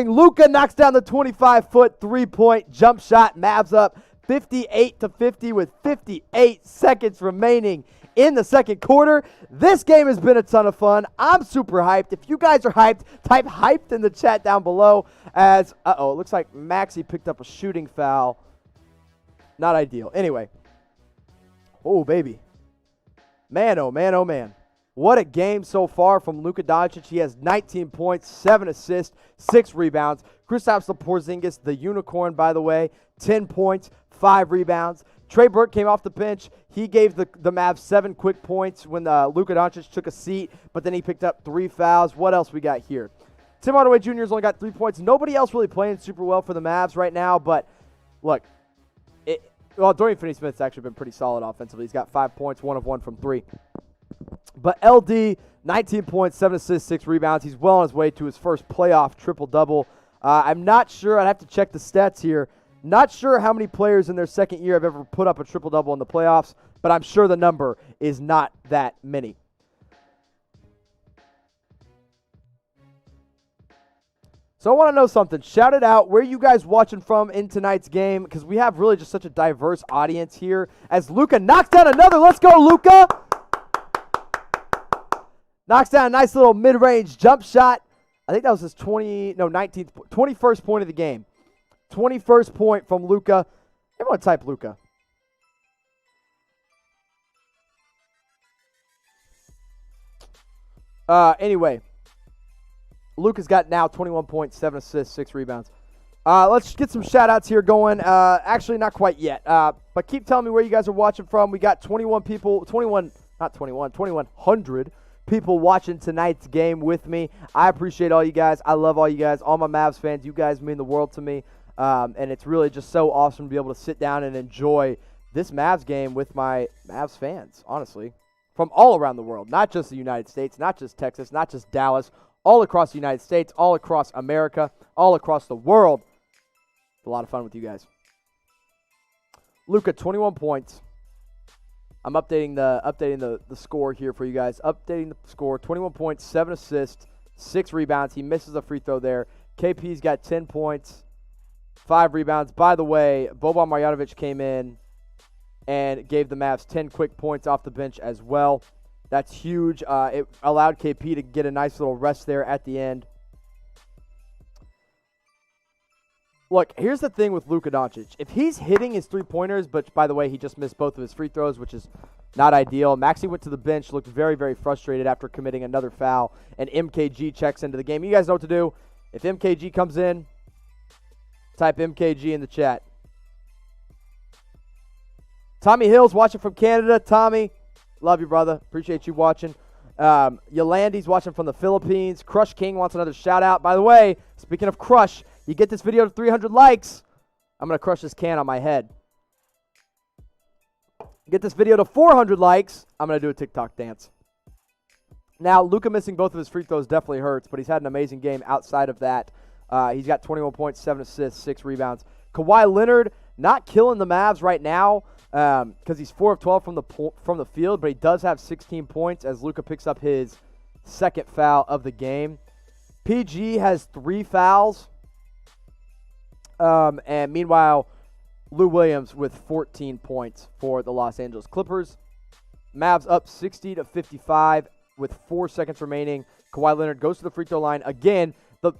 Luka knocks down the 25-foot three-point jump shot. Mavs up 58-50 with 58 seconds remaining in the second quarter. This game has been a ton of fun. I'm super hyped. If you guys are hyped, type hyped in the chat down below as, it looks like Maxey picked up a shooting foul. Not ideal. Anyway. Oh, baby. Man, oh, man, oh, man. What a game so far from Luka Doncic. He has 19 points, 7 assists, 6 rebounds. Kristaps Porzingis, the unicorn, by the way, 10 points, 5 rebounds. Trey Burke came off the bench. He gave the Mavs 7 quick points when Luka Doncic took a seat, but then he picked up 3 fouls. What else we got here? Tim Hardaway Jr. has only got 3 points. Nobody else really playing super well for the Mavs right now, but look, Dorian Finney-Smith's actually been pretty solid offensively. He's got 5 points, 1 of 1 from 3. But LD, 19 points, 7 assists, 6 rebounds. He's well on his way to his first playoff triple-double. I'm not sure. I'd have to check the stats here. Not sure how many players in their second year have ever put up a triple-double in the playoffs, but I'm sure the number is not that many. So I want to know something. Shout it out. Where are you guys watching from in tonight's game? Because we have really just such a diverse audience here. As Luka knocks down another. Let's go, Luka. Knocks down a nice little mid-range jump shot. I think that was his 21st point of the game. 21st point from Luka. Everyone type Luka. Anyway, Luka's got now 21 points, 7 assists, 6 rebounds. Let's get some shout-outs here going. Actually, not quite yet. But keep telling me where you guys are watching from. We got 2,100 people watching tonight's game with me. I appreciate all you guys. I love all you guys. All my Mavs fans, you guys mean the world to me. And it's really just so awesome to be able to sit down and enjoy this Mavs game with my Mavs fans, honestly. from all around the world, not just the United States, not just Texas, not just Dallas, all across the United States, all across America, all across the world. It's a lot of fun with you guys. Luka, 21 points. I'm updating the score here for you guys. Updating the score, 21 points, 7 assists, 6 rebounds. He misses a free throw there. KP's got 10 points, 5 rebounds. By the way, Boban Marjanovic came in and gave the Mavs 10 quick points off the bench as well. That's huge. It allowed KP to get a nice little rest there at the end. Look, here's the thing with Luka Doncic. If he's hitting his three-pointers, but by the way, he just missed both of his free throws, which is not ideal. Maxey went to the bench, looked very, very frustrated after committing another foul, and MKG checks into the game. You guys know what to do. If MKG comes in, type MKG in the chat. Tommy Hill's watching from Canada. Tommy, love you, brother. Appreciate you watching. Yolandi's watching from the Philippines. Crush King wants another shout-out. By the way, speaking of Crush, you get this video to 300 likes, I'm going to crush this can on my head. Get this video to 400 likes, I'm going to do a TikTok dance. Now, Luka missing both of his free throws definitely hurts, but he's had an amazing game outside of that. He's got 21 points, 7 assists, 6 rebounds. Kawhi Leonard not killing the Mavs right now because he's 4 of 12 from the field, but he does have 16 points as Luka picks up his second foul of the game. PG has 3 fouls. And meanwhile, Lou Williams with 14 points for the Los Angeles Clippers. Mavs up 60-55 with 4 seconds remaining. Kawhi Leonard goes to the free throw line. Again, the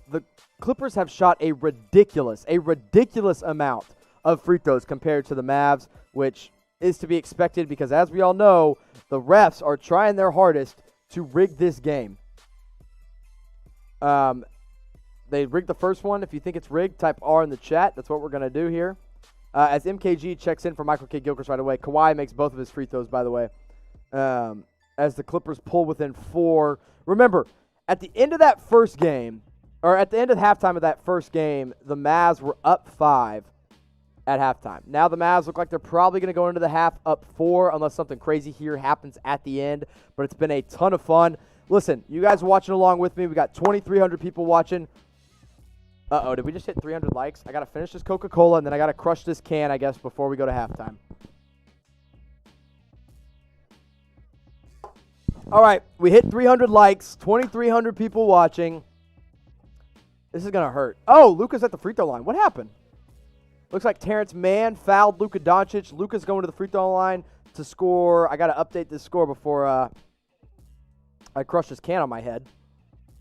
Clippers have shot a ridiculous amount of free throws compared to the Mavs, which is to be expected because, as we all know, the refs are trying their hardest to rig this game. They rigged the first one. If you think it's rigged, type R in the chat. That's what we're going to do here. As MKG checks in for Michael K. Gilchrist right away. Kawhi makes both of his free throws, by the way. As the Clippers pull within 4. Remember, at the end of that first game, or at the end of halftime of that first game, the Mavs were up 5 at halftime. Now the Mavs look like they're probably going to go into the half up 4 unless something crazy here happens at the end. But it's been a ton of fun. Listen, you guys watching along with me. We got 2,300 people watching. Uh-oh, did we just hit 300 likes? I got to finish this Coca-Cola, and then I got to crush this can, I guess, before we go to halftime. All right, we hit 300 likes, 2,300 people watching. This is going to hurt. Oh, Luka's at the free throw line. What happened? Looks like Terrence Mann fouled Luka Doncic. Luka's going to the free throw line to score. I got to update this score before I crush this can on my head.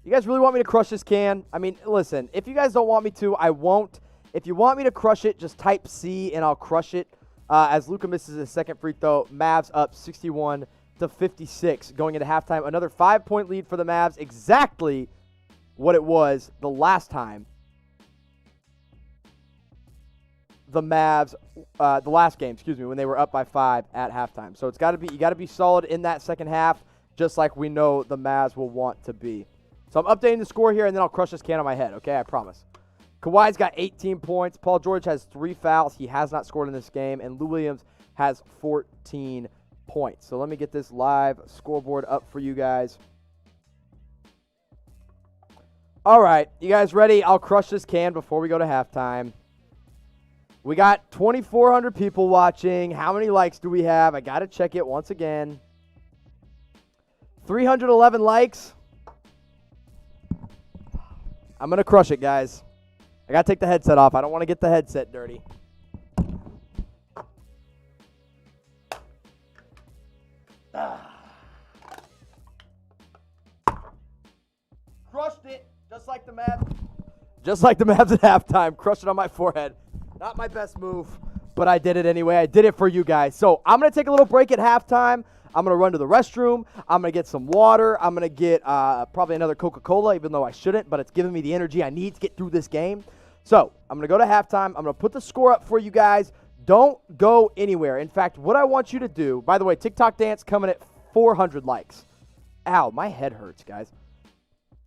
You guys really want me to crush this can? I mean, listen, if you guys don't want me to, I won't. If you want me to crush it, just type C and I'll crush it. As Luka misses his second free throw, Mavs up 61-56 going into halftime. Another 5-point lead for the Mavs, exactly what it was the last time the Mavs, the last game, when they were up by 5 at halftime. So it's got to be, you got to be solid in that second half, just like we know the Mavs will want to be. So I'm updating the score here, and then I'll crush this can on my head, okay? I promise. Kawhi's got 18 points. Paul George has 3 fouls. He has not scored in this game. And Lou Williams has 14 points. So let me get this live scoreboard up for you guys. All right. You guys ready? I'll crush this can before we go to halftime. We got 2,400 people watching. How many likes do we have? I got to check it once again. 311 likes. I'm going to crush it, guys. I got to take the headset off. I don't want to get the headset dirty. Crushed it, just like the Mavs. Just like the Mavs at halftime. Crushed it on my forehead. Not my best move, but I did it anyway. I did it for you guys. So I'm going to take a little break at halftime. I'm going to run to the restroom. I'm going to get some water. I'm going to get probably another Coca-Cola, even though I shouldn't, but it's giving me the energy I need to get through this game. So I'm going to go to halftime. I'm going to put the score up for you guys. Don't go anywhere. In fact, what I want you to do, by the way, TikTok dance coming at 400 likes. Ow, my head hurts, guys.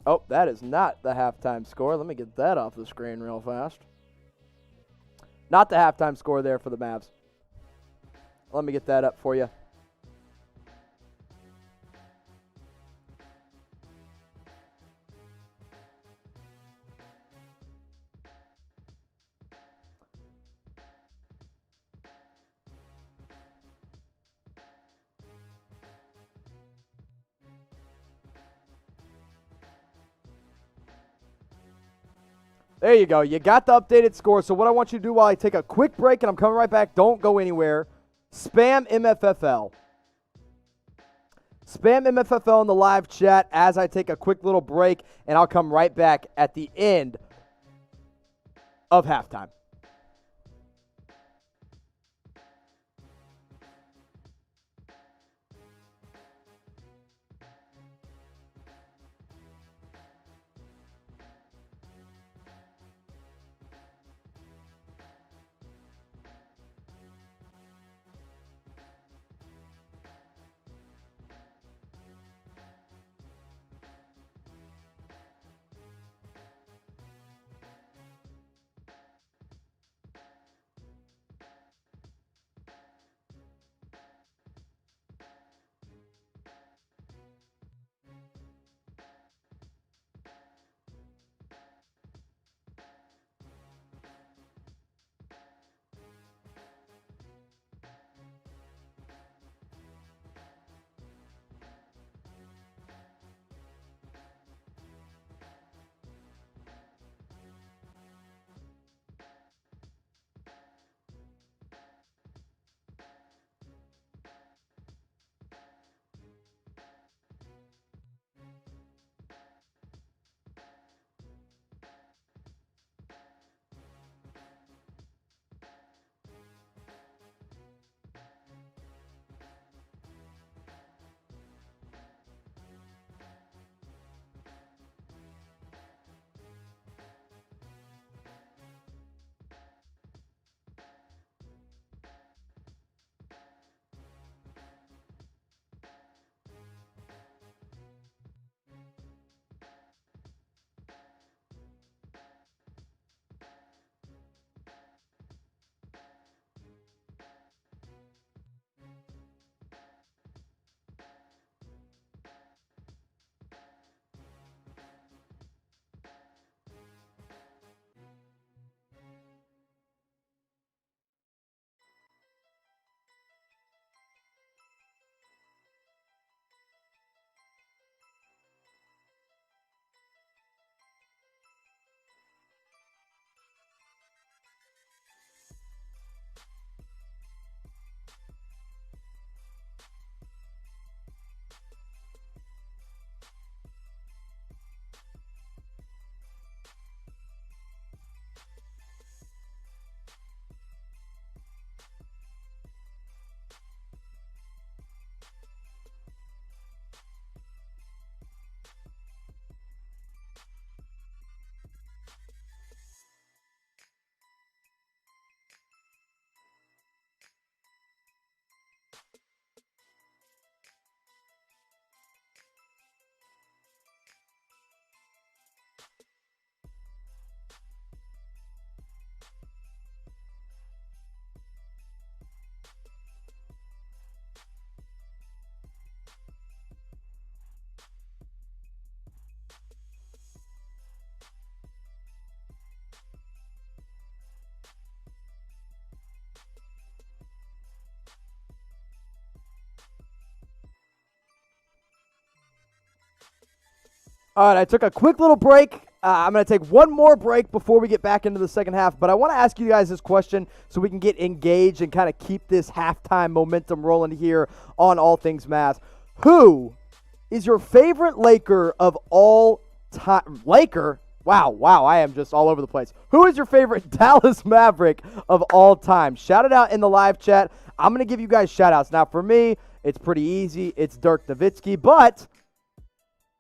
Oh, that is not the halftime score. Let me get that off the screen real fast. Not the halftime score there for the Mavs. Let me get that up for you. There you go. You got the updated score. So what I want you to do while I take a quick break, and I'm coming right back, don't go anywhere, spam MFFL. Spam MFFL in the live chat as I take a quick little break, and I'll come right back at the end of halftime. All right, I took a quick little break. I'm going to take one more break before we get back into the second half, but I want to ask you guys this question so we can get engaged and kind of keep this halftime momentum rolling here on All Things Mavs. Who is your favorite Laker of all time? Laker? Wow, I am just all over the place. Who is your favorite Dallas Maverick of all time? Shout it out in the live chat. I'm going to give you guys shout-outs. Now, for me, it's pretty easy. It's Dirk Nowitzki, but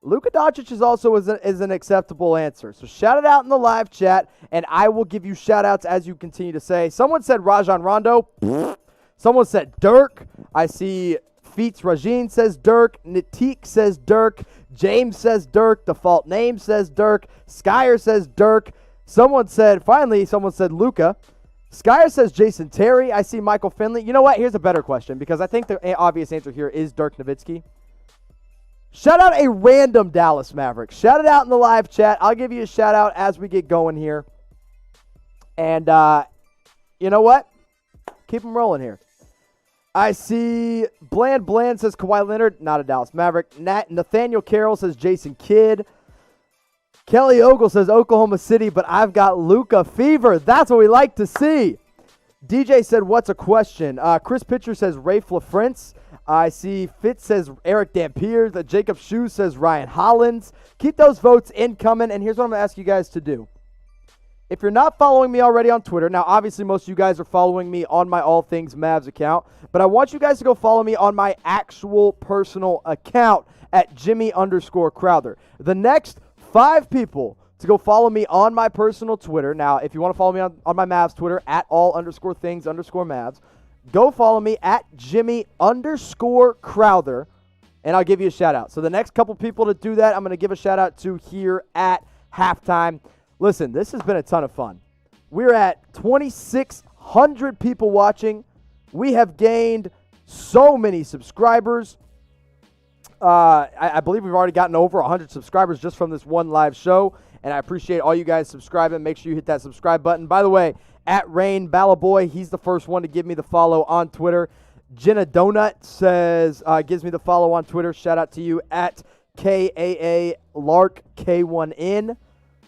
Luka Doncic is also is an acceptable answer. So shout it out in the live chat, and I will give you shout-outs as you continue to say. Someone said Rajon Rondo. Someone said Dirk. I see Feats Rajin says Dirk. Nitik says Dirk. James says Dirk. Default Name says Dirk. Skyer says Dirk. Someone said Luka. Skyer says Jason Terry. I see Michael Finley. You know what? Here's a better question, because I think the obvious answer here is Dirk Nowitzki. Shout out a random Dallas Maverick. Shout it out in the live chat. I'll give you a shout out as we get going here. And you know what? Keep them rolling here. I see Bland says Kawhi Leonard, not a Dallas Maverick. Nathaniel Carroll says Jason Kidd. Kelly Ogle says Oklahoma City, but I've got Luka fever. That's what we like to see. DJ said, what's a question? Chris Pitcher says Rafe LaFrance. I see Fitz says Eric Dampier. Jacob Shoe says Ryan Hollins. Keep those votes incoming, and here's what I'm going to ask you guys to do. If you're not following me already on Twitter, now obviously most of you guys are following me on my All Things Mavs account, but I want you guys to go follow me on my actual personal account at Jimmy_Crowther. The next 5 people to go follow me on my personal Twitter. Now, if you want to follow me on my Mavs Twitter, at all_things_Mavs, go follow me at Jimmy_Crowther, and I'll give you a shout out. So the next couple people to do that, I'm going to give a shout out to here at halftime. Listen, this has been a ton of fun. We're at 2,600 people watching. We have gained so many subscribers. I believe we've already gotten over 100 subscribers just from this one live show, and I appreciate all you guys subscribing. Make sure you hit that subscribe button. By the way, at Rain Ballaboy, he's the first one to give me the follow on Twitter. Jenna Donut says, gives me the follow on Twitter. Shout out to you at KAA Lark K1N.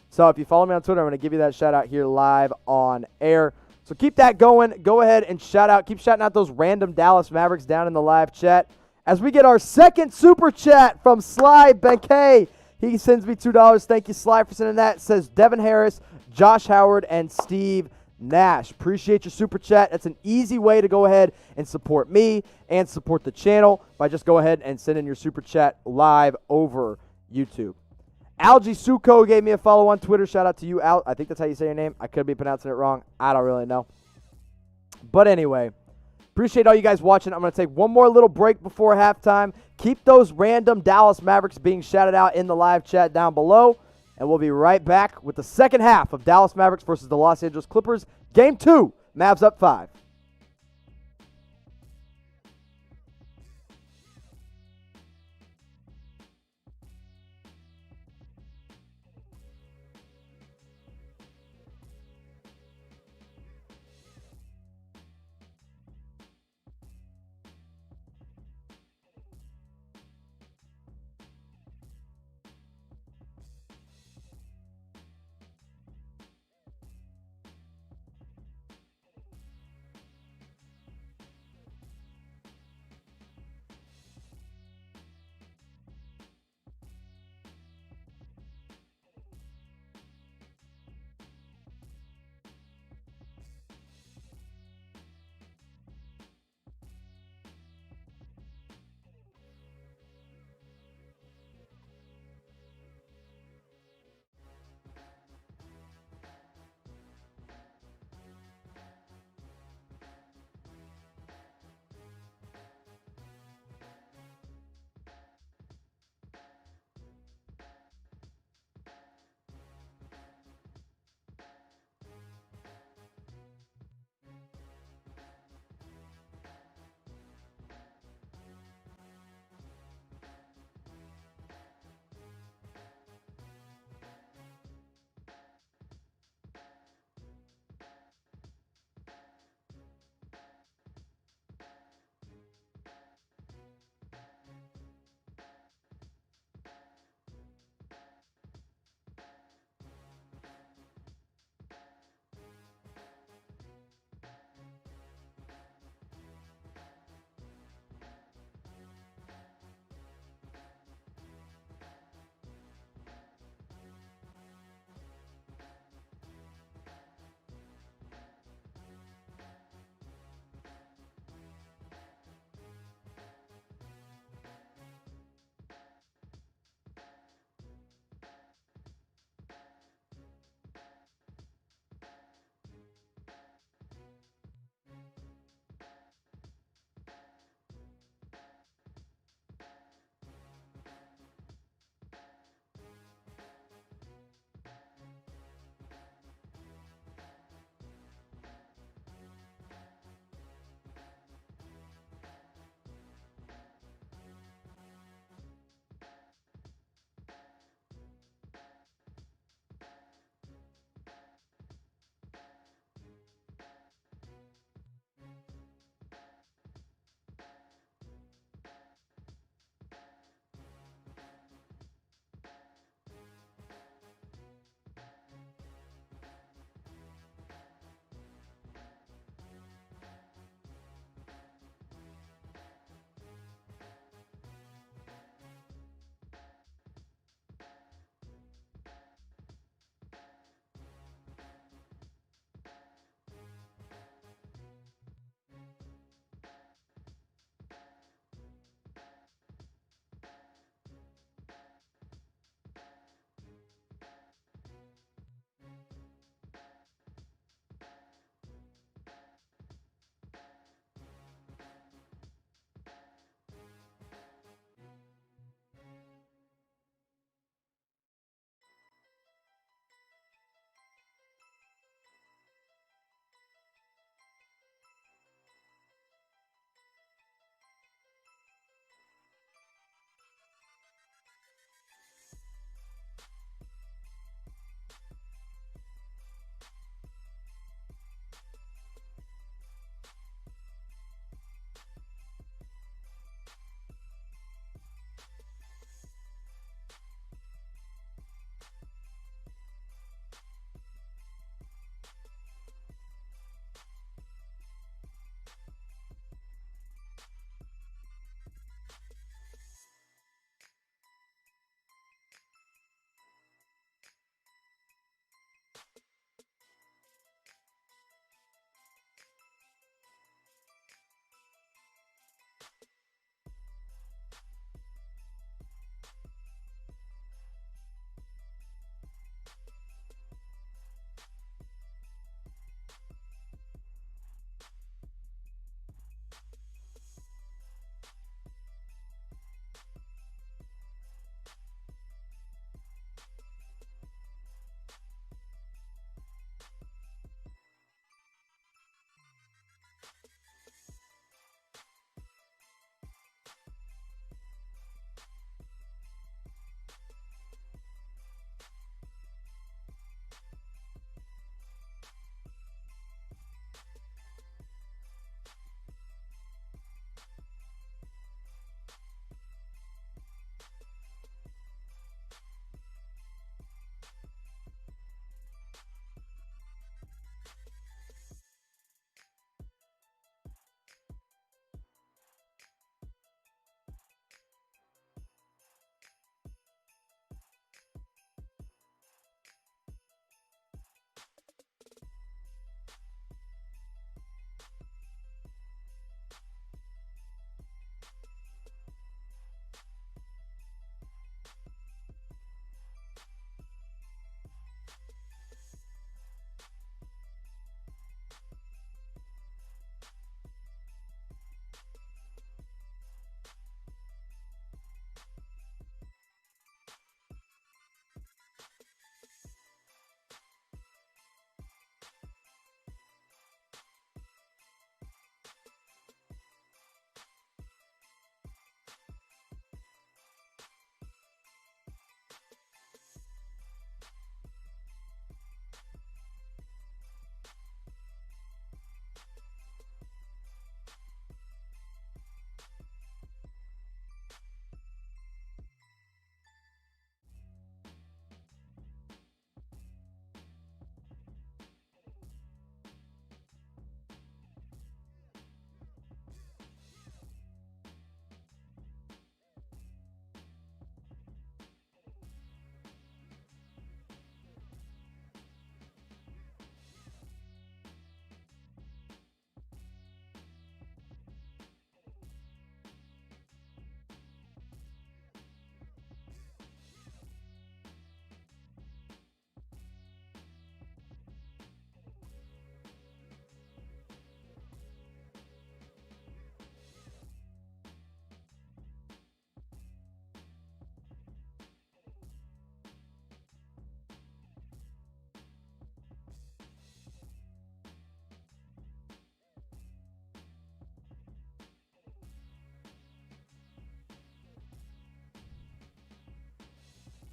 So if you follow me on Twitter, I'm going to give you that shout out here live on air. So keep that going. Go ahead and keep shouting out those random Dallas Mavericks down in the live chat. As we get our second super chat from Sly Benkei. He sends me $2. Thank you, Sly, for sending that. It says Devin Harris, Josh Howard, and Steve Nash. Appreciate your super chat. That's an easy way to go ahead and support me and support the channel by just go ahead and send in your super chat live over YouTube. Algie Suko gave me a follow on Twitter. Shout out to you, Al. I think that's how you say your name. I could be pronouncing it wrong. I don't really know. But anyway, appreciate all you guys watching. I'm going to take one more little break before halftime. Keep those random Dallas Mavericks being shouted out in the live chat down below. And we'll be right back with the second half of Dallas Mavericks versus the Los Angeles Clippers. Game 2, Mavs up 5.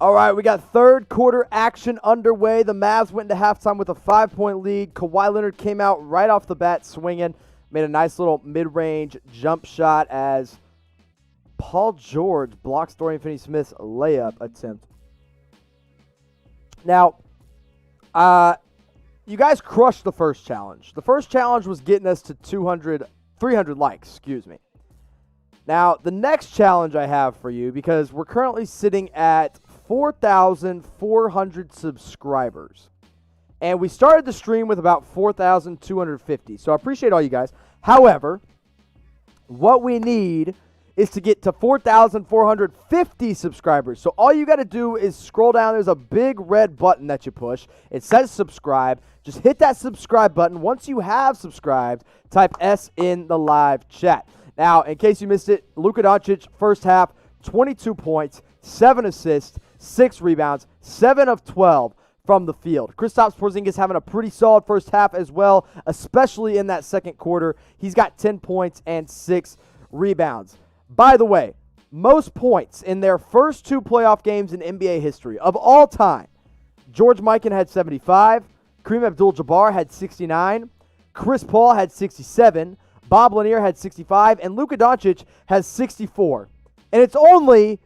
All right, we got third quarter action underway. The Mavs went into halftime with a 5-point lead. Kawhi Leonard came out right off the bat swinging, made a nice little mid-range jump shot as Paul George blocks Dorian Finney-Smith's layup attempt. Now, you guys crushed the first challenge. The first challenge was getting us to 300 likes, excuse me. Now, the next challenge I have for you, because we're currently sitting at 4,400 subscribers. And we started the stream with about 4,250. So I appreciate all you guys. However, what we need is to get to 4,450 subscribers. So all you got to do is scroll down. There's a big red button that you push. It says subscribe. Just hit that subscribe button. Once you have subscribed, type S in the live chat. Now, in case you missed it, Luka Doncic, first half, 22 points, 7 assists, 6 rebounds, 7 of 12 from the field. Kristaps Porzingis having a pretty solid first half as well, especially in that second quarter. He's got 10 points and 6 rebounds. By the way, most points in their first 2 playoff games in NBA history of all time. George Mikan had 75. Kareem Abdul-Jabbar had 69. Chris Paul had 67. Bob Lanier had 65. And Luka Doncic has 64. And it's only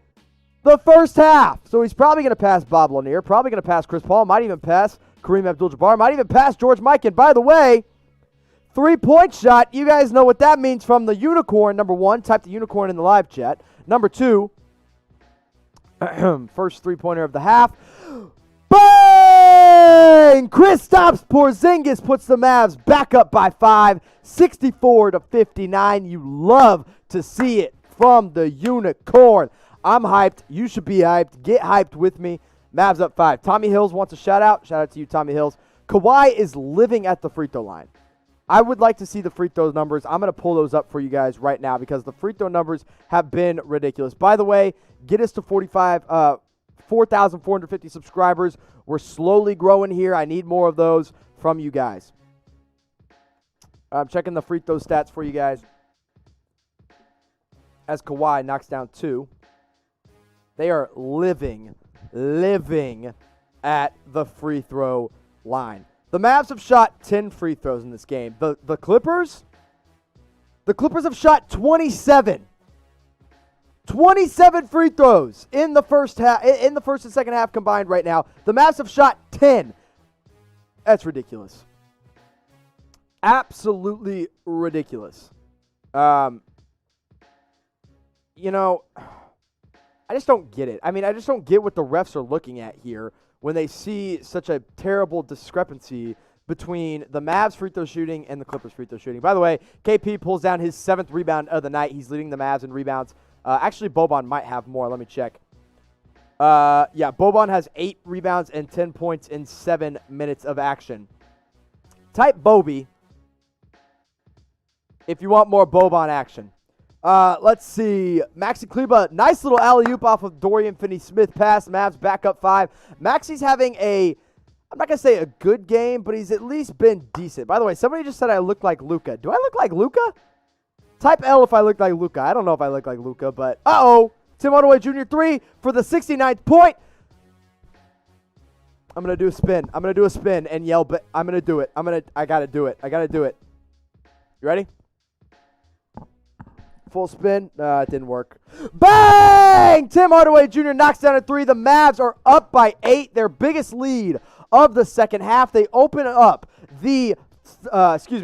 the first half. So he's probably going to pass Bob Lanier, probably going to pass Chris Paul, might even pass Kareem Abdul-Jabbar, might even pass George Mikan. By the way, 3-point shot, you guys know what that means from the unicorn. Number 1, type the unicorn in the live chat. Number 2, first 3-pointer of the half. Bang! Kristaps Porzingis puts the Mavs back up by 5, 64-59. You love to see it from the unicorn. I'm hyped. You should be hyped. Get hyped with me. Mavs up 5. Tommy Hills wants a shout out. Shout out to you, Tommy Hills. Kawhi is living at the free throw line. I would like to see the free throw numbers. I'm going to pull those up for you guys right now because the free throw numbers have been ridiculous. By the way, get us to 4,450 subscribers. We're slowly growing here. I need more of those from you guys. I'm checking the free throw stats for you guys as Kawhi knocks down 2. They are living at the free throw line. The Mavs have shot 10 free throws in this game. The Clippers have shot 27. 27 free throws in the first half, in the first and second half combined right now. The Mavs have shot 10. That's ridiculous. Absolutely ridiculous. You know, I just don't get it. I mean, I just don't get what the refs are looking at here when they see such a terrible discrepancy between the Mavs free throw shooting and the Clippers free throw shooting. By the way, KP pulls down his 7th rebound of the night. He's leading the Mavs in rebounds. Actually, Boban might have more. Let me check. Yeah, Boban has 8 rebounds and 10 points in 7 minutes of action. Type Bobby if you want more Boban action. Let's see. Maxi Kleba, nice little alley-oop off of Dorian Finney-Smith pass. Mavs back up 5. Maxi's having I'm not going to say a good game, but he's at least been decent. By the way, somebody just said I look like Luka. Do I look like Luka? Type L if I look like Luka. I don't know if I look like Luka, but Tim Hardaway Jr. 3 for the 69th point. I'm going to do a spin. I'm going to do a spin and yell, but I'm going to do it. I got to do it. I got to do it. You ready? Full spin. It didn't work. Bang! Tim Hardaway Jr. knocks down a 3. The Mavs are up by 8. Their biggest lead of the second half. They open up the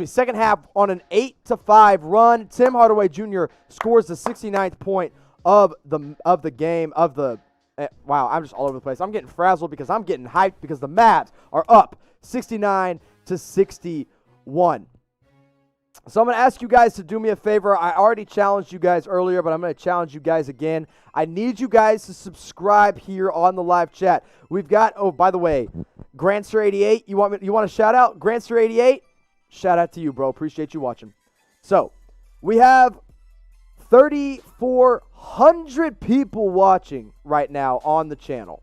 second half on an 8-5 run. Tim Hardaway Jr. scores the 69th point of the game. Wow, I'm just all over the place. I'm getting frazzled because I'm getting hyped because the Mavs are up 69-61. So I'm going to ask you guys to do me a favor. I already challenged you guys earlier, but I'm going to challenge you guys again. I need you guys to subscribe here on the live chat. We've got, by the way, Grandster88, you want a shout out? Grandster88, shout out to you, bro. Appreciate you watching. So, we have 3,400 people watching right now on the channel.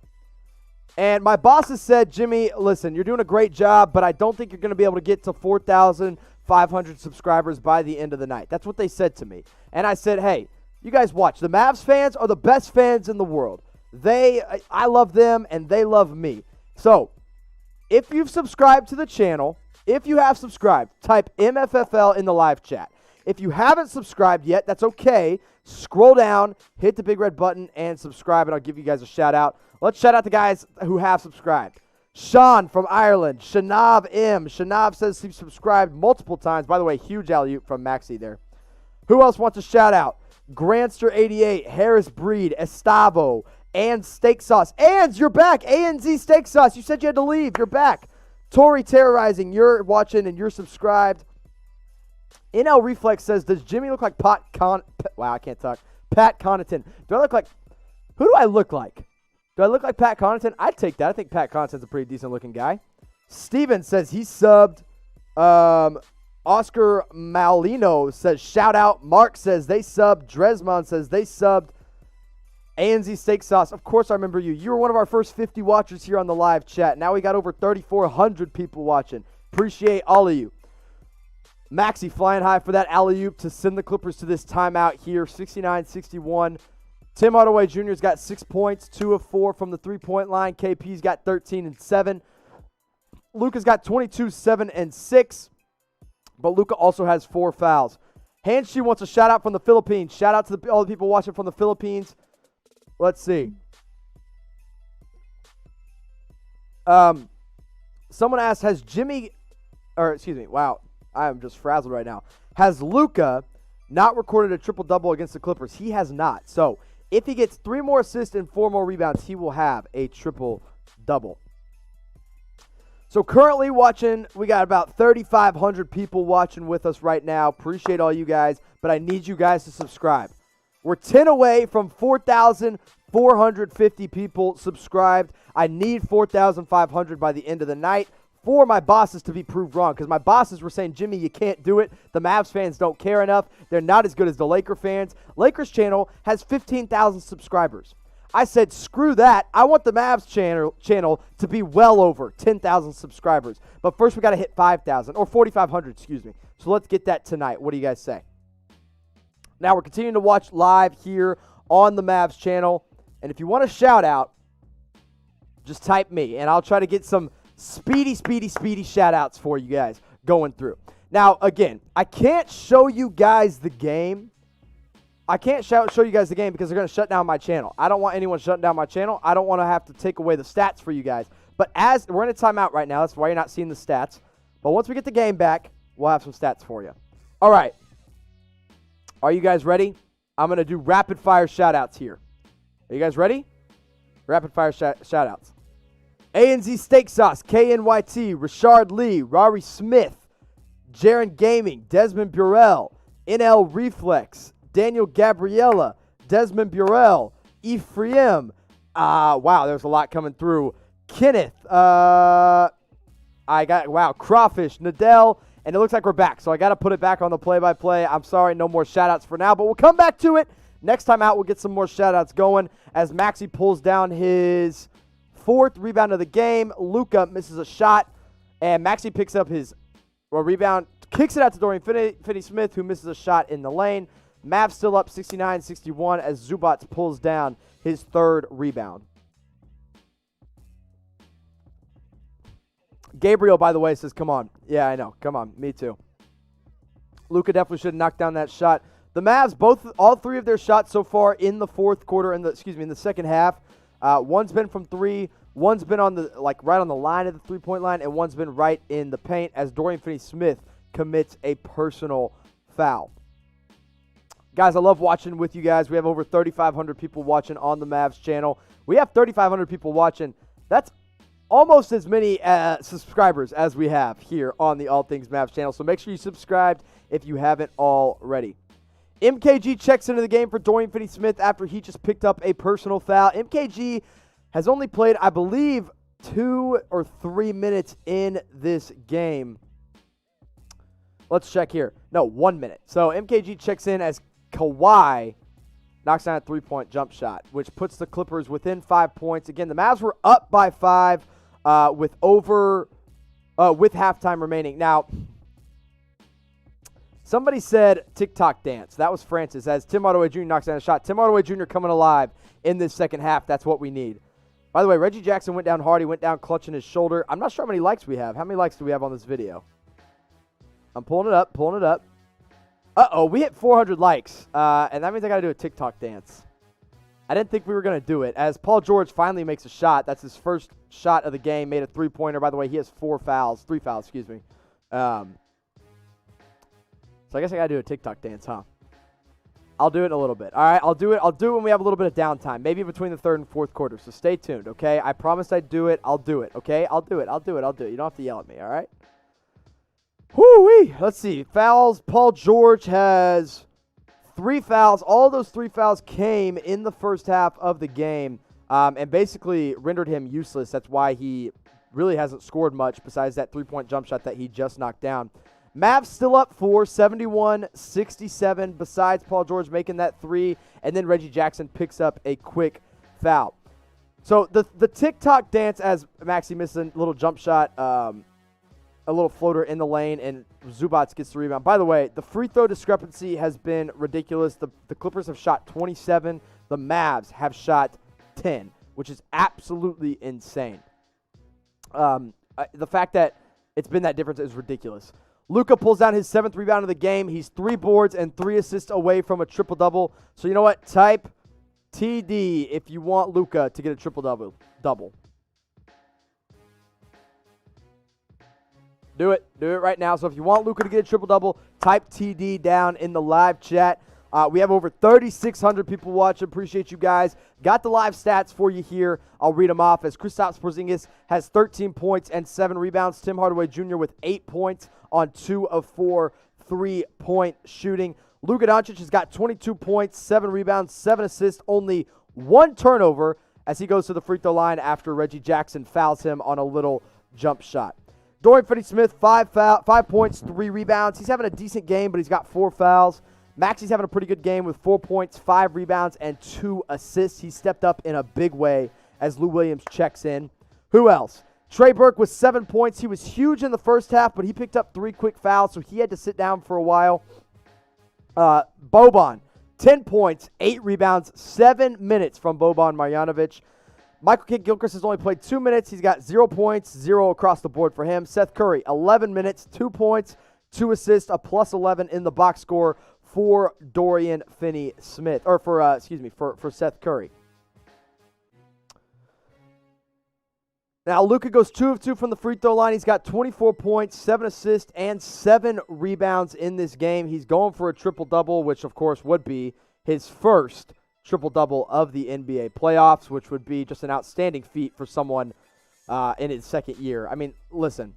And my boss has said, Jimmy, listen, you're doing a great job, but I don't think you're going to be able to get to 4,500 subscribers by the end of the night. That's what they said to me. And I said, hey, you guys watch. The Mavs fans are the best fans in the world. I love them, and they love me. So, if you've subscribed to the channel, if you have subscribed, type MFFL in the live chat. If you haven't subscribed yet, that's okay. Scroll down, hit the big red button, and subscribe, and I'll give you guys a shout-out. Let's shout out the guys who have subscribed. Sean from Ireland, Shanav M. Shanav says he's subscribed multiple times. By the way, huge alley-oop from Maxie there. Who else wants a shout-out? Grandster88, Harris Breed, Estavo, and Steak Sauce. And you're back. ANZ Steak Sauce. You said you had to leave. You're back. Tori Terrorizing, you're watching and you're subscribed. NL Reflex says, does Jimmy look like Pat Connaughton? Do I look like, who do I look like? Do I look like Pat Connaughton? I'd take that. I think Pat Connaughton's a pretty decent looking guy. Steven says he subbed. Oscar Malino says shout out. Mark says they subbed. Dresmon says they subbed. ANZ Steak Sauce, of course I remember you. You were one of our first 50 watchers here on the live chat. Now we got over 3,400 people watching. Appreciate all of you. Maxie flying high for that alley-oop to send the Clippers to this timeout here, 69-61. Tim Hardaway Jr.'s got 6 points, 2 of 4 from the three-point line. KP's got 13 and 7. Luka's got 22, 7, and 6. But Luka also has 4 fouls. Hanshi wants a shout-out from the Philippines. Shout out to all the people watching from the Philippines. Let's see. Someone asked, wow, I am just frazzled right now. Has Luka not recorded a triple-double against the Clippers? He has not. So, if he gets 3 more assists and 4 more rebounds, he will have a triple-double. So, currently watching, we got about 3,500 people watching with us right now. Appreciate all you guys, but I need you guys to subscribe. We're 10 away from 4,450 people subscribed. I need 4,500 by the end of the night for my bosses to be proved wrong, because my bosses were saying, Jimmy, you can't do it. The Mavs fans don't care enough. They're not as good as the Laker fans. Lakers channel has 15,000 subscribers. I said, screw that. I want the Mavs channel to be well over 10,000 subscribers. But first we got to hit 5,000, or 4,500, excuse me. So let's get that tonight. What do you guys say? Now we're continuing to watch live here on the Mavs channel. And if you want a shout out, just type me, and I'll try to get some speedy shout outs for you guys going through. Now, again, I can't show you guys the game. I can't show you guys the game because they're going to shut down my channel. I don't want anyone shutting down my channel. I don't want to have to take away the stats for you guys. But as we're in a timeout right now, that's why you're not seeing the stats. But once we get the game back, we'll have some stats for you. All right. Are you guys ready? I'm going to do rapid-fire shout-outs here. Are you guys ready? Rapid-fire shout-outs. ANZ Steak Sauce, KNYT, Richard Lee, Rari Smith, Jaron Gaming, Desmond Burrell, NL Reflex, Daniel Gabriella, Desmond Burrell, Ephraim. Wow, there's a lot coming through. Kenneth, Crawfish, Nadell, and it looks like we're back. So I got to put it back on the play-by-play. I'm sorry, no more shout-outs for now, but we'll come back to it. Next time out, we'll get some more shout-outs going as Maxie pulls down his 4th rebound of the game. Luka misses a shot, and Maxie picks up his rebound, kicks it out to Dorian Finney-Smith, who misses a shot in the lane. Mavs still up 69-61 as Zubats pulls down his 3rd rebound. Gabriel, by the way, says, come on. Yeah, I know. Come on. Me too. Luka definitely should have knocked down that shot. The Mavs, all 3 of their shots so far in the 4th quarter, in the second half. One's been from 3, one's been on the right on the line of the 3-point line, and one's been right in the paint as Dorian Finney-Smith commits a personal foul. Guys, I love watching with you guys. We have over 3,500 people watching on the Mavs channel. We have 3,500 people watching. That's almost as many subscribers as we have here on the All Things Mavs channel. So make sure you subscribe if you haven't already. MKG checks into the game for Dorian Finney-Smith after he just picked up a personal foul. MKG has only played, I believe, 2 or 3 minutes in this game. Let's check here. No, 1 minute. So MKG checks in as Kawhi knocks down a 3-point jump shot, which puts the Clippers within 5 points. Again, the Mavs were up by 5 with halftime remaining. Now, Somebody said TikTok dance. That was Francis. As Tim Hardaway Jr. knocks down a shot. Tim Hardaway Jr. coming alive in this second half. That's what we need. By the way, Reggie Jackson went down hard. He went down clutching his shoulder. I'm not sure how many likes we have. How many likes do we have on this video? I'm pulling it up, Uh-oh, we hit 400 likes, and that means I got to do a TikTok dance. I didn't think we were going to do it. As Paul George finally makes a shot. That's his first shot of the game. Made a three-pointer. By the way, he has three fouls, excuse me. So I guess I got to do a TikTok dance, huh? I'll do it in a little bit. All right, I'll do it when we have a little bit of downtime, maybe between the third and fourth quarter. So stay tuned, okay? I promised I'd do it. I'll do it, okay? I'll do it. You don't have to yell at me, all right? Whoo-wee. Let's see. Fouls. Paul George has 3 fouls. All those 3 fouls came in the first half of the game and basically rendered him useless. That's why he really hasn't scored much besides that 3-point jump shot that he just knocked down. Mavs still up 71-67 besides Paul George making that 3, and then Reggie Jackson picks up a quick foul. So the TikTok dance, as Maxey missed a little jump shot, a little floater in the lane, and Zubac gets the rebound. By the way, the free throw discrepancy has been ridiculous. The Clippers have shot 27. The Mavs have shot 10, which is absolutely insane. The fact that it's been that difference is ridiculous. Luka pulls down his 7th rebound of the game. He's 3 boards and 3 assists away from a triple-double. So you know what? Type TD if you want Luka to get a triple-double. Do it right now. So if you want Luka to get a triple-double, type TD down in the live chat. We have over 3,600 people watching. Appreciate you guys. Got the live stats for you here. I'll read them off. As Kristaps Porzingis has 13 points and 7 rebounds. Tim Hardaway Jr. with 8 points on 2 of 4 3-point shooting. Luka Doncic has got 22 points, 7 rebounds, 7 assists, only 1 turnover as he goes to the free throw line after Reggie Jackson fouls him on a little jump shot. Dorian Finney-Smith, 5 points, 3 rebounds. He's having a decent game, but he's got 4 fouls. Maxey's having a pretty good game with 4 points, 5 rebounds, and 2 assists. He stepped up in a big way as Lou Williams checks in. Who else? Trey Burke with 7 points. He was huge in the first half, but he picked up 3 quick fouls, so he had to sit down for a while. Boban, 10 points, 8 rebounds, 7 minutes from Boban Marjanovic. Michael Kidd-Gilchrist has only played 2 minutes. He's got 0 points, 0 across the board for him. Seth Curry, 11 minutes, 2 points, 2 assists, a plus 11 in the box score for Dorian Finney-Smith, or for Seth Curry. Now, Luka goes 2 of 2 from the free throw line. He's got 24 points, 7 assists, and 7 rebounds in this game. He's going for a triple-double, which, of course, would be his first triple-double of the NBA playoffs, which would be just an outstanding feat for someone in his second year. I mean, listen,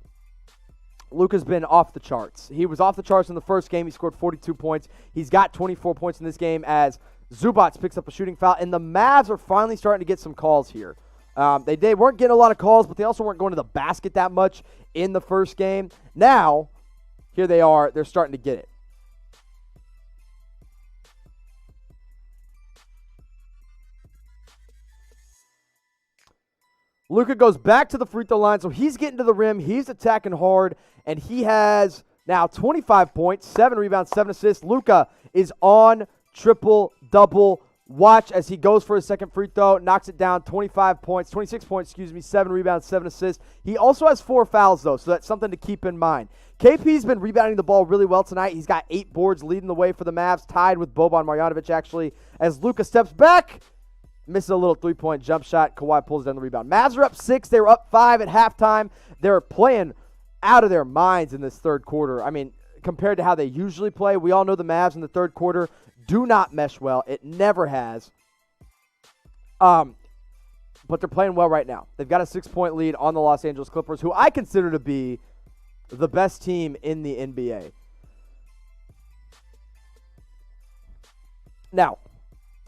Luka's been off the charts. He was off the charts in the first game. He scored 42 points. He's got 24 points in this game as Zubac picks up a shooting foul, and the Mavs are finally starting to get some calls here. They weren't getting a lot of calls, but they also weren't going to the basket that much in the first game. Now, here they are. They're starting to get it. Luka goes back to the free throw line, so he's getting to the rim. He's attacking hard, and he has now 25 points, 7 rebounds, 7 assists. Luka is on triple-double. Watch as he goes for his second free throw, knocks it down, 26 points, 7 rebounds, 7 assists. He also has 4 fouls, though, so that's something to keep in mind. KP's been rebounding the ball really well tonight. He's got 8 boards leading the way for the Mavs, tied with Boban Marjanovic, actually, as Luka steps back, misses a little 3-point jump shot. Kawhi pulls down the rebound. Mavs are up 6. They were up 5 at halftime. They're playing out of their minds in this third quarter. I mean, compared to how they usually play, we all know the Mavs in the third quarter do not mesh well. It never has. But they're playing well right now. They've got a 6-point lead on the Los Angeles Clippers, who I consider to be the best team in the NBA. Now,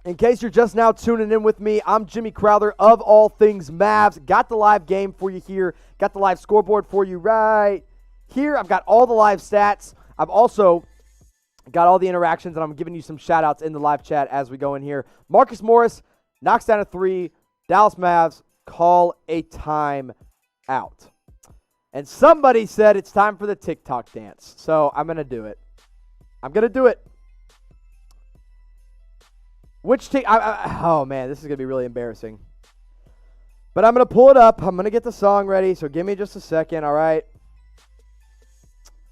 in case you're just now tuning in with me, I'm Jimmy Crowther of All Things Mavs. Got the live game for you here. Got the live scoreboard for you right here. I've got all the live stats. I've also got all the interactions, and I'm giving you some shout-outs in the live chat as we go in here. Marcus Morris knocks down a 3. Dallas Mavs call a timeout. And somebody said it's time for the TikTok dance, so I'm going to do it. I'm going to do it. Which team? Oh, man, this is going to be really embarrassing. But I'm going to pull it up. I'm going to get the song ready, so give me just a second, all right?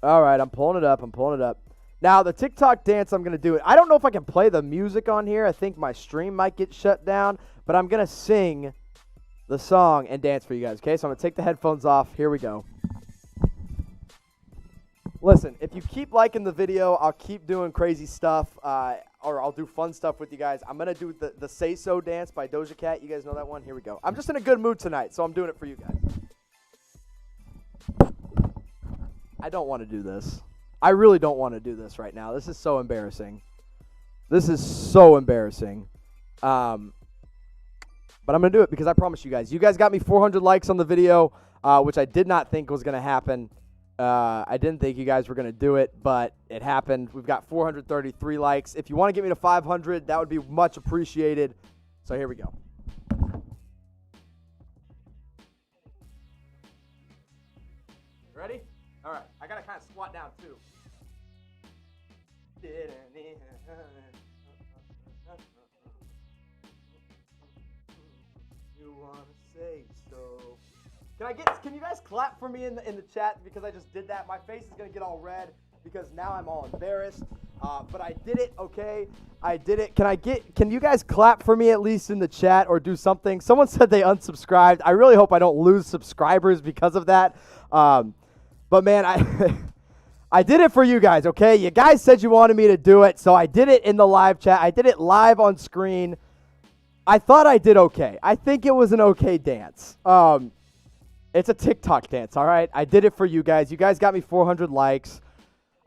All right, I'm pulling it up. Now, the TikTok dance, I'm going to do it. I don't know if I can play the music on here. I think my stream might get shut down, but I'm going to sing the song and dance for you guys, okay? So I'm going to take the headphones off. Here we go. Listen, if you keep liking the video, I'll keep doing crazy stuff, or I'll do fun stuff with you guys. I'm going to do the Say So dance by Doja Cat. You guys know that one? Here we go. I'm just in a good mood tonight, so I'm doing it for you guys. I don't want to do this. I really don't want to do this right now. This is so embarrassing. But I'm going to do it because I promise you guys. You guys got me 400 likes on the video, which I did not think was going to happen. I didn't think you guys were going to do it, but it happened. We've got 433 likes. If you want to get me to 500, that would be much appreciated. So here we go. Ready? All right. I got to kind of squat down, too. You want to say so. Can you guys clap for me in the chat because I just did that? My face is going to get all red because now I'm all embarrassed. But I did it, okay? I did it. Can you guys clap for me at least in the chat or do something? Someone said they unsubscribed. I really hope I don't lose subscribers because of that. But man, I did it for you guys, okay? You guys said you wanted me to do it, so I did it in the live chat. I did it live on screen. I thought I did okay. I think it was an okay dance. It's a TikTok dance, all right? I did it for you guys. You guys got me 400 likes.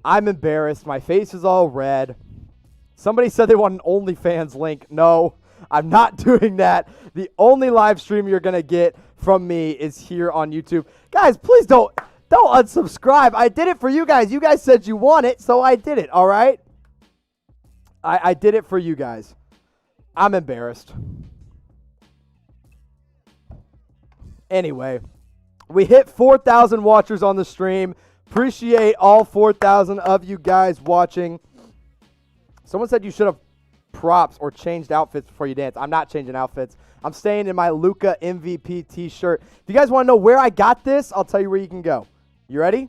I'm embarrassed. My face is all red. Somebody said they want an OnlyFans link. No, I'm not doing that. The only live stream you're going to get from me is here on YouTube. Guys, please don't unsubscribe. I did it for you guys. You guys said you want it, so I did it, all right? I did it for you guys. I'm embarrassed. Anyway, we hit 4,000 watchers on the stream. Appreciate all 4,000 of you guys watching. Someone said you should have props or changed outfits before you dance. I'm not changing outfits. I'm staying in my Luka MVP t-shirt. If you guys want to know where I got this, I'll tell you where you can go. You ready?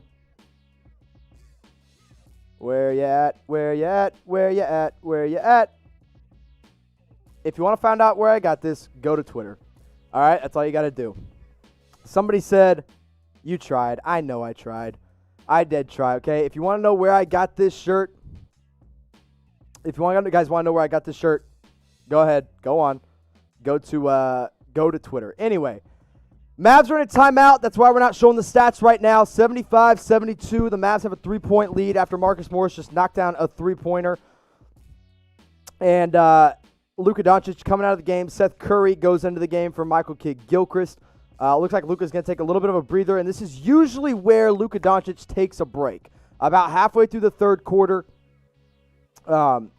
Where you at? Where you at? Where you at? Where you at? If you want to find out where I got this, go to Twitter. All right? That's all you got to do. Somebody said, you tried. I know I tried. I did try, okay? If you want to know where I got this shirt, guys want to know where I got this shirt, go ahead. Go on. Go to Twitter. Anyway, Mavs are in a timeout. That's why we're not showing the stats right now. 75-72. The Mavs have a 3-point lead after Marcus Morris just knocked down a three-pointer. And Luka Doncic coming out of the game. Seth Curry goes into the game for Michael Kidd-Gilchrist. Looks like Luka's going to take a little bit of a breather, and this is usually where Luka Doncic takes a break. About halfway through the third quarter, and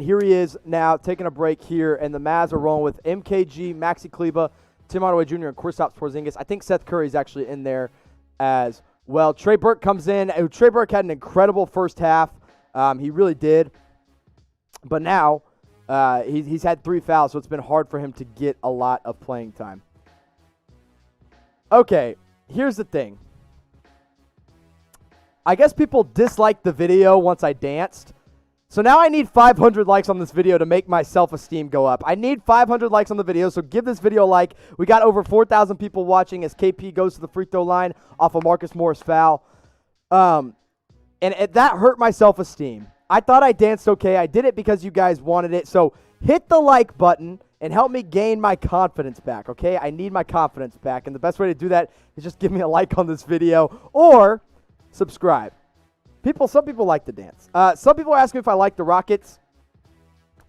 here he is now taking a break here, and the Mavs are rolling with MKG, Maxi Kleber, Tim Hardaway Jr., and Kristaps Porzingis. I think Seth Curry's actually in there as well. Trey Burke comes in. Trey Burke had an incredible first half. He really did. But now he's had 3 fouls, so it's been hard for him to get a lot of playing time. Okay, here's the thing. I guess people disliked the video once I danced. So now I need 500 likes on this video to make my self-esteem go up. I need 500 likes on the video, so give this video a like. We got over 4,000 people watching as KP goes to the free throw line off a Marcus Morris foul. And that hurt my self-esteem. I thought I danced okay. I did it because you guys wanted it. So hit the like button and help me gain my confidence back, okay? I need my confidence back, and the best way to do that is just give me a like on this video or subscribe. Some people like the dance. Some people ask me if I like the Rockets.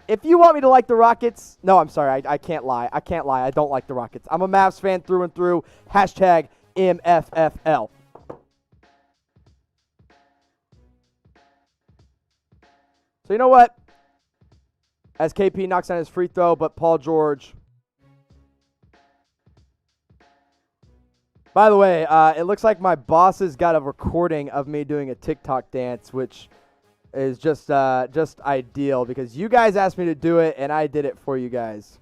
If you want me to like the Rockets, no, I'm sorry. I can't lie. I can't lie. I don't like the Rockets. I'm a Mavs fan through and through. Hashtag MFFL. So you know what? As KP knocks down his free throw, but Paul George By the way, it looks like my boss has got a recording of me doing a TikTok dance, which is just ideal because you guys asked me to do it, and I did it for you guys.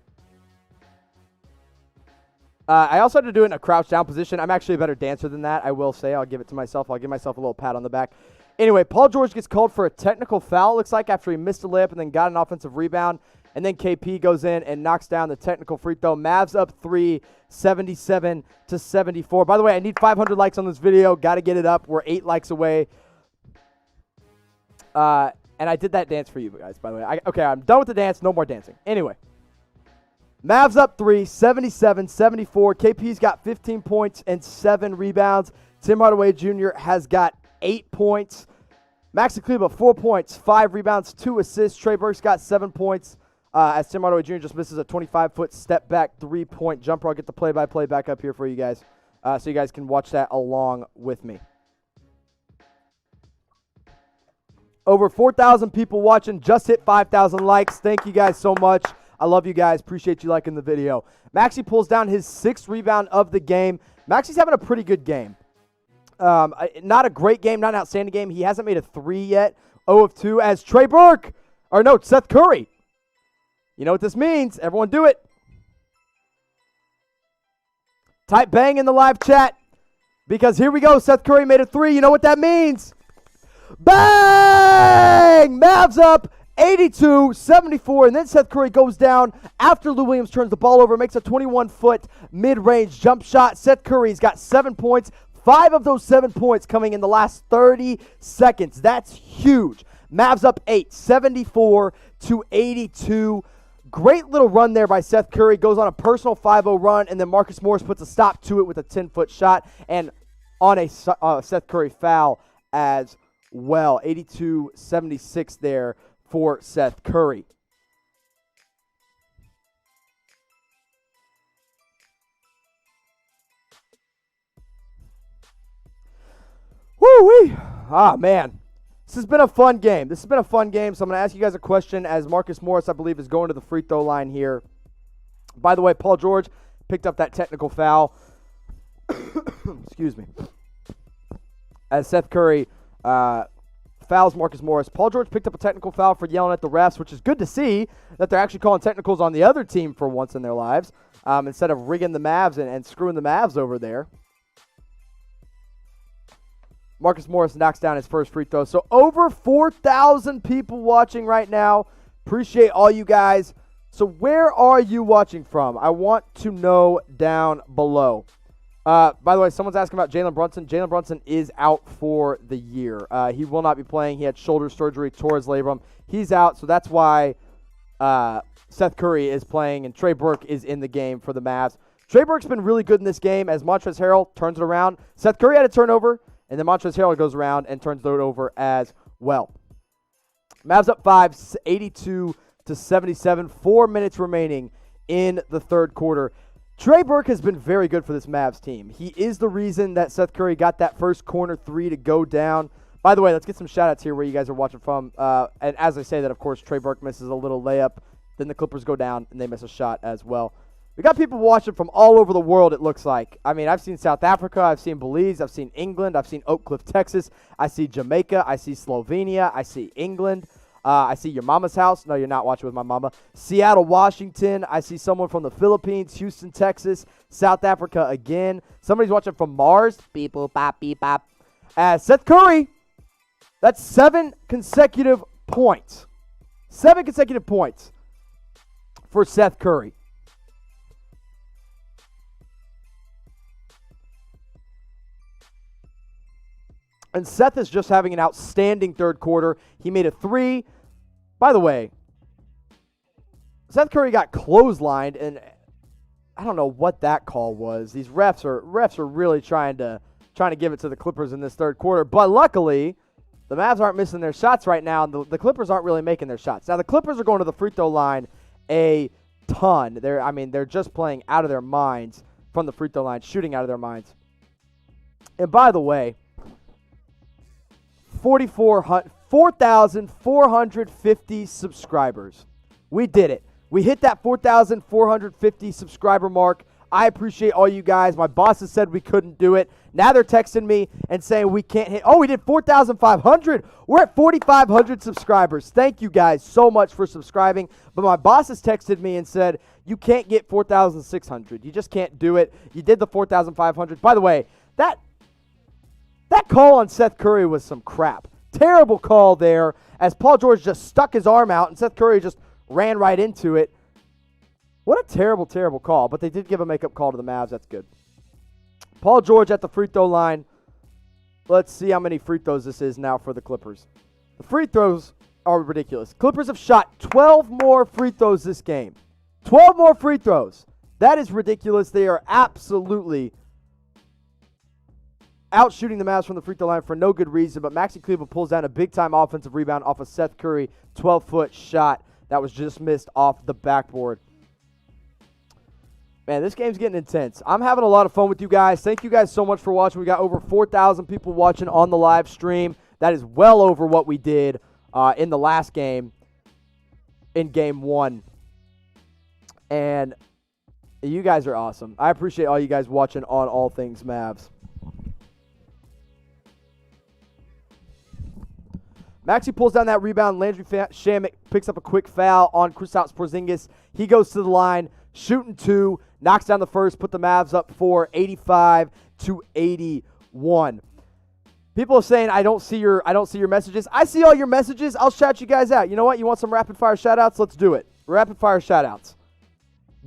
I also had to do it in a crouch down position. I'm actually a better dancer than that, I will say. I'll give it to myself. I'll give myself a little pat on the back. Anyway, Paul George gets called for a technical foul, looks like, after he missed a layup and then got an offensive rebound. And then KP goes in and knocks down the technical free throw. Mavs up 3, 77-74. By the way, I need 500 likes on this video. Got to get it up. We're 8 likes away. And I did that dance for you guys, by the way. Okay, I'm done with the dance. No more dancing. Anyway. Mavs up 3, 77-74. KP's got 15 points and 7 rebounds. Tim Hardaway Jr. has got 8 points. Maxi Kleber, 4 points, 5 rebounds, 2 assists. Trey Burke's got 7 points as Tim Hardaway Jr. just misses a 25-foot step-back 3-point jumper. I'll get the play-by-play back up here for you guys so you guys can watch that along with me. Over 4,000 people watching. Just hit 5,000 likes. Thank you guys so much. I love you guys. Appreciate you liking the video. Maxi pulls down his 6th rebound of the game. Maxi's having a pretty good game. Not a great game, not an outstanding game. He hasn't made a 3 yet. 0 of 2 as Seth Curry. You know what this means. Everyone do it. Type bang in the live chat because here we go. Seth Curry made a 3. You know what that means. Bang! Mavs up 82-74, and then Seth Curry goes down after Lou Williams turns the ball over, makes a 21-foot mid-range jump shot. Seth Curry's got 7 points. 5 of those 7 points coming in the last 30 seconds. That's huge. Mavs up 8, 74-82. Great little run there by Seth Curry. Goes on a personal 5-0 run, and then Marcus Morris puts a stop to it with a 10-foot shot, and on a Seth Curry foul as well. 82-76 there for Seth Curry. Woo-wee. Ah, man. This has been a fun game. So I'm going to ask you guys a question as Marcus Morris, I believe, is going to the free throw line here. By the way, Paul George picked up that technical foul. Excuse me. As Seth Curry fouls Marcus Morris. Paul George picked up a technical foul for yelling at the refs, which is good to see that they're actually calling technicals on the other team for once in their lives instead of rigging the Mavs and screwing the Mavs over there. Marcus Morris knocks down his first free throw. So over 4,000 people watching right now. Appreciate all you guys. So where are you watching from? I want to know down below. By the way, someone's asking about Jalen Brunson. Jalen Brunson is out for the year. He will not be playing. He had shoulder surgery, tore his labrum. He's out, so that's why Seth Curry is playing and Trey Burke is in the game for the Mavs. Trey Burke's been really good in this game as Montrezl Harrell turns it around. Seth Curry had a turnover, and then Montrezl Harrell goes around and turns it over as well. Mavs up 5, 82-77. 4 minutes remaining in the third quarter. Trey Burke has been very good for this Mavs team. He is the reason that Seth Curry got that first corner 3 to go down. By the way, let's get some shout-outs here where you guys are watching from. And as I say that, of course, Trey Burke misses a little layup. Then the Clippers go down, and they miss a shot as well. We got people watching from all over the world, it looks like. I mean, I've seen South Africa. I've seen Belize. I've seen England. I've seen Oak Cliff, Texas. I see Jamaica. I see Slovenia. I see England. I see your mama's house. No, you're not watching with my mama. Seattle, Washington. I see someone from the Philippines, Houston, Texas, South Africa again. Somebody's watching from Mars. Beep, boop, bop, beep, bop. Seth Curry, that's 7 consecutive points. 7 consecutive points for Seth Curry. And Seth is just having an outstanding third quarter. He made a 3. By the way, Seth Curry got clotheslined, and I don't know what that call was. These refs are really trying to give it to the Clippers in this third quarter. But luckily, the Mavs aren't missing their shots right now, and the Clippers aren't really making their shots. Now the Clippers are going to the free throw line a ton. They're just playing out of their minds from the free throw line, shooting out of their minds. And by the way, 4,450 subscribers. We did it. We hit that 4,450 subscriber mark I appreciate all you guys. My bosses said we couldn't do it. Now they're texting me and saying we can't hit. Oh, we did 4,500. We're at 4,500 subscribers. Thank you guys so much for subscribing. But my bosses texted me and said, you can't get 4,600. You just can't do it. You did the 4,500. By the way, that call on Seth Curry was some crap. Terrible call there as Paul George just stuck his arm out and Seth Curry just ran right into it. What a terrible, terrible call. But they did give a makeup call to the Mavs. That's good. Paul George at the free throw line. Let's see how many free throws this is now for the Clippers. The free throws are ridiculous. Clippers have shot 12 more free throws this game. 12 more free throws. That is ridiculous. They are absolutely out shooting the Mavs from the free throw line for no good reason, but Maxi Kleber pulls down a big-time offensive rebound off of Seth Curry 12-foot shot that was just missed off the backboard. Man, this game's getting intense. I'm having a lot of fun with you guys. Thank you guys so much for watching. We got over 4,000 people watching on the live stream. That is well over what we did in the last game, in Game 1. And you guys are awesome. I appreciate all you guys watching on All Things Mavs. Maxi pulls down that rebound. Landry Shamet picks up a quick foul on Kristaps Porzingis. He goes to the line, shooting 2, knocks down the first, put the Mavs up for 85-81. People are saying I don't see your messages. I see all your messages. I'll shout you guys out. You know what? You want some rapid fire shout outs? Let's do it. Rapid fire shout outs.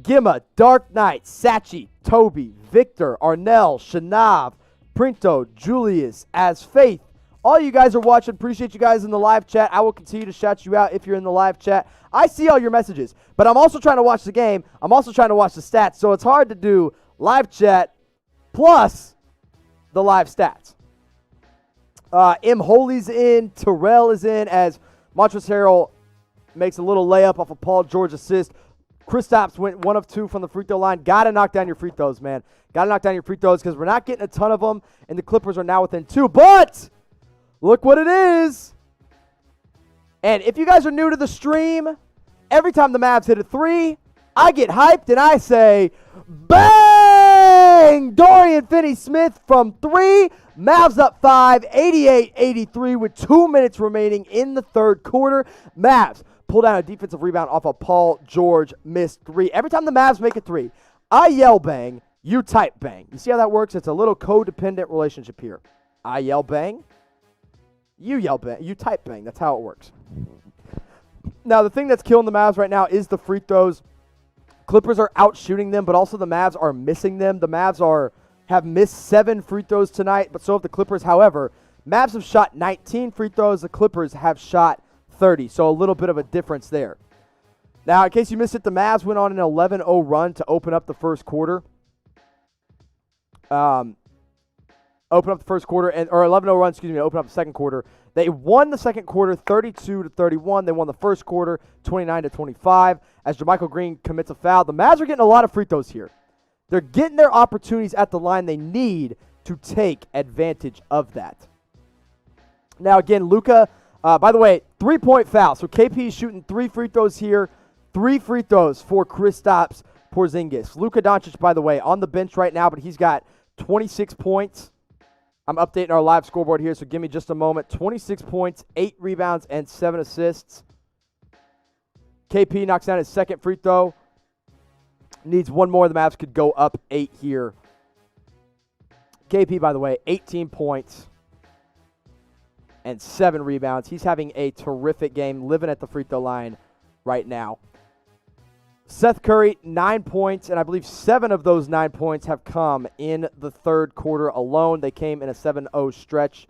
Gimma, Dark Knight, Sachi, Toby, Victor, Arnell, Shanav, Printo, Julius, As Faith. All you guys are watching. Appreciate you guys in the live chat. I will continue to shout you out if you're in the live chat. I see all your messages, but I'm also trying to watch the game. I'm also trying to watch the stats, so it's hard to do live chat plus the live stats. M. Holy's in. Terrell is in as Montrezl Harrell makes a little layup off a Paul George assist. Kristaps went 1 of 2 from the free throw line. Got to knock down your free throws, man. Got to knock down your free throws because we're not getting a ton of them, and the Clippers are now within 2. But look what it is. And if you guys are new to the stream, every time the Mavs hit a 3, I get hyped and I say, bang! Dorian Finney-Smith from 3. Mavs up 5, 88-83 with 2 minutes remaining in the third quarter. Mavs pull down a defensive rebound off a Paul George missed 3. Every time the Mavs make a 3, I yell bang, you type bang. You see how that works? It's a little codependent relationship here. I yell bang, you yell bang, you type bang. That's how it works. Now, the thing that's killing the Mavs right now is the free throws. Clippers are out shooting them, but also the Mavs are missing them. The Mavs have missed 7 free throws tonight, but so have the Clippers. However, Mavs have shot 19 free throws. The Clippers have shot 30, so a little bit of a difference there. Now, in case you missed it, the Mavs went on an 11-0 run to open up the first quarter. Or 11-0 run, to open up the second quarter. They won the second quarter 32-31. They won the first quarter 29-25 as JaMychal Green commits a foul. The Mavs are getting a lot of free throws here. They're getting their opportunities at the line. They need to take advantage of that. Now, again, Luka, by the way, 3-point foul. So KP is shooting 3 free throws here. 3 free throws for Kristaps Porzingis. Luka Doncic, by the way, on the bench right now, but he's got 26 points. I'm updating our live scoreboard here, so give me just a moment. 26 points, 8 rebounds, and 7 assists. KP knocks down his second free throw. Needs one more. The Mavs could go up 8 here. KP, by the way, 18 points and 7 rebounds. He's having a terrific game, living at the free throw line right now. Seth Curry, 9 points, and I believe 7 of those 9 points have come in the third quarter alone. They came in a 7-0 stretch.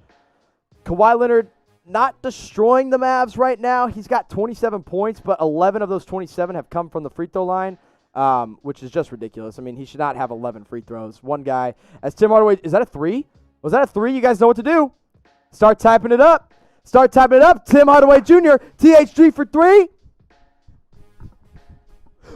Kawhi Leonard not destroying the Mavs right now. He's got 27 points, but 11 of those 27 have come from the free throw line, which is just ridiculous. I mean, he should not have 11 free throws. One guy. As Tim Hardaway, is that a 3? Was that a 3? You guys know what to do. Start typing it up. Start typing it up. Tim Hardaway Jr., THG for 3.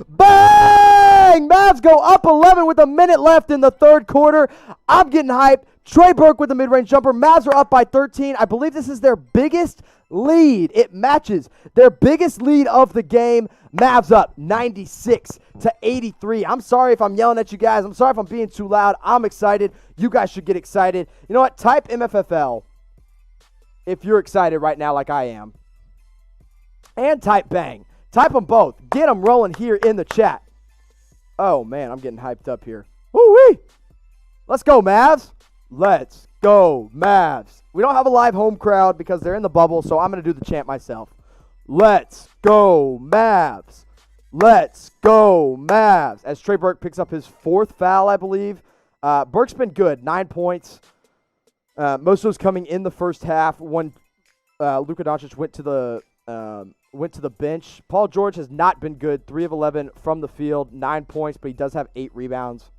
Bang! Mavs go up 11 with a minute left in the third quarter. I'm getting hyped. Trey Burke with the mid-range jumper. Mavs are up by 13. I believe this is their biggest lead. It matches their biggest lead of the game. Mavs up 96-83. I'm sorry if I'm yelling at you guys. I'm sorry if I'm being too loud. I'm excited. You guys should get excited. You know what? Type MFFL if you're excited right now like I am. And type bang. Type them both. Get them rolling here in the chat. Oh, man, I'm getting hyped up here. Woo-wee! Let's go, Mavs. Let's go, Mavs. We don't have a live home crowd because they're in the bubble, so I'm going to do the chant myself. Let's go, Mavs. Let's go, Mavs. As Trey Burke picks up his 4th foul, I believe. Burke's been good, 9 points. Most of those coming in the first half when Luka Doncic went to the bench. Paul George has not been good. 3 of 11 from the field, 9 points, but he does have 8 rebounds.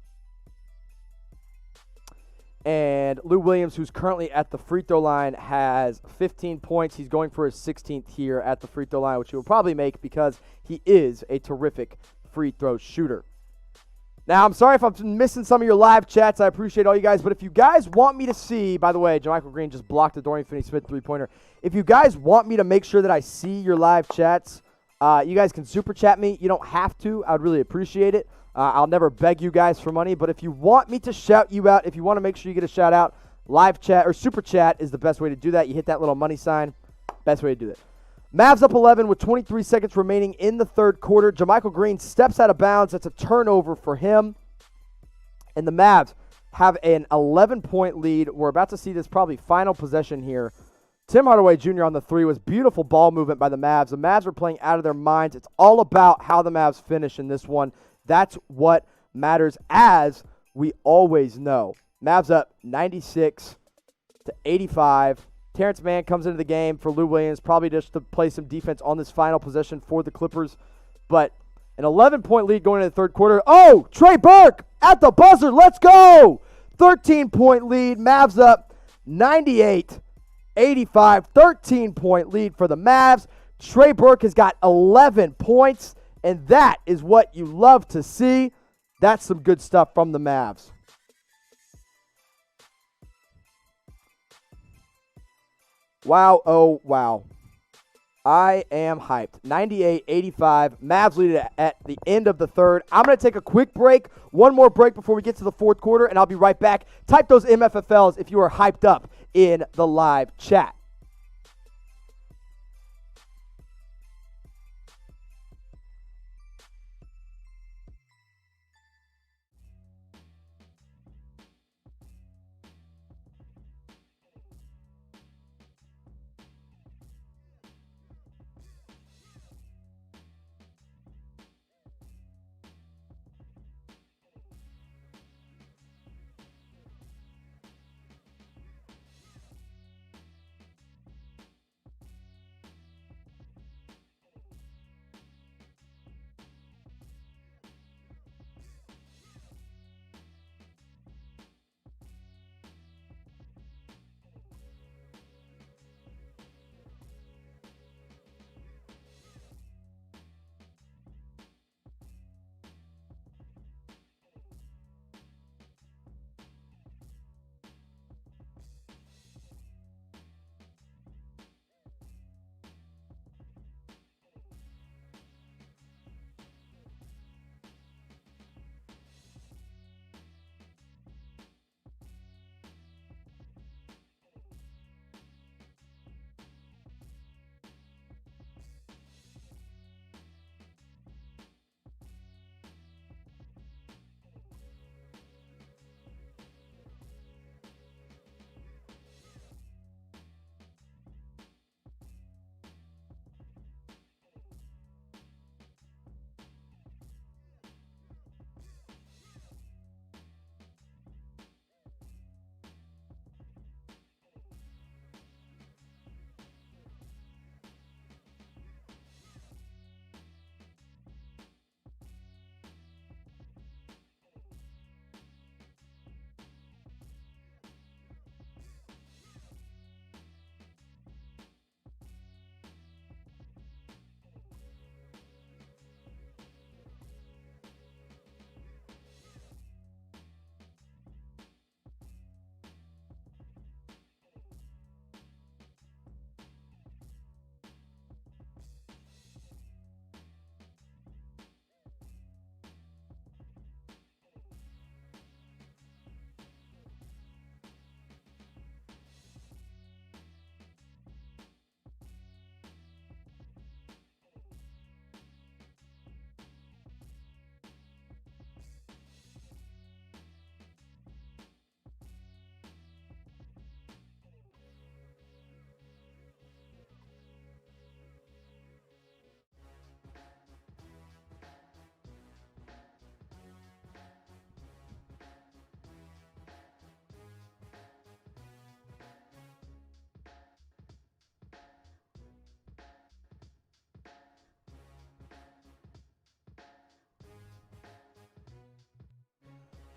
And Lou Williams, who's currently at the free throw line, has 15 points. He's going for his 16th here at the free throw line, which he will probably make because he is a terrific free throw shooter. Now, I'm sorry if I'm missing some of your live chats. I appreciate all you guys. But if you guys want me to see, by the way, JaMychal Green just blocked the Dorian Finney-Smith three-pointer. If you guys want me to make sure that I see your live chats, you guys can super chat me. You don't have to. I would really appreciate it. I'll never beg you guys for money. But if you want me to shout you out, if you want to make sure you get a shout out, live chat or super chat is the best way to do that. You hit that little money sign. Best way to do it. Mavs up 11 with 23 seconds remaining in the third quarter. JaMychal Green steps out of bounds. That's a turnover for him. And the Mavs have an 11-point lead. We're about to see this probably final possession here. Tim Hardaway Jr. on the 3 was beautiful ball movement by the Mavs. The Mavs were playing out of their minds. It's all about how the Mavs finish in this one. That's what matters, as we always know. Mavs up 96-85. Terrence Mann comes into the game for Lou Williams, probably just to play some defense on this final possession for the Clippers. But an 11-point lead going into the third quarter. Oh, Trey Burke at the buzzer. Let's go. 13-point lead. Mavs up 98-85. 13-point lead for the Mavs. Trey Burke has got 11 points, and that is what you love to see. That's some good stuff from the Mavs. Wow, oh, wow. I am hyped. 98-85. Mavs lead it at the end of the third. I'm going to take a quick break. One more break before we get to the fourth quarter, and I'll be right back. Type those MFFLs if you are hyped up in the live chat.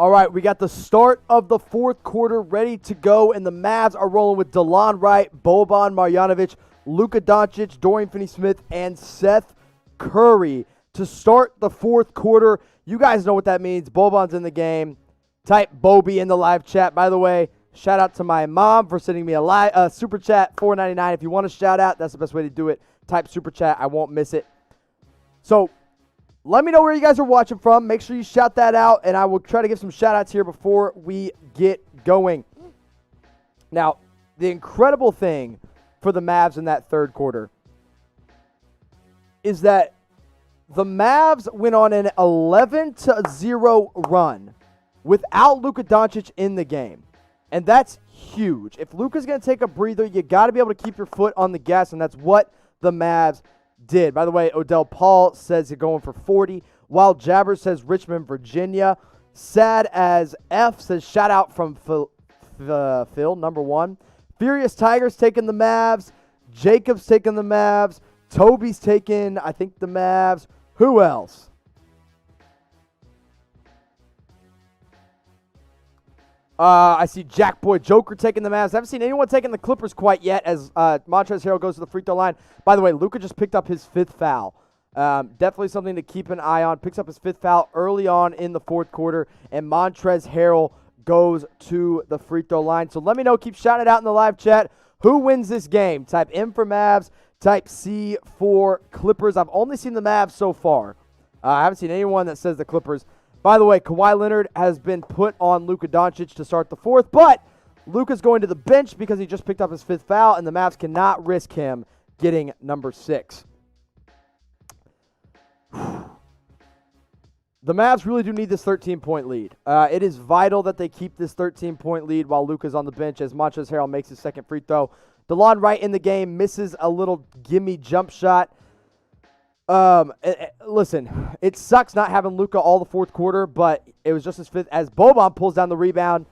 All right, we got the start of the fourth quarter ready to go, and the Mavs are rolling with DeLon Wright, Boban Marjanovic, Luka Doncic, Dorian Finney-Smith, and Seth Curry to start the fourth quarter. You guys know what that means. Boban's in the game. Type Bobby in the live chat. By the way, shout out to my mom for sending me a super chat, $4.99. If you want a shout out, that's the best way to do it. Type super chat. I won't miss it. So let me know where you guys are watching from. Make sure you shout that out, and I will try to give some shout outs here before we get going. Now, the incredible thing for the Mavs in that third quarter is that the Mavs went on an 11-0 run without Luka Doncic in the game. And that's huge. If Luka's going to take a breather, you got to be able to keep your foot on the gas, and that's what the Mavs did. By the way, Odell Paul says you're going for 40, while Jabber says Richmond, Virginia. Sad as F says shout out from Phil, number one. Furious Tigers taking the Mavs. Jacob's taking the Mavs. Toby's taking, I think, the Mavs. Who else? I see Jack Boy Joker taking the Mavs. I haven't seen anyone taking the Clippers quite yet as Montrezl Harrell goes to the free throw line. By the way, Luka just picked up his fifth foul. Definitely something to keep an eye on. Picks up his fifth foul early on in the fourth quarter, and Montrezl Harrell goes to the free throw line. So let me know. Keep shouting it out in the live chat. Who wins this game? Type M for Mavs. Type C for Clippers. I've only seen the Mavs so far. I haven't seen anyone that says the Clippers. By the way, Kawhi Leonard has been put on Luka Doncic to start the fourth, but Luka's going to the bench because he just picked up his fifth foul, and the Mavs cannot risk him getting number 6. The Mavs really do need this 13-point lead. It is vital that they keep this 13-point lead while Luka's on the bench as Montrezl Harrell makes his second free throw. DeLon Wright in the game misses a little gimme jump shot. Listen, it sucks not having Luka all the fourth quarter, but it was just his fifth as Boban pulls down the rebound.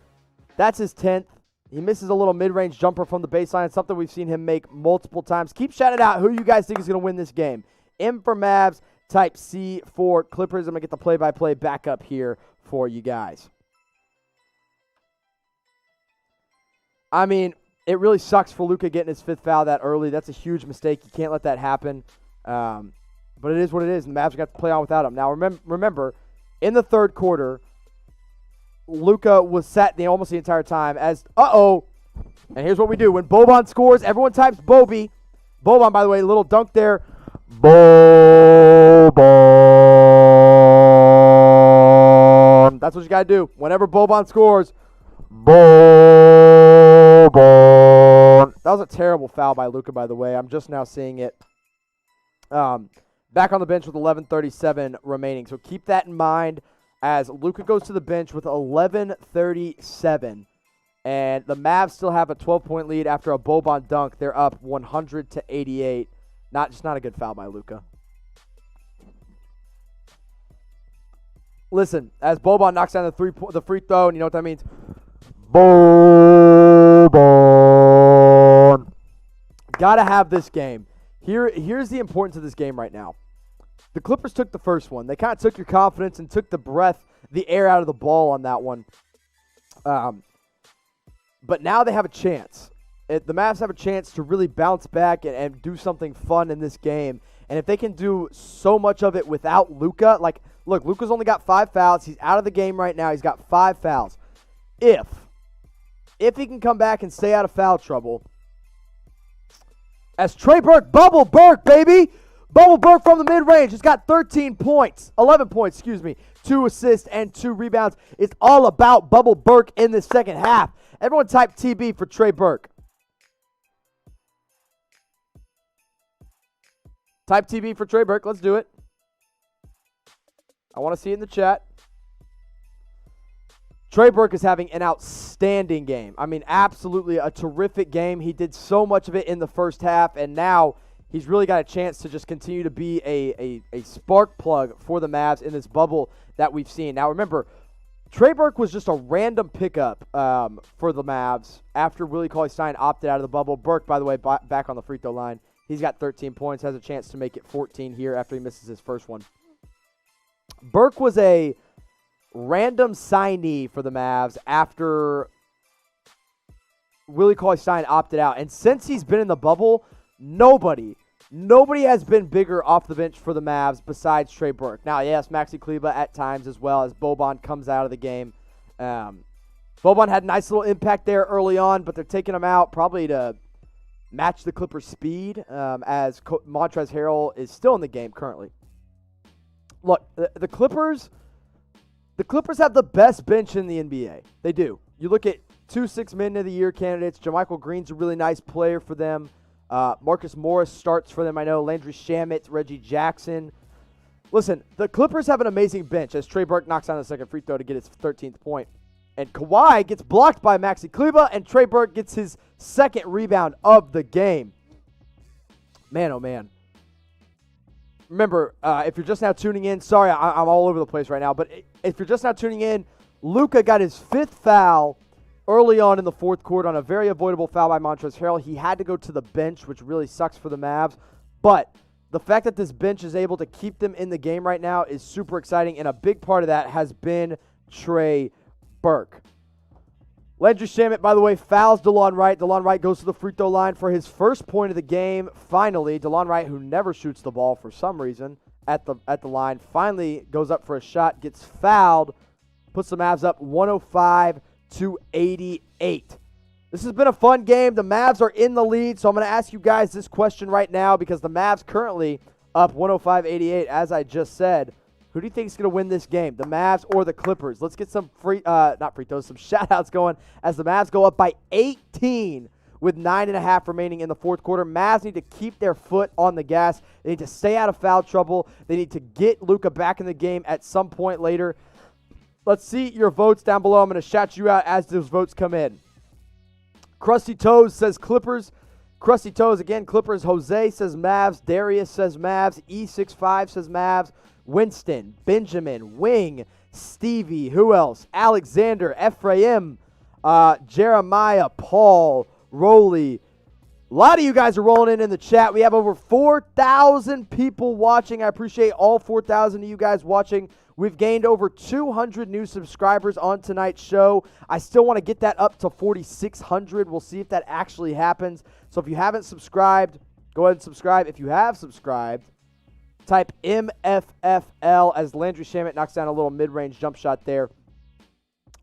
That's his 10th. He misses a little mid-range jumper from the baseline, something we've seen him make multiple times. Keep shouting out who you guys think is going to win this game. M for Mavs, type C for Clippers. I'm going to get the play-by-play back up here for you guys. I mean, it really sucks for Luka getting his fifth foul that early. That's a huge mistake. You can't let that happen. But it is what it is, and the Mavs got to play on without him. Now, remember, in the third quarter, Luka was sat almost the entire time as, and here's what we do. When Boban scores, everyone types Bobby. Boban, by the way, little dunk there. Boban. That's what you got to do. Whenever Boban scores, Boban. That was a terrible foul by Luka, by the way. I'm just now seeing it. Back on the bench with 11:37 remaining. So keep that in mind as Luka goes to the bench with 11:37. And the Mavs still have a 12-point lead after a Boban dunk. They're up 100-88. Not a good foul by Luka. Listen, as Boban knocks down the free throw, and you know what that means? Boban. Gotta have this game. Here's the importance of this game right now. The Clippers took the first one. They kind of took your confidence and took the air out of the ball on that one. But now they have a chance. The Mavs have a chance to really bounce back and do something fun in this game. And if they can do so much of it without Luka, like, look, Luka's only got 5 fouls. He's out of the game right now. He's got 5 fouls. If he can come back and stay out of foul trouble, as Trey Burke, Bubble Burke, baby. Bubble Burke from the mid-range. He's got 11 points, 2 assists and 2 rebounds. It's all about Bubble Burke in the second half. Everyone type TB for Trey Burke. Type TB for Trey Burke. Let's do it. I want to see it in the chat. Trey Burke is having an outstanding game. I mean, absolutely a terrific game. He did so much of it in the first half, and now he's really got a chance to just continue to be a spark plug for the Mavs in this bubble that we've seen. Now, remember, Trey Burke was just a random pickup for the Mavs after Willie Cauley-Stein opted out of the bubble. Burke, by the way, back on the free throw line. He's got 13 points, has a chance to make it 14 here after he misses his first one. Burke was a random signee for the Mavs after Willie Cauley-Stein opted out. And since he's been in the bubble, nobody has been bigger off the bench for the Mavs besides Trey Burke. Now, yes, Maxi Kleber at times as well as Boban comes out of the game. Boban had a nice little impact there early on, but they're taking him out probably to match the Clippers' speed as Montrezl Harrell is still in the game currently. Look, the Clippers have the best bench in the NBA. They do. You look at 2 6-Man of the Year candidates. JaMychal Green's a really nice player for them. Marcus Morris starts for them. I know Landry Shamet, Reggie Jackson. Listen, the Clippers have an amazing bench as Trey Burke knocks down the second free throw to get his 13th point. And Kawhi gets blocked by Maxi Kleber, and Trey Burke gets his second rebound of the game. Man, oh man. Remember, if you're just now tuning in, sorry, I'm all over the place right now, but if you're just now tuning in, Luka got his 5th foul early on in the fourth quarter on a very avoidable foul by Montrezl Harrell. He had to go to the bench, which really sucks for the Mavs. But the fact that this bench is able to keep them in the game right now is super exciting, and a big part of that has been Trey Burke. Landry Shamet, by the way, fouls DeLon Wright. DeLon Wright goes to the free throw line for his first point of the game. Finally, DeLon Wright, who never shoots the ball for some reason at the line, finally goes up for a shot, gets fouled, puts the Mavs up 105-88. This has been a fun game. The Mavs are in the lead, so I'm going to ask you guys this question right now because the Mavs currently up 105-88, as I just said. Who do you think is going to win this game, the Mavs or the Clippers? Let's get some some shout-outs going as the Mavs go up by 18 with 9.5 remaining in the fourth quarter. Mavs need to keep their foot on the gas. They need to stay out of foul trouble. They need to get Luka back in the game at some point later. Let's see your votes down below. I'm going to shout you out as those votes come in. Krusty Toes says Clippers. Krusty Toes, again, Clippers. Jose says Mavs. Darius says Mavs. E65 says Mavs. Winston, Benjamin, Wing, Stevie, who else? Alexander, Ephraim, Jeremiah, Paul, Rolly. A lot of you guys are rolling in the chat. We have over 4,000 people watching. I appreciate all 4,000 of you guys watching. We've gained over 200 new subscribers on tonight's show. I still want to get that up to 4,600. We'll see if that actually happens. So if you haven't subscribed, go ahead and subscribe. If you have subscribed, type MFFL as Landry Shamet knocks down a little mid-range jump shot there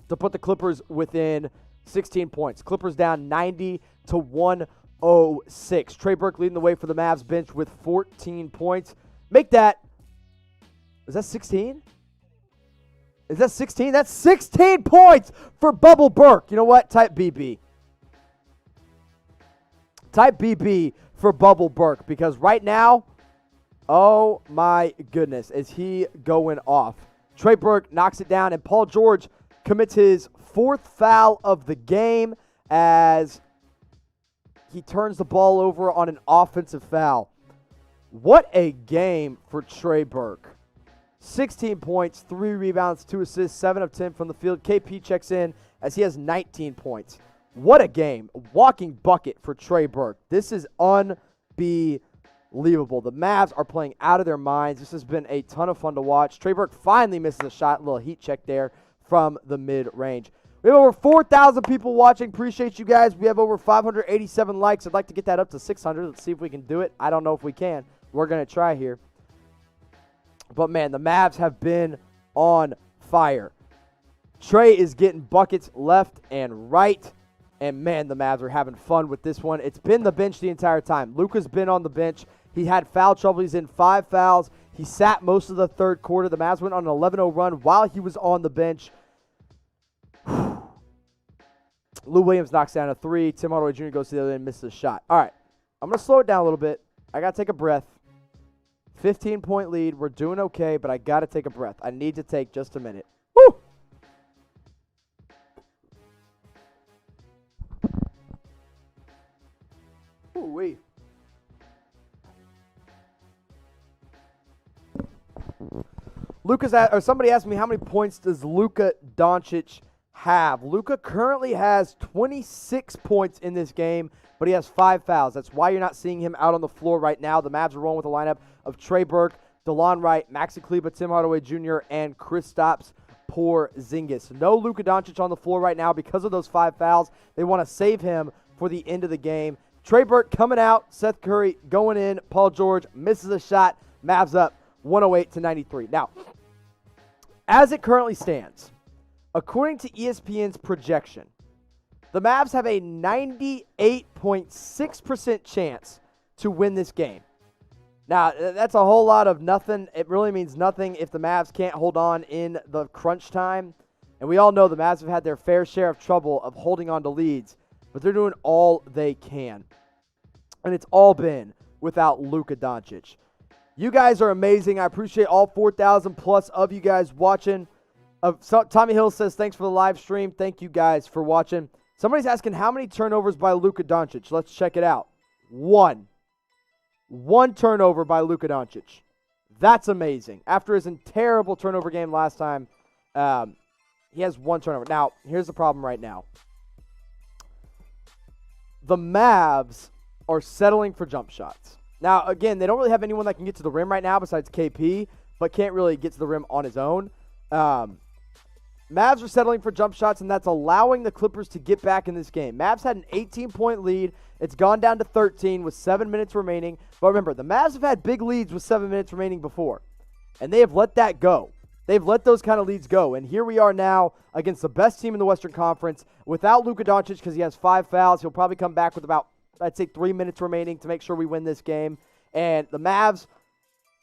to put the Clippers within 16 points. Clippers down 90-106. Trey Burke leading the way for the Mavs bench with 14 points. Make that, is that 16? Is that 16? That's 16 points for Bubble Burke. You know what? Type BB. Type BB for Bubble Burke because right now, oh my goodness, is he going off. Trey Burke knocks it down, and Paul George commits his 4th foul of the game as he turns the ball over on an offensive foul. What a game for Trey Burke. 16 points, 3 rebounds, 2 assists, 7 of 10 from the field. KP checks in as he has 19 points. What a game. A walking bucket for Trey Burke. This is unbelievable. The Mavs are playing out of their minds. This has been a ton of fun to watch. Trey Burke finally misses a shot. A little heat check there from the mid-range. We have over 4,000 people watching. Appreciate you guys. We have over 587 likes. I'd like to get that up to 600. Let's see if we can do it. I don't know if we can. We're going to try here. But, man, the Mavs have been on fire. Trey is getting buckets left and right. And, man, the Mavs are having fun with this one. It's been the bench the entire time. Luka's been on the bench. He had foul trouble. He's in 5 fouls. He sat most of the third quarter. The Mavs went on an 11-0 run while he was on the bench. Lou Williams knocks down a 3. Tim Hardaway Jr. goes to the other end and misses a shot. All right, I'm going to slow it down a little bit. I got to take a breath. 15-point lead. We're doing okay, but I got to take a breath. I need to take just a minute. Woo! Ooh-wee. Somebody asked me how many points does Luka Doncic have. Luka currently has 26 points in this game, but he has 5 fouls. That's why you're not seeing him out on the floor right now. The Mavs are rolling with a lineup of Trey Burke, DeLon Wright, Maxi Kleber, Tim Hardaway Jr., and Kristaps Porzingis. No Luka Doncic on the floor right now because of those 5 fouls. They want to save him for the end of the game. Trey Burke coming out. Seth Curry going in. Paul George misses a shot. Mavs up 108-93. Now, as it currently stands, according to ESPN's projection, the Mavs have a 98.6% chance to win this game. Now, that's a whole lot of nothing. It really means nothing if the Mavs can't hold on in the crunch time. And we all know the Mavs have had their fair share of trouble of holding on to leads, but they're doing all they can. And it's all been without Luka Doncic. You guys are amazing. I appreciate all 4,000 plus of you guys watching. Tommy Hill says, thanks for the live stream. Thank you guys for watching. Somebody's asking how many turnovers by Luka Doncic. Let's check it out. One turnover by Luka Doncic. That's amazing. After his terrible turnover game last time, he has 1 turnover. Now, here's the problem right now. The Mavs are settling for jump shots. Now, again, they don't really have anyone that can get to the rim right now besides KP, but can't really get to the rim on his own. Mavs are settling for jump shots, and that's allowing the Clippers to get back in this game. Mavs had an 18-point lead. It's gone down to 13 with 7 minutes remaining. But remember, the Mavs have had big leads with 7 minutes remaining before, and they have let that go. They've let those kind of leads go, and here we are now against the best team in the Western Conference without Luka Doncic because he has 5 fouls. He'll probably come back with about, I'd say, 3 minutes remaining to make sure we win this game. And the Mavs,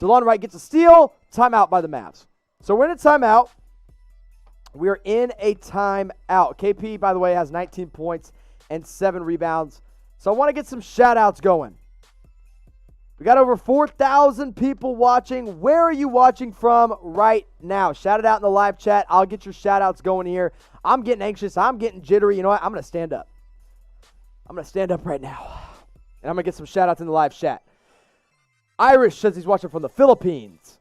DeLon Wright gets a steal, timeout by the Mavs. So we're in a timeout. We are in a timeout. KP, by the way, has 19 points and 7 rebounds. So I want to get some shout-outs going. We got over 4,000 people watching. Where are you watching from right now? Shout it out in the live chat. I'll get your shout-outs going here. I'm getting anxious. I'm getting jittery. You know what? I'm going to stand up. I'm going to stand up right now. And I'm going to get some shout-outs in the live chat. Irish says he's watching from the Philippines.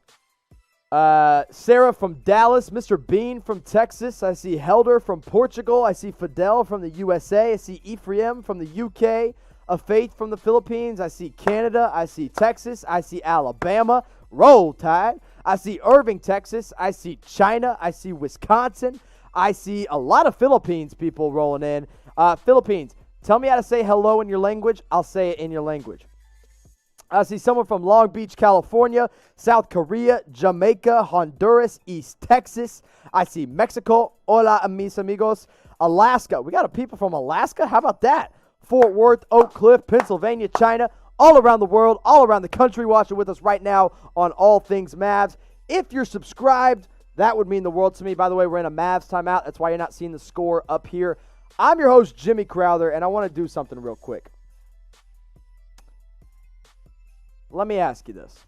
Sarah from Dallas, Mr. Bean from Texas. I see Helder from Portugal. I see Fidel from the USA. I see Ephraim from the UK. A Faith from the Philippines. I see Canada. I see Texas. I see Alabama. Roll Tide. I see Irving, Texas. I see China. I see Wisconsin. I see a lot of Philippines people rolling in. Philippines, tell me how to say hello in your language. I'll say it in your language. I see someone from Long Beach, California, South Korea, Jamaica, Honduras, East Texas. I see Mexico. Hola, mis amigos. Alaska. We got a people from Alaska? How about that? Fort Worth, Oak Cliff, Pennsylvania, China. All around the world, all around the country watching with us right now on All Things Mavs. If you're subscribed, that would mean the world to me. By the way, we're in a Mavs timeout. That's why you're not seeing the score up here. I'm your host, Jimmy Crowther, and I want to do something real quick. Let me ask you this.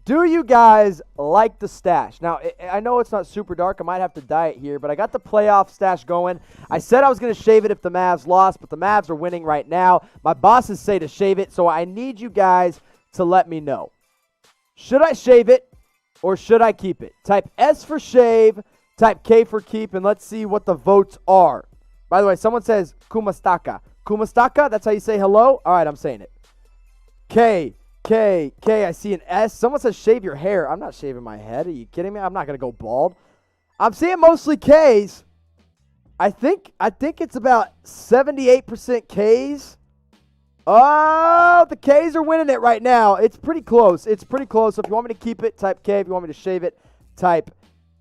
Do you guys like the stash? Now, I know it's not super dark. I might have to dye it here, but I got the playoff stash going. I said I was going to shave it if the Mavs lost, but the Mavs are winning right now. My bosses say to shave it, so I need you guys to let me know. Should I shave it or should I keep it? Type S for shave, type K for keep, and let's see what the votes are. By the way, someone says Kumastaka. Kumastaka, that's how you say hello? All right, I'm saying it. K, I see an S. Someone says shave your hair. I'm not shaving my head. Are you kidding me? I'm not going to go bald. I'm seeing mostly Ks. I think it's about 78% Ks. Oh, the Ks are winning it right now. It's pretty close. It's pretty close. So if you want me to keep it, type K. If you want me to shave it, type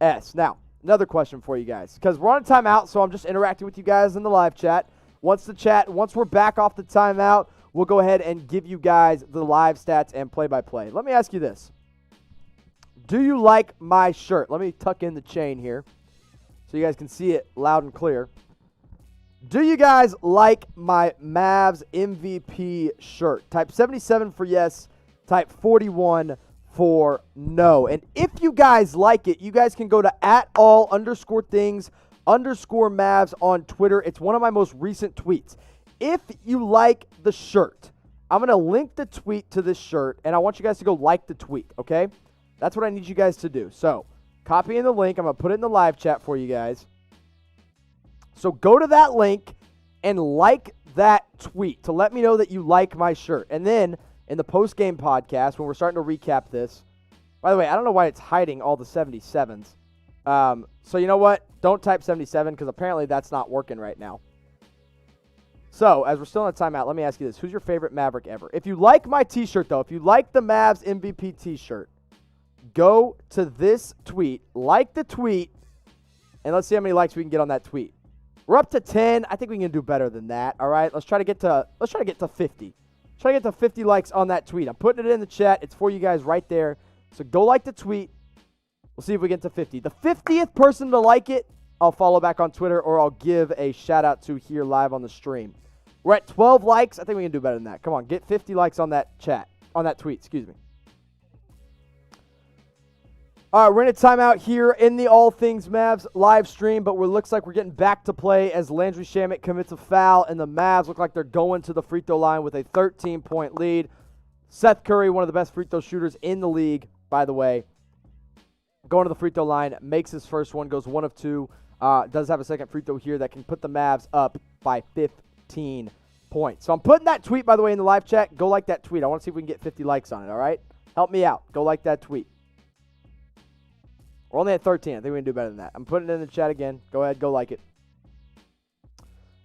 S. Now, another question for you guys. Because we're on a timeout, so I'm just interacting with you guys in the live chat. Once we're back off the timeout, we'll go ahead and give you guys the live stats and play-by-play. Let me ask you this. Do you like my shirt? Let me tuck in the chain here so you guys can see it loud and clear. Do you guys like my Mavs MVP shirt? Type 77 for yes, type 41 for no. And if you guys like it, you guys can go to @all_things_Mavs on Twitter. It's one of my most recent tweets. If you like the shirt, I'm going to link the tweet to this shirt, and I want you guys to go like the tweet, okay? That's what I need you guys to do. So, copy in the link. I'm going to put it in the live chat for you guys. So, go to that link and like that tweet to let me know that you like my shirt. And then, in the post-game podcast, when we're starting to recap this, By the way, I don't know why it's hiding all the 77s. So you know what? Don't type 77 because apparently that's not working right now. So, as we're still in a timeout, let me ask you this. Who's your favorite Maverick ever? If you like my t-shirt, though, if you like the Mavs MVP t-shirt, go to this tweet, like the tweet, and let's see how many likes we can get on that tweet. We're up to 10. I think we can do better than that, all right? Let's try to get to 50. Try to get to 50 likes on that tweet. I'm putting it in the chat. It's for you guys right there. So go like the tweet. We'll see if we get to 50. The 50th person to like it, I'll follow back on Twitter or I'll give a shout-out to here live on the stream. We're at 12 likes. I think we can do better than that. Come on, get 50 likes on that tweet, excuse me. All right, we're in a timeout here in the All Things Mavs live stream, but it looks like we're getting back to play as Landry Shamet commits a foul, and the Mavs look like they're going to the free throw line with a 13-point lead. Seth Curry, one of the best free throw shooters in the league, by the way, going to the free throw line, makes his first one, goes 1 of 2, does have a second free throw here that can put the Mavs up by 15 points. So I'm putting that tweet, by the way, in the live chat. Go like that tweet. I want to see if we can get 50 likes on it, all right? Help me out. Go like that tweet. We're only at 13. I think we can do better than that. I'm putting it in the chat again. Go ahead. Go like it.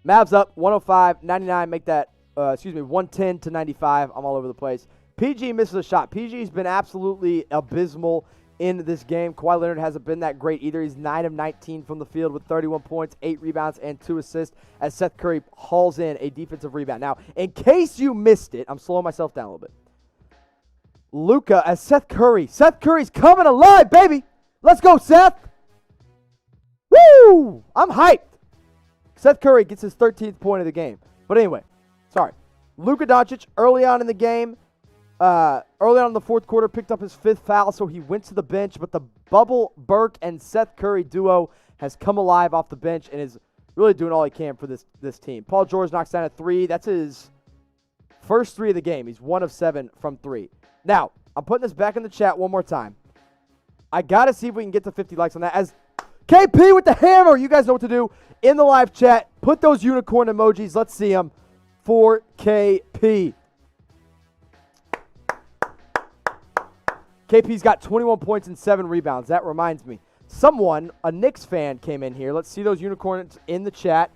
Mavs up 105-99. Make that, 110 to 95. I'm all over the place. PG misses a shot. PG's been absolutely abysmal in this game. Kawhi Leonard hasn't been that great either. He's 9 of 19 from the field with 31 points, 8 rebounds, and 2 assists as Seth Curry hauls in a defensive rebound. Now, in case you missed it, I'm slowing myself down a little bit. Luka as Seth Curry. Seth Curry's coming alive, baby. Let's go, Seth. Woo! I'm hyped. Seth Curry gets his 13th point of the game. But anyway, sorry. Luka Doncic early on in the game, early on in the fourth quarter, picked up his 5th foul, so he went to the bench. But the Bubble Burke and Seth Curry duo has come alive off the bench and is really doing all he can for this team. Paul George knocks down a 3. That's his first 3 of the game. He's 1 of 7 from 3. Now, I'm putting this back in the chat one more time. I got to see if we can get to 50 likes on that. As KP with the hammer, you guys know what to do. In the live chat, put those unicorn emojis. Let's see them for KP. KP's got 21 points and 7 rebounds. That reminds me. Someone, a Knicks fan, came in here. Let's see those unicorns in the chat.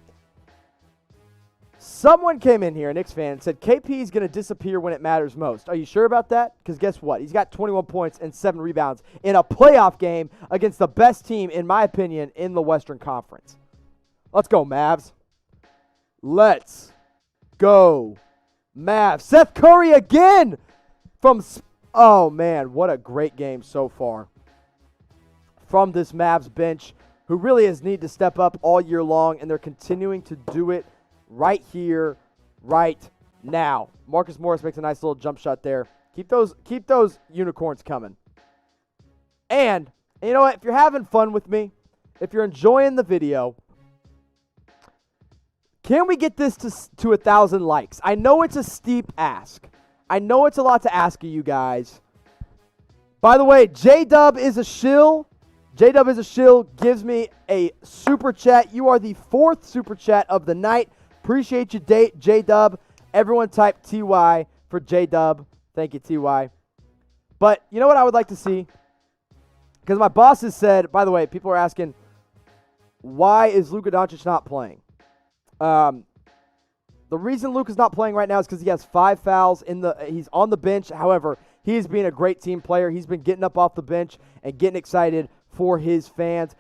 Someone came in here, a Knicks fan, and said KP is going to disappear when it matters most. Are you sure about that? Because guess what? He's got 21 points and 7 rebounds in a playoff game against the best team, in my opinion, in the Western Conference. Let's go, Mavs. Let's go, Mavs. Seth Curry again from – oh, man, what a great game so far from this Mavs bench, who really has needed to step up all year long, and they're continuing to do it right here, right now. Marcus Morris makes a nice little jump shot there. Keep those unicorns coming. And you know what? If you're having fun with me, if you're enjoying the video, can we get this to 1,000 likes? I know it's a steep ask. I know it's a lot to ask of you guys. By the way, J-Dub is a shill. J-Dub is a shill. Gives me a super chat. You are the 4th super chat of the night. Appreciate you, J-Dub. Everyone type TY for J-Dub. Thank you, TY. But you know what I would like to see? Because my boss has said, by the way, people are asking, why is Luka Doncic not playing? The reason Luka's not playing right now is because he has 5 fouls. He's on the bench. However, he is being a great team player. He's been getting up off the bench and getting excited for his fans.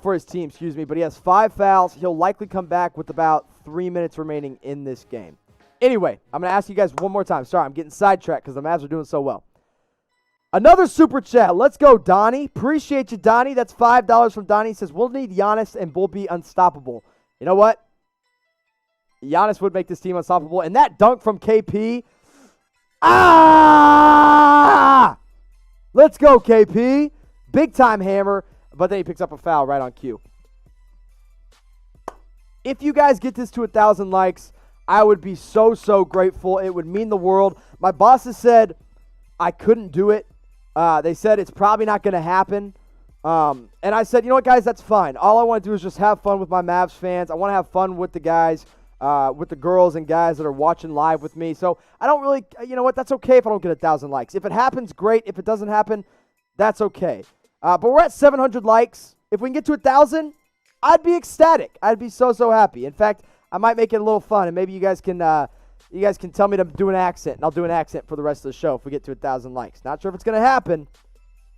For his team, but he has 5 fouls. He'll likely come back with about 3 minutes remaining in this game. Anyway, I'm going to ask you guys one more time. Sorry, I'm getting sidetracked because the Mavs are doing so well. Another super chat. Let's go, Donnie. Appreciate you, Donnie. That's $5 from Donnie. He says, we'll need Giannis and we'll be unstoppable. You know what? Giannis would make this team unstoppable. And that dunk from KP. Let's go, KP. Big time hammer. But then he picks up a foul right on cue. If you guys get this to 1,000 likes, I would be so, so grateful. It would mean the world. My bosses said I couldn't do it. They said it's probably not going to happen. And I said, you know what, guys, that's fine. All I want to do is just have fun with my Mavs fans. I want to have fun with the guys, with the girls and guys that are watching live with me. So I don't really, you know what, that's okay if I don't get 1,000 likes. If it happens, great. If it doesn't happen, That's okay. But we're at 700 likes. If we can get to 1,000, I'd be ecstatic. I'd be so happy. In fact, I might make it a little fun, and maybe you guys can tell me to do an accent, and I'll do an accent for the rest of the show if we get to 1,000 likes. Not sure if it's going to happen,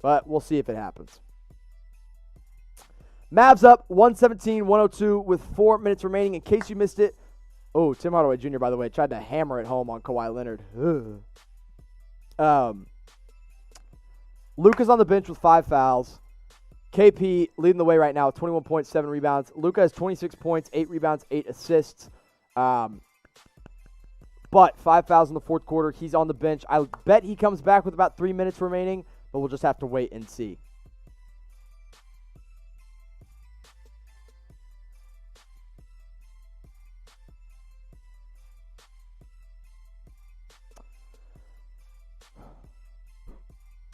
but we'll see if it happens. Mavs up 117-102 with 4 minutes remaining. In case you missed it, oh, Tim Hardaway Jr., by the way, tried to hammer it home on Kawhi Leonard. Luka's on the bench with 5 fouls. KP leading the way right now with 21 points, 7 rebounds. Luka has 26 points, 8 rebounds, 8 assists. But 5 fouls in the fourth quarter. He's on the bench. I bet he comes back with about 3 minutes remaining, but we'll just have to wait and see.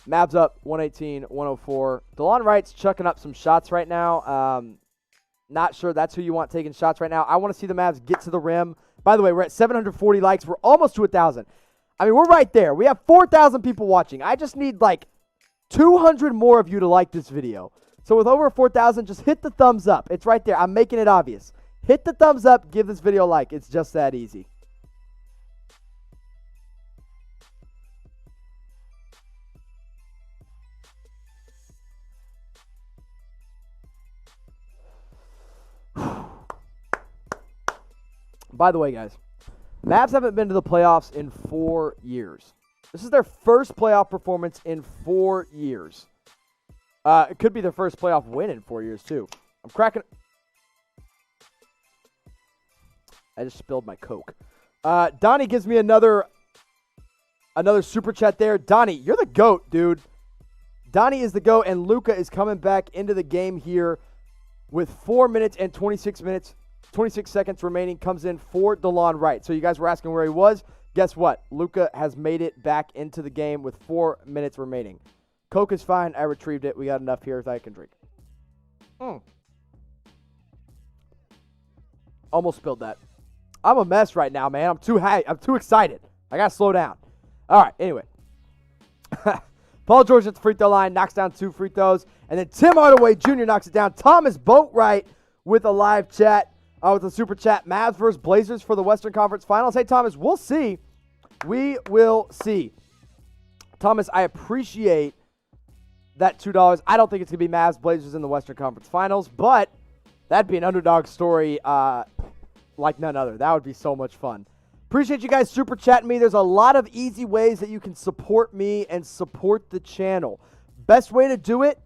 Mavs up 118-104. DeLon Wright's chucking up some shots right now. Not sure that's who you want taking shots right now. I want to see the Mavs get to the rim. By the way, we're at 740 likes. We're almost to 1,000. I mean, we're right there. We have 4,000 people watching. I just need like 200 more of you to like this video. So with over 4,000, just hit the thumbs up. It's right there. I'm making it obvious. Hit the thumbs up. Give this video a like. It's just that easy. By the way, guys, Mavs haven't been to the playoffs in 4 years. This is their first playoff performance in 4 years. It could be their first playoff win in 4 years, too. I'm cracking. I just spilled my Coke. Donnie gives me another super chat there. Donnie, you're the GOAT, dude. Donnie is the GOAT, and Luka is coming back into the game here with 4 minutes and 26 seconds remaining. Comes in for DeLon Wright. So you guys were asking where he was. Guess what? Luka has made it back into the game with 4 minutes remaining. Coke is fine. I retrieved it. We got enough here that I can drink. Almost spilled that. I'm a mess right now, man. I'm too high. I'm too excited. I got to slow down. All right, anyway. Paul George at the free throw line, knocks down 2 free throws. And then Tim Hardaway Jr. knocks it down. Thomas Boatwright with a live chat. With a super chat, Mavs versus Blazers for the Western Conference Finals. Hey, Thomas, we'll see. We will see. Thomas, I appreciate that $2. I don't think it's going to be Mavs Blazers in the Western Conference Finals, but that'd be an underdog story like none other. That would be so much fun. Appreciate you guys super chatting me. There's a lot of easy ways that you can support me and support the channel. Best way to do it,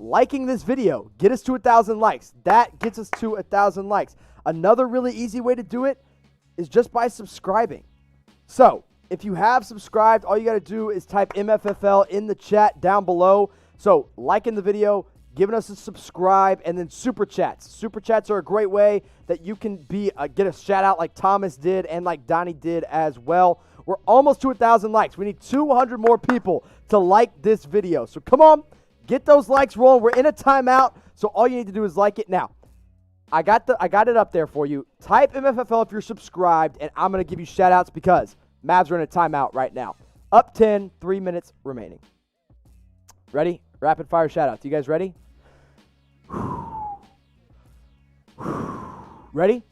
liking this video. Get us to 1,000 likes. That gets us to 1,000 likes. Another really easy way to do it is just by subscribing. So, if you have subscribed, all you got to do is type MFFL in the chat down below. So, liking the video, giving us a subscribe, and then super chats. Super chats are a great way that you can get a shout out like Thomas did and like Donnie did as well. We're almost to 1,000 likes. We need 200 more people to like this video. So, come on. Get those likes rolling. We're in a timeout, so all you need to do is like it. Now, I got it up there for you. Type MFFL if you're subscribed, and I'm going to give you shout-outs because Mavs are in a timeout right now. Up 10, 3 minutes remaining. Ready? Rapid-fire shout-outs. You guys ready? Ready?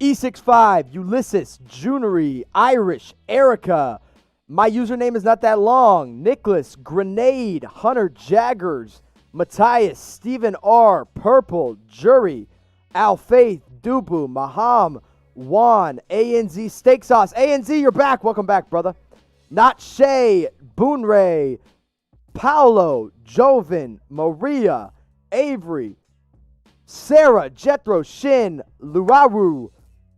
E65, Ulysses, Junery, Irish, Erica. My username is not that long. Nicholas, Grenade, Hunter Jaggers, Matthias, Stephen R, Purple, Jury, Al Faith, Dubu, Maham, Juan, ANZ, Steak Sauce. ANZ, you're back. Welcome back, brother. Not Shay, Boonray, Paolo, Joven, Maria, Avery, Sarah, Jethro, Shin, Luaru,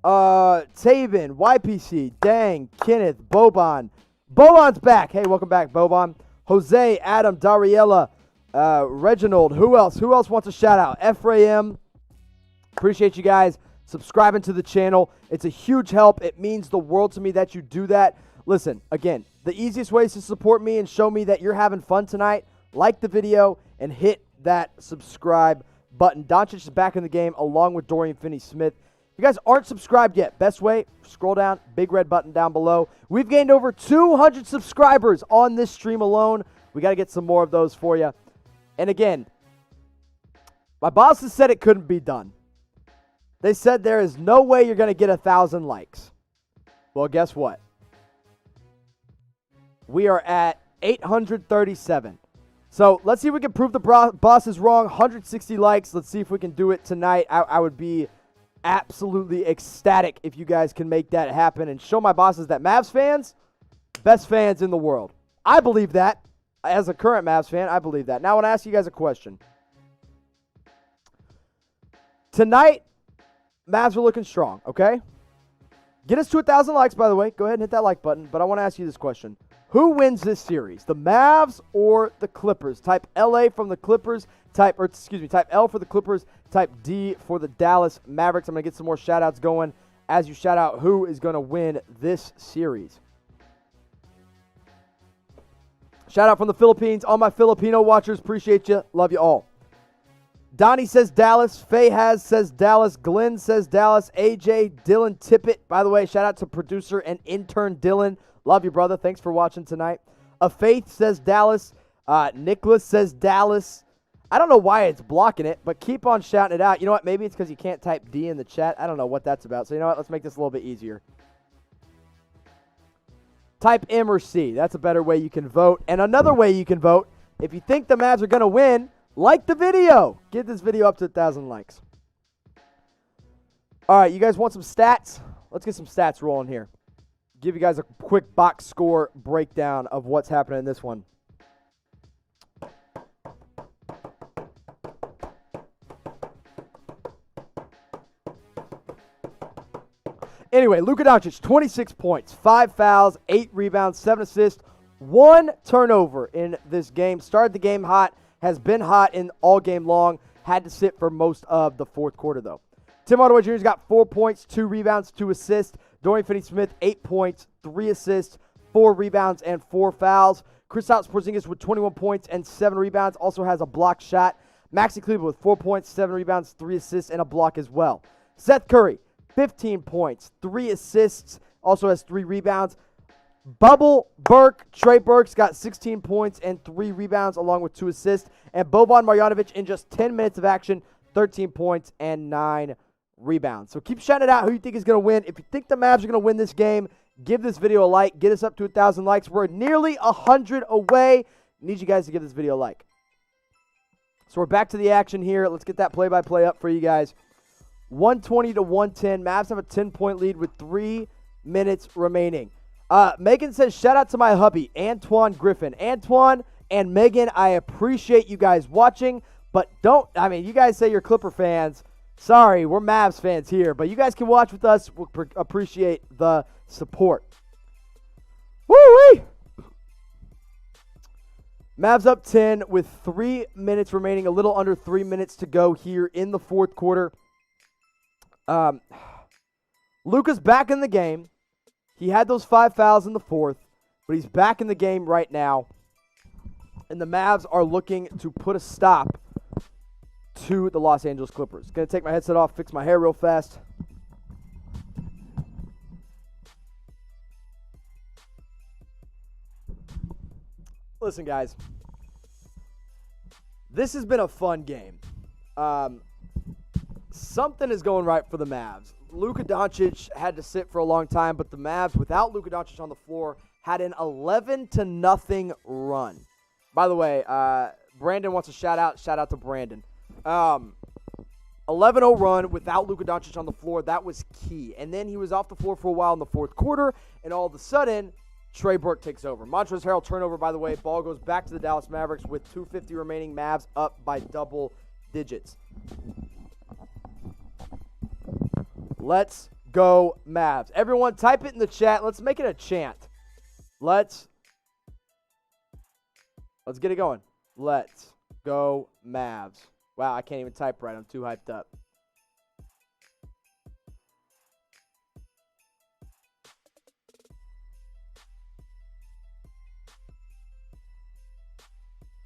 Taven, YPC, Dang, Kenneth, Boban. Boban's back. Hey, welcome back, Boban. Jose, Adam, Dariella, Reginald. Who else? Who else wants a shout out? Ephraim. Appreciate you guys subscribing to the channel. It's a huge help. It means the world to me that you do that. Listen, again, the easiest ways to support me and show me that you're having fun tonight, like the video and hit that subscribe button. Doncic is back in the game along with Dorian Finney-Smith. If you guys aren't subscribed yet, best way, scroll down, big red button down below. We've gained over 200 subscribers on this stream alone. We got to get some more of those for you. And again, my bosses said it couldn't be done. They said there is no way you're going to get 1,000 likes. Well, guess what? We are at 837. So let's see if we can prove the bosses wrong. 160 likes. Let's see if we can do it tonight. I would be absolutely ecstatic if you guys can make that happen and show my bosses that Mavs fans, best fans in the world. I believe that. As a current Mavs fan, I believe that. Now I want to ask you guys a question. Tonight, Mavs are looking strong, okay? Get us to 1,000 likes, by the way. Go ahead and hit that like button. But I want to ask you this question. Who wins this series, the Mavs or the Clippers? Type LA from the Clippers, type L for the Clippers, type D for the Dallas Mavericks. I'm going to get some more shout-outs going as you shout out who is going to win this series. Shout out from the Philippines. All my Filipino watchers, appreciate you. Love you all. Donnie says Dallas. Fayhaz says Dallas. Glenn says Dallas. AJ, Dylan Tippett. By the way, shout out to producer and intern Dylan. Love you, brother. Thanks for watching tonight. A Faith says Dallas. Nicholas says Dallas. I don't know why it's blocking it, but keep on shouting it out. You know what? Maybe it's because you can't type D in the chat. I don't know what that's about. So you know what? Let's make this a little bit easier. Type M or C. That's a better way you can vote. And another way you can vote, if you think the Mavs are going to win, like the video. Get this video up to 1,000 likes. All right, you guys want some stats? Let's get some stats rolling here. Give you guys a quick box score breakdown of what's happening in this one. Anyway, Luka Doncic, 26 points, 5 fouls, 8 rebounds, 7 assists, 1 turnover in this game. Started the game hot, has been hot in all game long, had to sit for most of the fourth quarter, though. Tim Hardaway Jr.'s got 4 points, 2 rebounds, 2 assists. Dorian Finney-Smith, 8 points, 3 assists, 4 rebounds, and 4 fouls. Kristaps Porzingis with 21 points and 7 rebounds, also has a block shot. Maxi Kleber with 4 points, 7 rebounds, 3 assists, and a block as well. Seth Curry, 15 points, 3 assists, also has 3 rebounds. Bubble Burke, Trey Burke's got 16 points and 3 rebounds along with 2 assists. And Boban Marjanovic in just 10 minutes of action, 13 points and 9 rebounds. So keep shouting it out who you think is going to win. If you think the Mavs are going to win this game, give this video a like. Get us up to 1,000 likes. We're nearly 100 away. Need you guys to give this video a like. So we're back to the action here. Let's get that play-by-play up for you guys. 120 to 110. Mavs have a 10-point lead with 3 minutes remaining. Megan says, shout out to my hubby, Antoine Griffin. Antoine and Megan, I appreciate you guys watching, but you guys say you're Clipper fans. Sorry, we're Mavs fans here, but you guys can watch with us. We'll appreciate the support. Woo-wee! Mavs up 10 with 3 minutes remaining, a little under 3 minutes to go here in the fourth quarter. Luka's back in the game. He had those 5 fouls in the fourth, but he's back in the game right now. And the Mavs are looking to put a stop to the Los Angeles Clippers. Going to take my headset off, fix my hair real fast. Listen, guys. This has been a fun game. Something is going right for the Mavs. Luka Doncic had to sit for a long time, but the Mavs, without Luka Doncic on the floor, had an 11-0 run. By the way, Brandon wants a shout-out. Shout-out to Brandon. 11-0 run without Luka Doncic on the floor. That was key. And then he was off the floor for a while in the fourth quarter, and all of a sudden, Trey Burke takes over. Montrezl Harrell turnover, by the way. Ball goes back to the Dallas Mavericks with 2:50 remaining. Mavs up by double digits. Let's go, Mavs. Everyone, type it in the chat. Let's make it a chant. Let's get it going. Let's go, Mavs. Wow, I can't even type right. I'm too hyped up.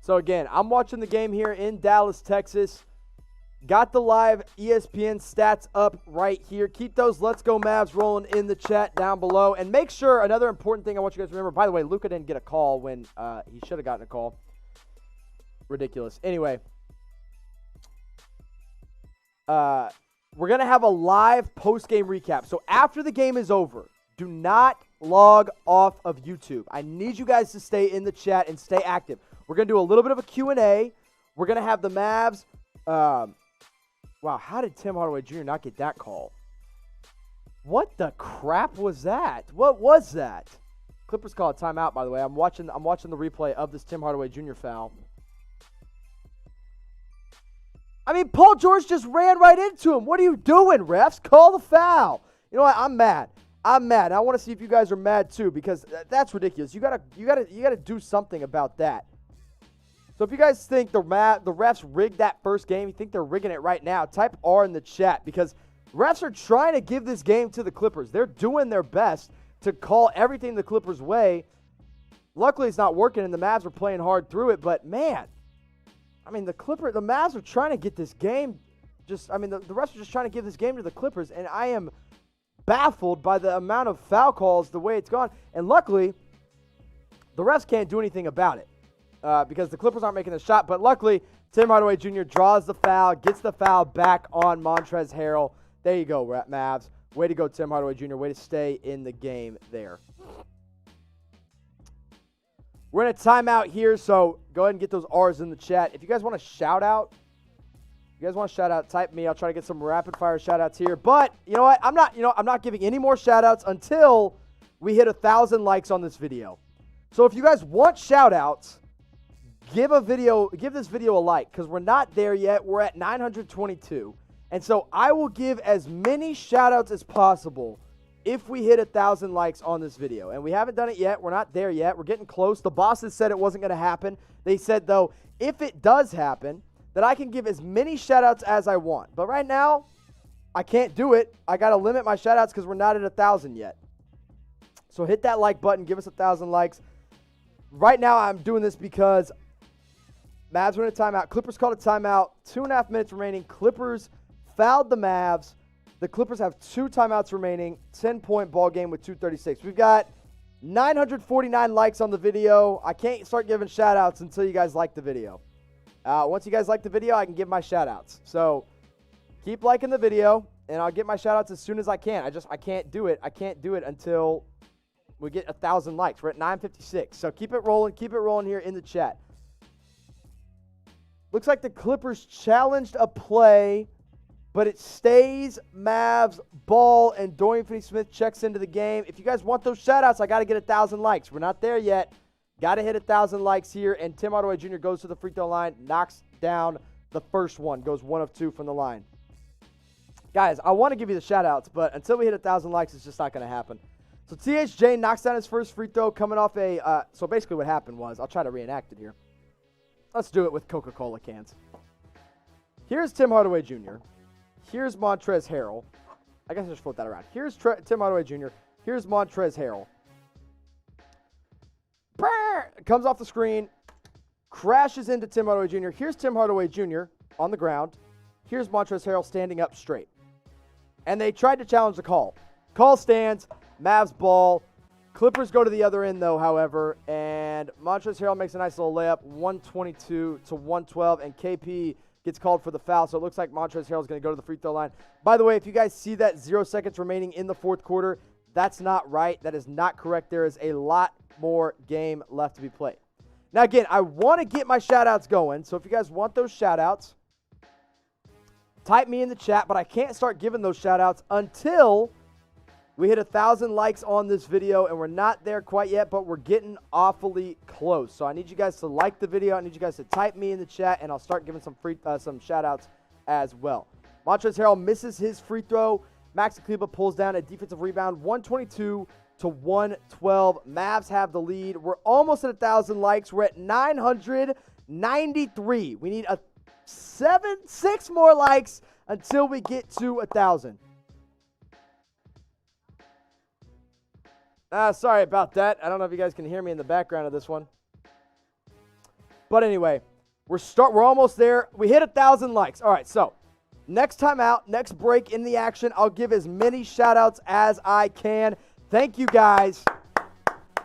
So, again, I'm watching the game here in Dallas, Texas. Got the live ESPN stats up right here. Keep those Let's Go Mavs rolling in the chat down below. And make sure, another important thing I want you guys to remember, by the way, Luka didn't get a call when he should have gotten a call. Ridiculous. Anyway, we're going to have a live post-game recap. So after the game is over, do not log off of YouTube. I need you guys to stay in the chat and stay active. We're going to do a little bit of a Q&A. We're going to have the Mavs. Wow, how did Tim Hardaway Jr. not get that call? What the crap was that? What was that? Clippers call a timeout, by the way. I'm watching the replay of this Tim Hardaway Jr. foul. I mean, Paul George just ran right into him. What are you doing, refs? Call the foul. You know what? I'm mad. I want to see if you guys are mad too, because that's ridiculous. You gotta do something about that. So if you guys think the refs rigged that first game, you think they're rigging it right now, type R in the chat, because refs are trying to give this game to the Clippers. They're doing their best to call everything the Clippers' way. Luckily, it's not working, and the Mavs are playing hard through it. But man, I mean, the Mavs are trying to get this game. The refs are just trying to give this game to the Clippers, and I am baffled by the amount of foul calls, the way it's gone. And luckily, the refs can't do anything about it. Because the Clippers aren't making the shot. But luckily, Tim Hardaway Jr. draws the foul, gets the foul back on Montrezl Harrell. There you go, Mavs. Way to go, Tim Hardaway Jr. Way to stay in the game there. We're in a timeout here, so go ahead and get those R's in the chat. If you guys want a shout-out, type me. I'll try to get some rapid-fire shout-outs here. But you know what? I'm not giving any more shout-outs until we hit 1,000 likes on this video. So if you guys want shout-outs, give this video a like, because we're not there yet. We're at 922. And so I will give as many shout-outs as possible if we hit 1,000 likes on this video. And we haven't done it yet. We're not there yet. We're getting close. The bosses said it wasn't going to happen. They said, though, if it does happen, that I can give as many shout-outs as I want. But right now, I can't do it. I got to limit my shout-outs because we're not at 1,000 yet. So hit that like button. Give us 1,000 likes. Right now, I'm doing this because Mavs went a timeout. Clippers called a timeout. 2.5 minutes remaining. Clippers fouled the Mavs. The Clippers have 2 timeouts remaining. 10-point ball game with 2:36. We've got 949 likes on the video. I can't start giving shout-outs until you guys like the video. Once you guys like the video, I can give my shout-outs. So keep liking the video, and I'll get my shout-outs as soon as I can. I can't do it. I can't do it until we get 1,000 likes. We're at 956. So keep it rolling. Keep it rolling here in the chat. Looks like the Clippers challenged a play, but it stays Mavs ball, and Dorian Finney-Smith checks into the game. If you guys want those shout-outs, I got to get 1,000 likes. We're not there yet. Got to hit 1,000 likes here, and Tim Hardaway Jr. goes to the free throw line, knocks down the first one, goes 1 of 2 from the line. Guys, I want to give you the shout-outs, but until we hit 1,000 likes, it's just not going to happen. So THJ knocks down his first free throw coming off a so basically what happened was, I'll try to reenact it here. Let's do it with Coca-Cola cans. Here's Tim Hardaway Jr. Here's Montrezl Harrell. I guess I just flip that around. Here's Tim Hardaway Jr. Here's Montrezl Harrell. Comes off the screen, crashes into Tim Hardaway Jr. Here's Tim Hardaway Jr. on the ground. Here's Montrezl Harrell standing up straight. And they tried to challenge the call. Call stands, Mavs ball. Clippers go to the other end, though, however, and Montrezl Harrell makes a nice little layup, 122 to 112, and KP gets called for the foul, so it looks like Montrezl Harrell is going to go to the free throw line. By the way, if you guys see that 0 seconds remaining in the fourth quarter, that's not right. That is not correct. There is a lot more game left to be played. Now, again, I want to get my shout-outs going, so if you guys want those shout-outs, type me in the chat, but I can't start giving those shout-outs until we hit 1,000 likes on this video, and we're not there quite yet, but we're getting awfully close. So I need you guys to like the video. I need you guys to type me in the chat, and I'll start giving some shout-outs as well. Montrezl Harrell misses his free throw. Maxi Kleber pulls down a defensive rebound, 122 to 112. Mavs have the lead. We're almost at 1,000 likes. We're at 993. We need 6 more likes until we get to 1,000. Sorry about that. I don't know if you guys can hear me in the background of this one. But anyway, we're almost there. We hit 1,000 likes. All right, so Next time out, next break in the action, I'll give as many shout-outs as I can. Thank you, guys.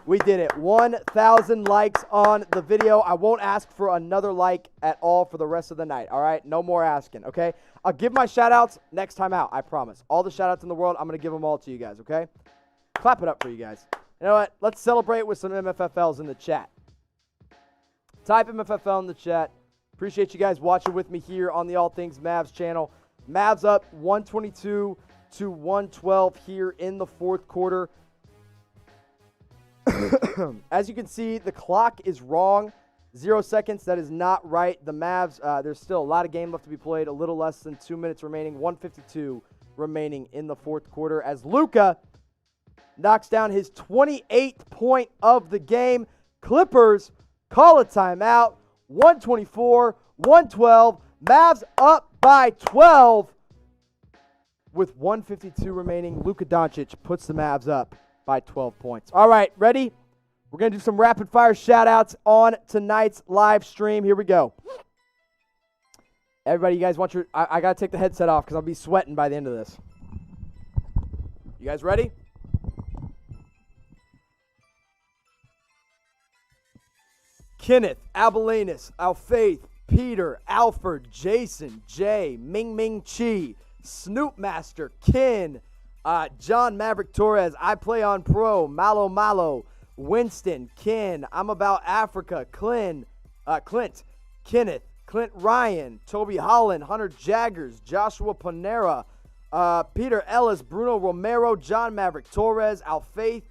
We did it. 1,000 likes on the video. I won't ask for another like at all for the rest of the night, all right? No more asking, okay? I'll give my shout-outs next time out, I promise. All the shout-outs in the world, I'm going to give them all to you guys, okay? Clap it up for you guys. You know what? Let's celebrate with some MFFLs in the chat. Type MFFL in the chat. Appreciate you guys watching with me here on the All Things Mavs channel. Mavs up 122 to 112 here in the fourth quarter. As you can see, the clock is wrong. 0 seconds. That is not right. The Mavs, there's still a lot of game left to be played. A little less than 2 minutes remaining. 1:52 remaining in the fourth quarter as Luka knocks down his 28th point of the game. Clippers call a timeout. 124-112. Mavs up by 12 with 1:52 remaining. Luka Doncic puts the Mavs up by 12 points. All right, ready? We're going to do some rapid-fire shout-outs on tonight's live stream. Here we go. Everybody, you guys want your... I got to take the headset off because I'll be sweating by the end of this. You guys ready? Kenneth, Abelinus, Alfaith, Peter, Alfred, Jason, Jay, Ming Ming Chi, Snoop Master, Ken, John Maverick Torres, I Play on Pro, Malo Malo, Winston, Ken, I'm About Africa, Clint, Kenneth, Clint Ryan, Toby Holland, Hunter Jaggers, Joshua Panera, Peter Ellis, Bruno Romero, John Maverick Torres, Alfaith,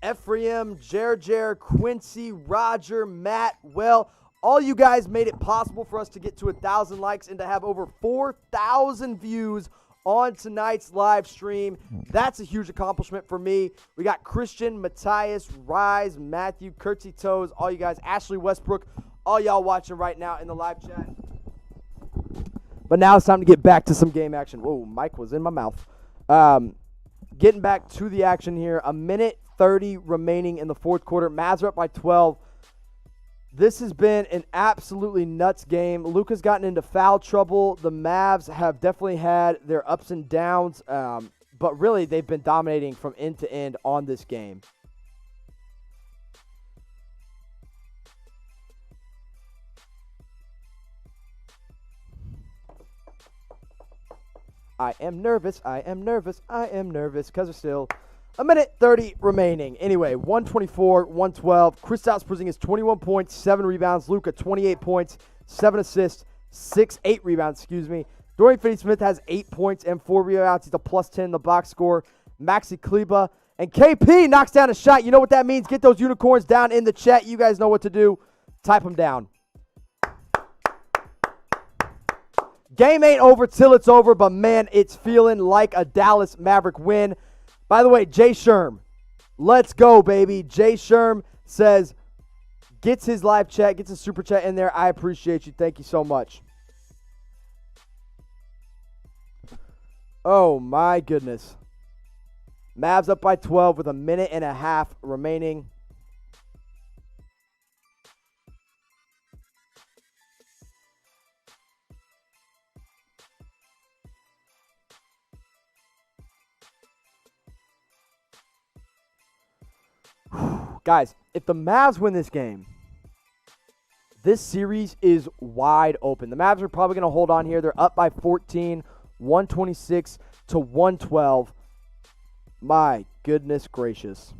Ephraim, Jer, Quincy, Roger, Matt, well, all you guys made it possible for us to get to 1,000 likes and to have over 4,000 views on tonight's live stream. That's a huge accomplishment for me. We got Christian, Matthias, Rise, Matthew, Curtsy Toes, all you guys, Ashley Westbrook, all y'all watching right now in the live chat. But now it's time to get back to some game action. Whoa, Mike was in my mouth. Getting back to the action here. 1:30 remaining in the fourth quarter. Mavs are up by 12. This has been an absolutely nuts game. Luka's gotten into foul trouble. The Mavs have definitely had their ups and downs, but really they've been dominating from end to end on this game. I am nervous because there's still 1:30 remaining. Anyway, 124-112. Kristaps Porzingis 21 points, 7 rebounds. Luka 28 points, 7 assists, 8 rebounds, Dorian Finney-Smith has 8 points and 4 rebounds. He's a +10 in the box score. Maxi Kleba and KP knocks down a shot. You know what that means. Get those unicorns down in the chat. You guys know what to do. Type them down. Game ain't over till it's over, but man, it's feeling like a Dallas Maverick win. By the way, Jay Sherm, let's go, baby. Jay Sherm says, gets his live chat, gets a super chat in there. I appreciate you. Thank you so much. Oh, my goodness. Mavs up by 12 with 1.5 minutes remaining. Guys, if the Mavs win this game, this series is wide open. The Mavs are probably going to hold on here. They're up by 14, 126-112. My goodness gracious.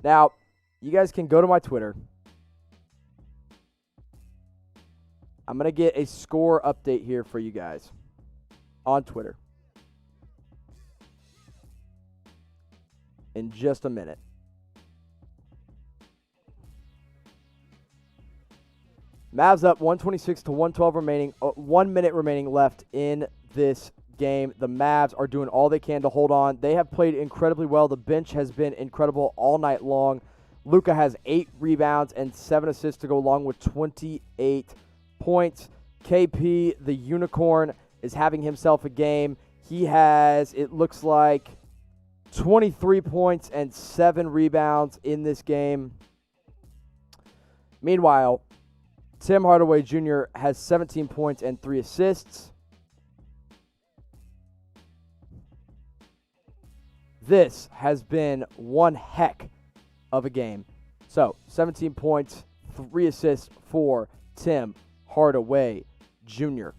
Now, you guys can go to my Twitter. I'm going to get a score update here for you guys on Twitter in just a minute. Mavs up 126-112 remaining. 1 minute remaining left in this game. The Mavs are doing all they can to hold on. They have played incredibly well. The bench has been incredible all night long. Luka has 8 rebounds and 7 assists to go along with 28 points. KP, the unicorn, is having himself a game. He has, it looks like, 23 points and 7 rebounds in this game. Meanwhile, Tim Hardaway Jr. has 17 points and 3 assists. This has been one heck of a game. So, 17 points, 3 assists for Tim Hardaway Jr.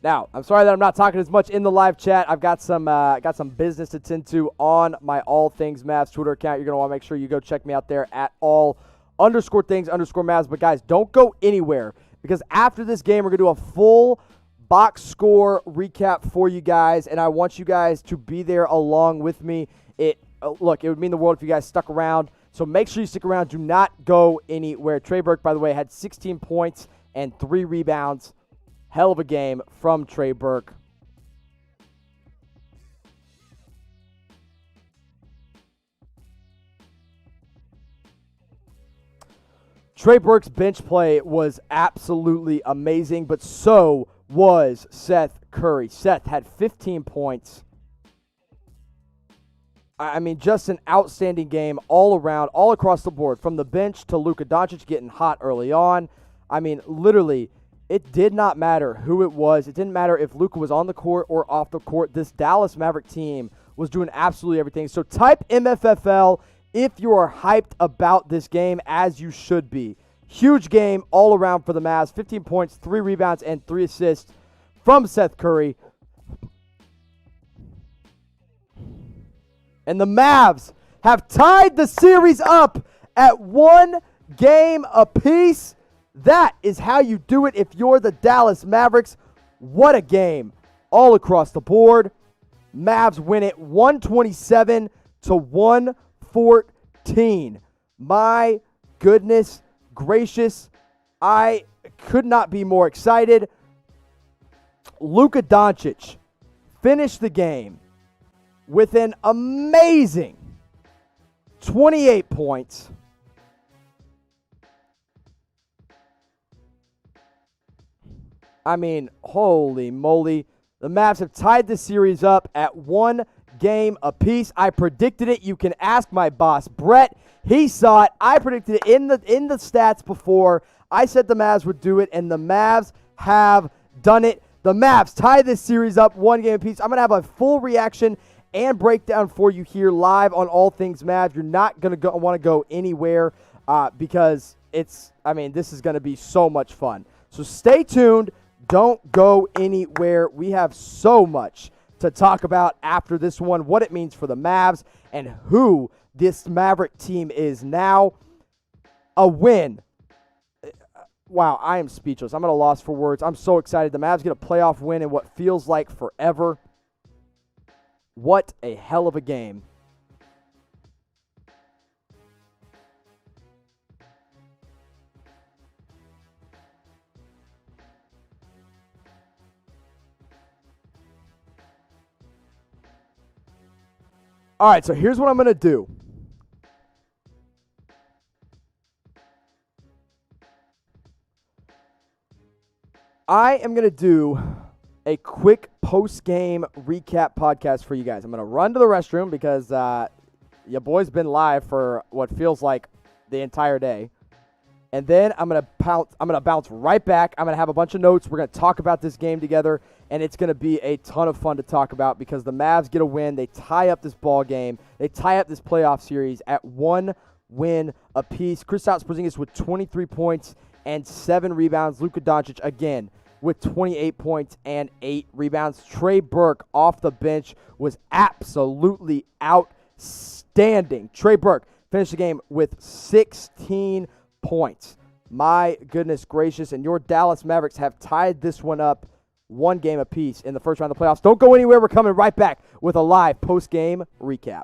Now, I'm sorry that I'm not talking as much in the live chat. I've got some business to tend to on my All Things Mavs Twitter account. You're going to want to make sure you go check me out there at all_things_Mavs. But, guys, don't go anywhere because after this game, we're going to do a full box score recap for you guys, and I want you guys to be there along with me. Look, it would mean the world if you guys stuck around, so make sure you stick around. Do not go anywhere. Trey Burke, by the way, had 16 points and 3 rebounds. Hell of a game from Trey Burke. Trey Burke's bench play was absolutely amazing, but so was Seth Curry. Seth had 15 points. I mean, just an outstanding game all around, all across the board, from the bench to Luka Doncic getting hot early on. I mean, literally, it did not matter who it was. It didn't matter if Luka was on the court or off the court. This Dallas Maverick team was doing absolutely everything. So type MFFL if you are hyped about this game, as you should be. Huge game all around for the Mavs. 15 points, 3 rebounds, and 3 assists from Seth Curry. And the Mavs have tied the series up at 1 game apiece. That is how you do it if you're the Dallas Mavericks. What a game all across the board. Mavs win it 127-114. My goodness gracious. I could not be more excited. Luka Doncic finished the game with an amazing 28 points. I mean, holy moly. The Mavs have tied the series up at 1 game apiece. I predicted it. You can ask my boss, Brett. He saw it. I predicted it in the stats before. I said the Mavs would do it, and the Mavs have done it. The Mavs tie this series up 1 game apiece. I'm going to have a full reaction and breakdown for you here live on All Things Mavs. You're not going to want to go anywhere because this is going to be so much fun. So stay tuned. Don't go anywhere. We have so much to talk about after this one, what it means for the Mavs and who this Maverick team is now. A win. Wow, I am speechless. I'm at a loss for words. I'm so excited. The Mavs get a playoff win in what feels like forever. What a hell of a game. All right, so here's what I'm going to do. I am going to do a quick post-game recap podcast for you guys. I'm going to run to the restroom because your boy's been live for what feels like the entire day. And then I'm going to bounce right back. I'm going to have a bunch of notes. We're going to talk about this game together, and it's going to be a ton of fun to talk about because the Mavs get a win. They tie up this ball game. They tie up this playoff series at 1 win apiece. Kristaps Porzingis with 23 points and 7 rebounds. Luka Doncic again with 28 points and 8 rebounds. Trey Burke off the bench was absolutely outstanding. Trey Burke finished the game with 16 points. My goodness gracious. And your Dallas Mavericks have tied this one up 1 game apiece in the first round of the playoffs. Don't go anywhere. We're coming right back with a live post-game recap.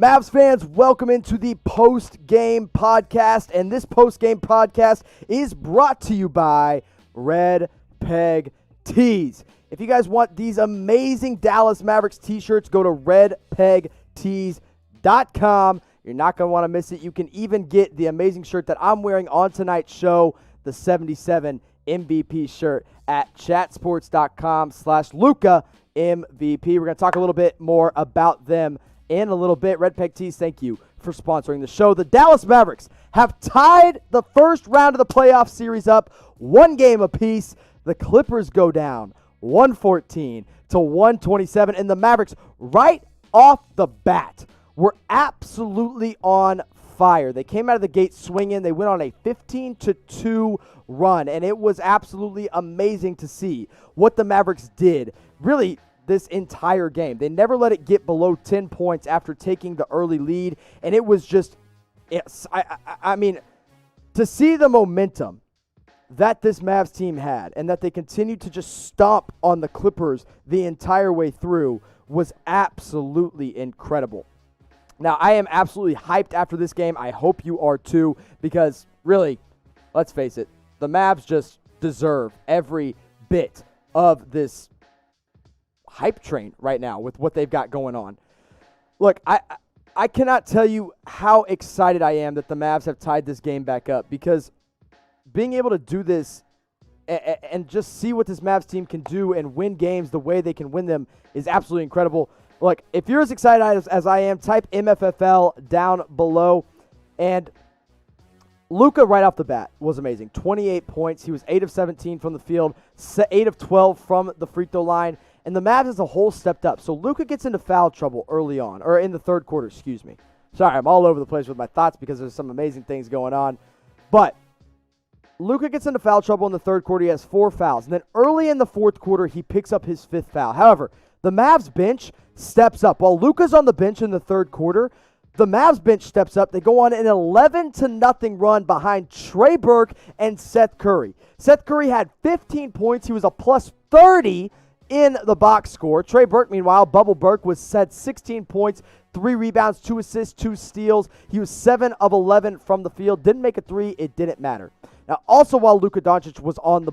Mavs fans, welcome into the post-game podcast, and this post-game podcast is brought to you by Red Peg Tees. If you guys want these amazing Dallas Mavericks t-shirts, go to redpegtees.com. You're not going to want to miss it. You can even get the amazing shirt that I'm wearing on tonight's show, the 77 MVP shirt at chatsports.com/Luka MVP. We're going to talk a little bit more about them in a little bit. Red Peg Tees, thank you for sponsoring the show. The Dallas Mavericks have tied the first round of the playoff series up one game apiece. The Clippers go down 114-127, and the Mavericks right off the bat were absolutely on fire. They came out of the gate swinging. They went on a 15-2 run, and it was absolutely amazing to see what the Mavericks did. Really, this entire game. They never let it get below 10 points after taking the early lead, and it was just, I mean, to see the momentum that this Mavs team had and that they continued to just stomp on the Clippers the entire way through was absolutely incredible. Now, I am absolutely hyped after this game. I hope you are too, because really, let's face it, the Mavs just deserve every bit of this hype train right now with what they've got going on. Look, I cannot tell you how excited I am that the Mavs have tied this game back up, because being able to do this and just see what this Mavs team can do and win games the way they can win them is absolutely incredible. Look, if you're as excited as I am, type MFFL down below. And Luka right off the bat was amazing. 28 points. He was 8 of 17 from the field, 8 of 12 from the free throw line. And the Mavs as a whole stepped up. So Luka gets into foul trouble early on, or in the third quarter, excuse me. Sorry, I'm all over the place with my thoughts because there's some amazing things going on. But Luka gets into foul trouble in the third quarter. He has 4 fouls. And then early in the fourth quarter, he picks up his 5th foul. However, the Mavs bench steps up. While Luka's on the bench in the third quarter, the Mavs bench steps up. They go on an 11-0 run behind Trey Burke and Seth Curry. Seth Curry had 15 points. He was a plus 30 in the box score. Trey Burke, meanwhile, Bubble Burke, had 16 points, 3 rebounds, 2 assists, 2 steals. He was 7 of 11 from the field. Didn't make a 3. It didn't matter. Now, also while Luka Doncic was on the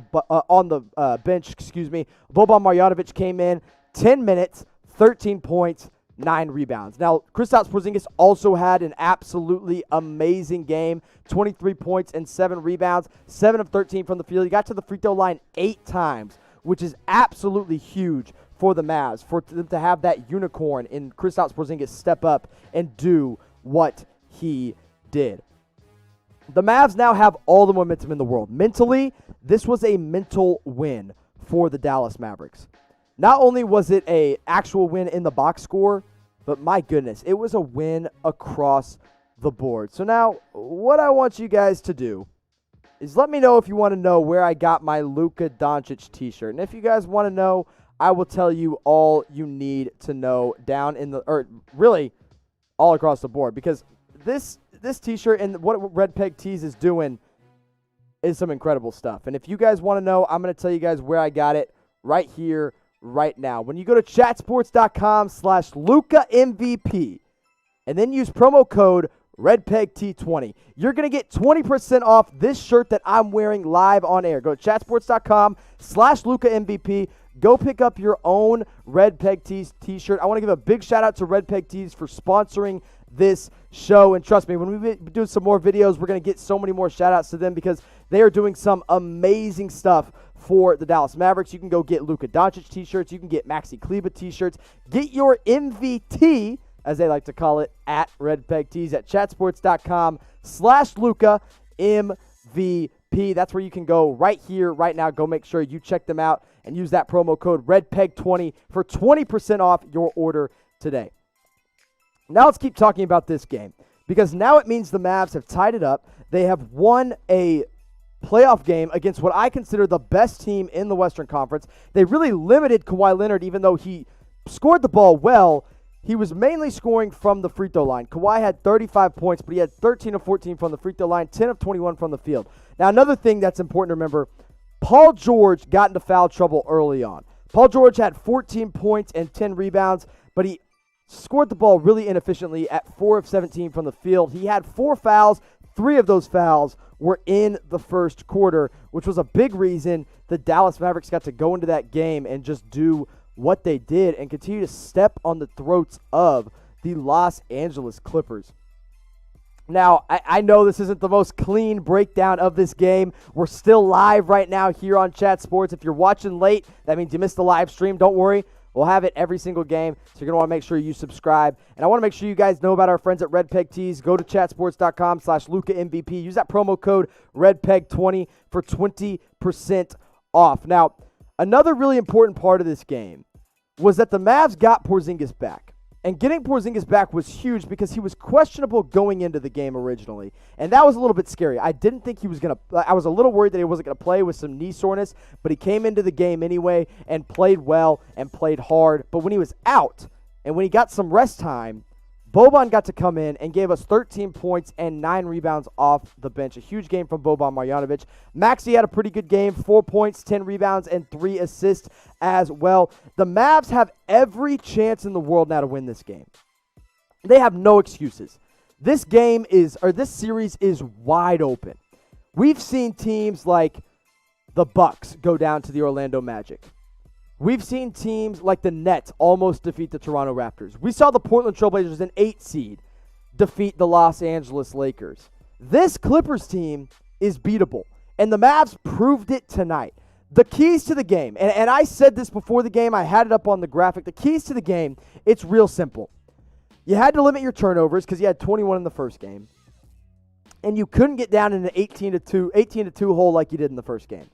bench, Boban Marjanovic came in, 10 minutes, 13 points, 9 rebounds. Now, Kristaps Porzingis also had an absolutely amazing game, 23 points and 7 rebounds, 7 of 13 from the field. He got to the free throw line 8 times, which is absolutely huge for the Mavs, for them to have that unicorn in Kristaps Porzingis step up and do what he did. The Mavs now have all the momentum in the world. Mentally, this was a mental win for the Dallas Mavericks. Not only was it an actual win in the box score, but my goodness, it was a win across the board. So now, what I want you guys to do is let me know if you want to know where I got my Luka Doncic t-shirt. And if you guys want to know, I will tell you all you need to know down in the, or really all across the board, because this t-shirt and what Red Peg Tees is doing is some incredible stuff. And if you guys want to know, I'm going to tell you guys where I got it right here, right now. When you go to chatsports.com/Luka MVP and then use promo code RedPegT20, you're going to get 20% off this shirt that I'm wearing live on air. Go to chatsports.com/Luka MVP. Go pick up your own Red Peg Tees t-shirt. I want to give a big shout out to Red Peg Tees for sponsoring this show. And trust me, when we do some more videos, we're going to get so many more shout outs to them because they are doing some amazing stuff for the Dallas Mavericks. You can go get Luka Doncic t-shirts. You can get Maxi Kleber t-shirts. Get your MVT, as they like to call it, at Red Peg Tees at chatsports.com/Luka MVP. That's where you can go right here, right now. Go make sure you check them out and use that promo code RedPeg20 for 20% off your order today. Now let's keep talking about this game, because now it means the Mavs have tied it up. They have won a playoff game against what I consider the best team in the Western Conference. They really limited Kawhi Leonard, even though he scored the ball well. He was mainly scoring from the free throw line. Kawhi had 35 points, but he had 13 of 14 from the free throw line, 10 of 21 from the field. Now, another thing that's important to remember, Paul George got into foul trouble early on. Paul George had 14 points and 10 rebounds, but he scored the ball really inefficiently at 4 of 17 from the field. He had 4 fouls. 3 of those fouls were in the first quarter, which was a big reason the Dallas Mavericks got to go into that game and just do what they did and continue to step on the throats of the Los Angeles Clippers. Now, I know this isn't the most clean breakdown of this game. We're still live right now here on Chat Sports. If you're watching late, that means you missed the live stream. Don't worry. We'll have it every single game, so you're going to want to make sure you subscribe. And I want to make sure you guys know about our friends at Red Peg Tees. Go to chatsports.com/LukaMVP. Use that promo code RedPeg20 for 20% off. Now, another really important part of this game was that the Mavs got Porzingis back. And getting Porzingis back was huge because he was questionable going into the game originally. And that was a little bit scary. I didn't think he was going to – I was a little worried that he wasn't going to play with some knee soreness, but he came into the game anyway and played well and played hard. But when he was out and when he got some rest time, Boban got to come in and gave us 13 points and 9 rebounds off the bench. A huge game from Boban Marjanovic. Maxey had a pretty good game, 4 points, 10 rebounds, and 3 assists as well. The Mavs have every chance in the world now to win this game. They have no excuses. This series is wide open. We've seen teams like the Bucks go down to the Orlando Magic. We've seen teams like the Nets almost defeat the Toronto Raptors. We saw the Portland Trailblazers, an 8 seed, defeat the Los Angeles Lakers. This Clippers team is beatable, and the Mavs proved it tonight. The keys to the game, and I said this before the game, I had it up on the graphic. The keys to the game, it's real simple. You had to limit your turnovers because you had 21 in the first game, and you couldn't get down in an 18-2 hole like you did in the first game.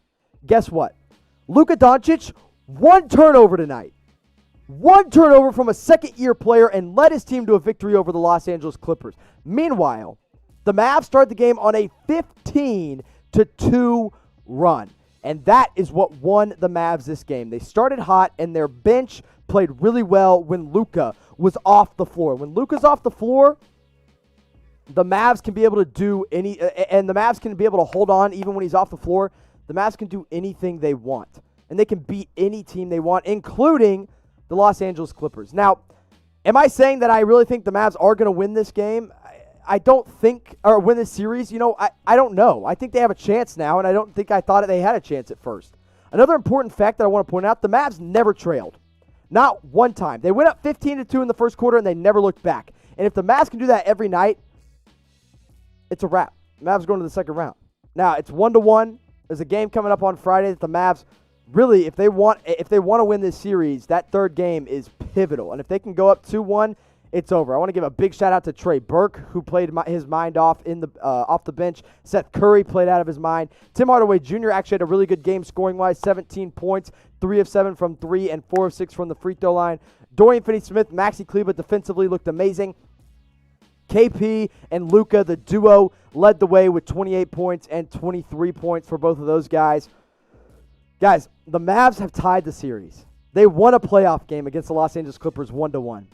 Guess what? Luka Doncic, 1 turnover tonight. 1 turnover from a second-year player and led his team to a victory over the Los Angeles Clippers. Meanwhile, the Mavs started the game on a 15-2 run. And that is what won the Mavs this game. They started hot, and their bench played really well when Luka was off the floor. When Luka's off the floor, the Mavs can be able to do and the Mavs can be able to hold on even when he's off the floor. The Mavs can do anything they want. And they can beat any team they want, including the Los Angeles Clippers. Now, am I saying that I really think the Mavs are going to win this game? I don't think, or win this series. I don't know. I think they have a chance now, and I don't think I thought they had a chance at first. Another important fact that I want to point out, the Mavs never trailed. Not one time. They went up 15-2 in the first quarter, and they never looked back. And if the Mavs can do that every night, it's a wrap. The Mavs going to the second round. Now, it's 1-1. There's a game coming up on Friday that the Mavs really, if they want to win this series, that third game is pivotal. And if they can go up 2-1, it's over. I want to give a big shout out to Trey Burke, who played his mind off off the bench. Seth Curry played out of his mind. Tim Hardaway Jr. actually had a really good game scoring-wise, 17 points, 3 of 7 from 3, and 4 of 6 from the free throw line. Dorian Finney-Smith, Maxey Kleber defensively looked amazing. KP and Luka, the duo, led the way with 28 points and 23 points for both of those guys. Guys, the Mavs have tied the series. They won a playoff game against the Los Angeles Clippers 1-1.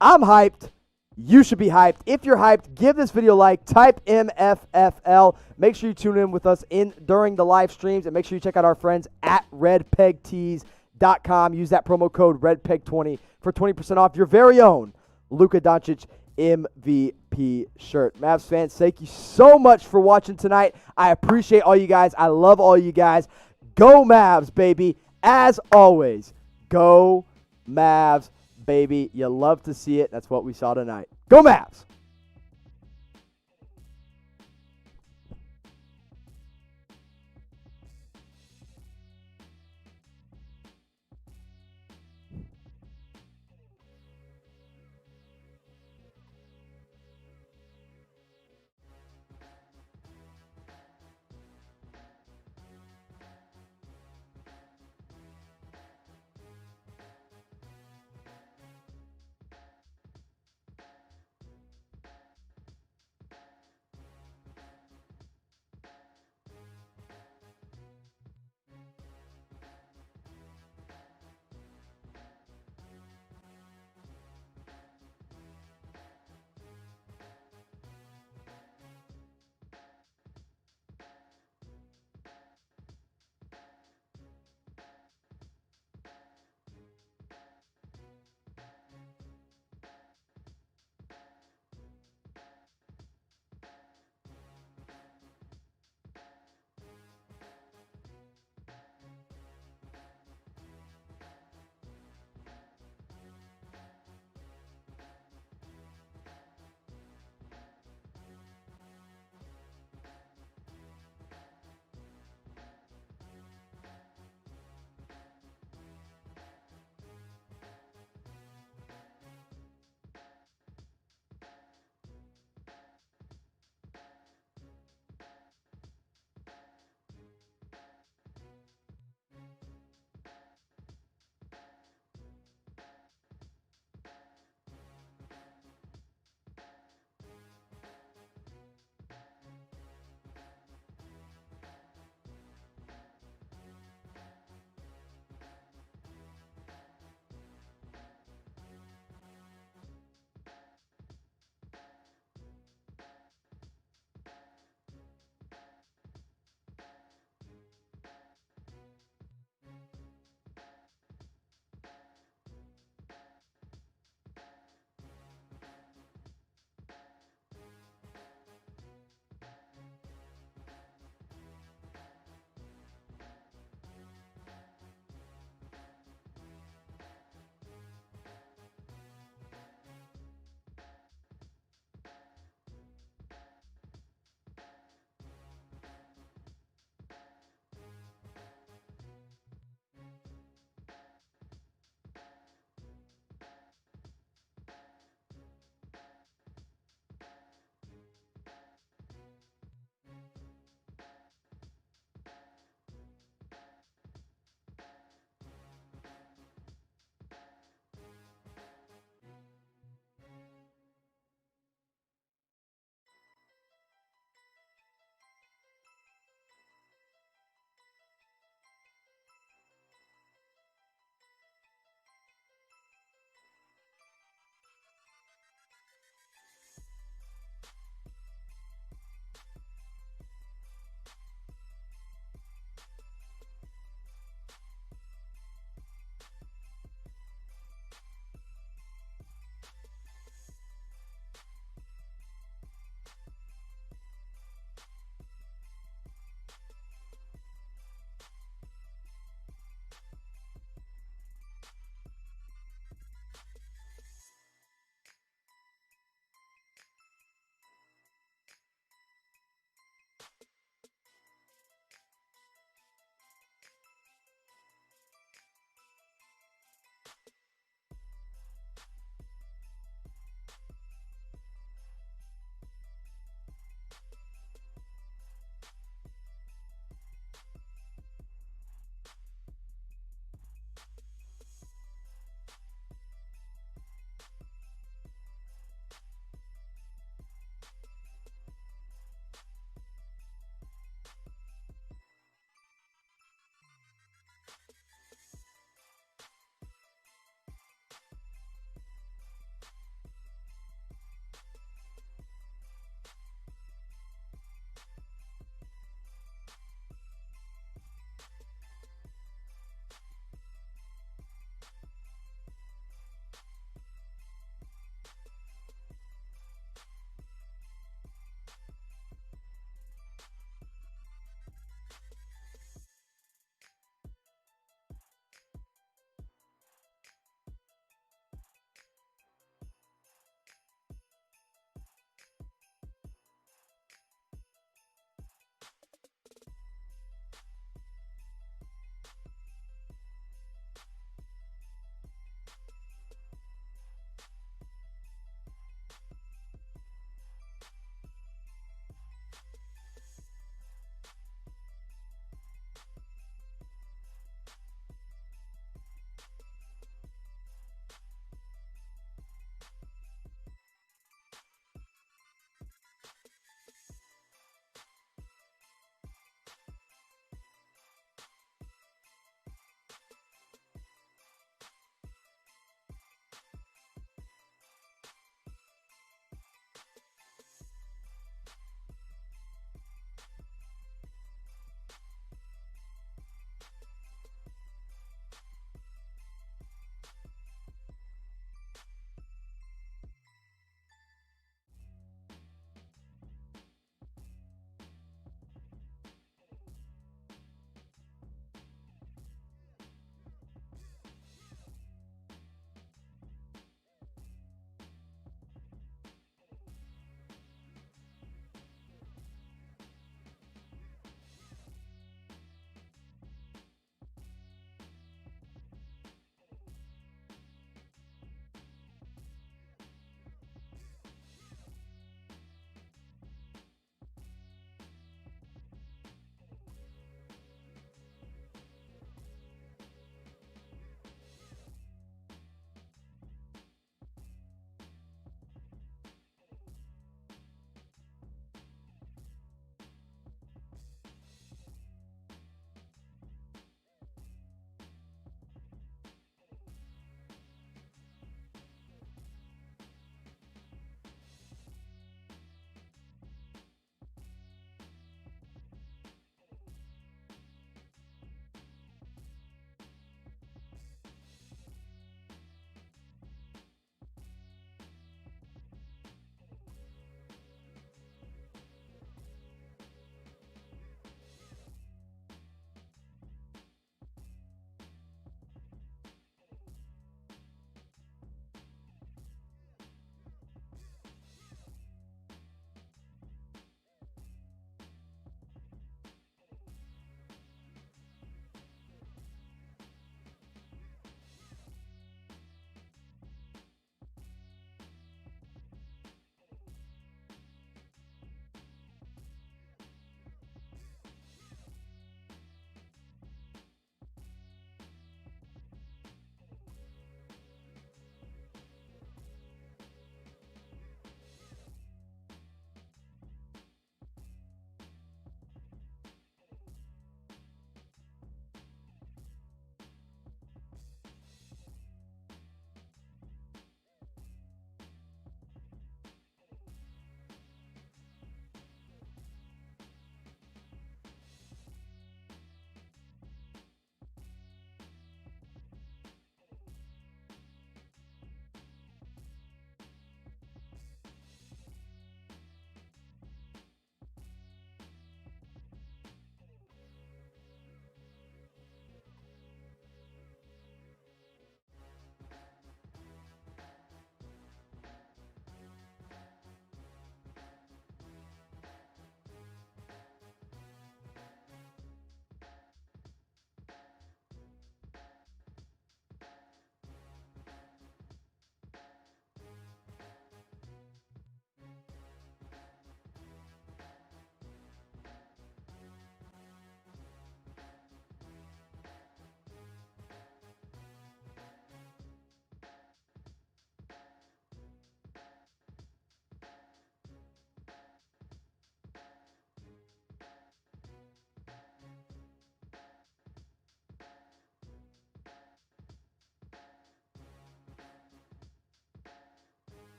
I'm hyped. You should be hyped. If you're hyped, give this video a like. Type MFFL. Make sure you tune in with us during the live streams, and make sure you check out our friends at redpegtees.com. Use that promo code RedPeg20 for 20% off your very own Luka Doncic MVP shirt. Mavs fans, thank you so much for watching tonight. I appreciate all you guys. I love all you guys. Go Mavs, baby. As always, go Mavs, baby. You love to see it. That's what we saw tonight. Go Mavs.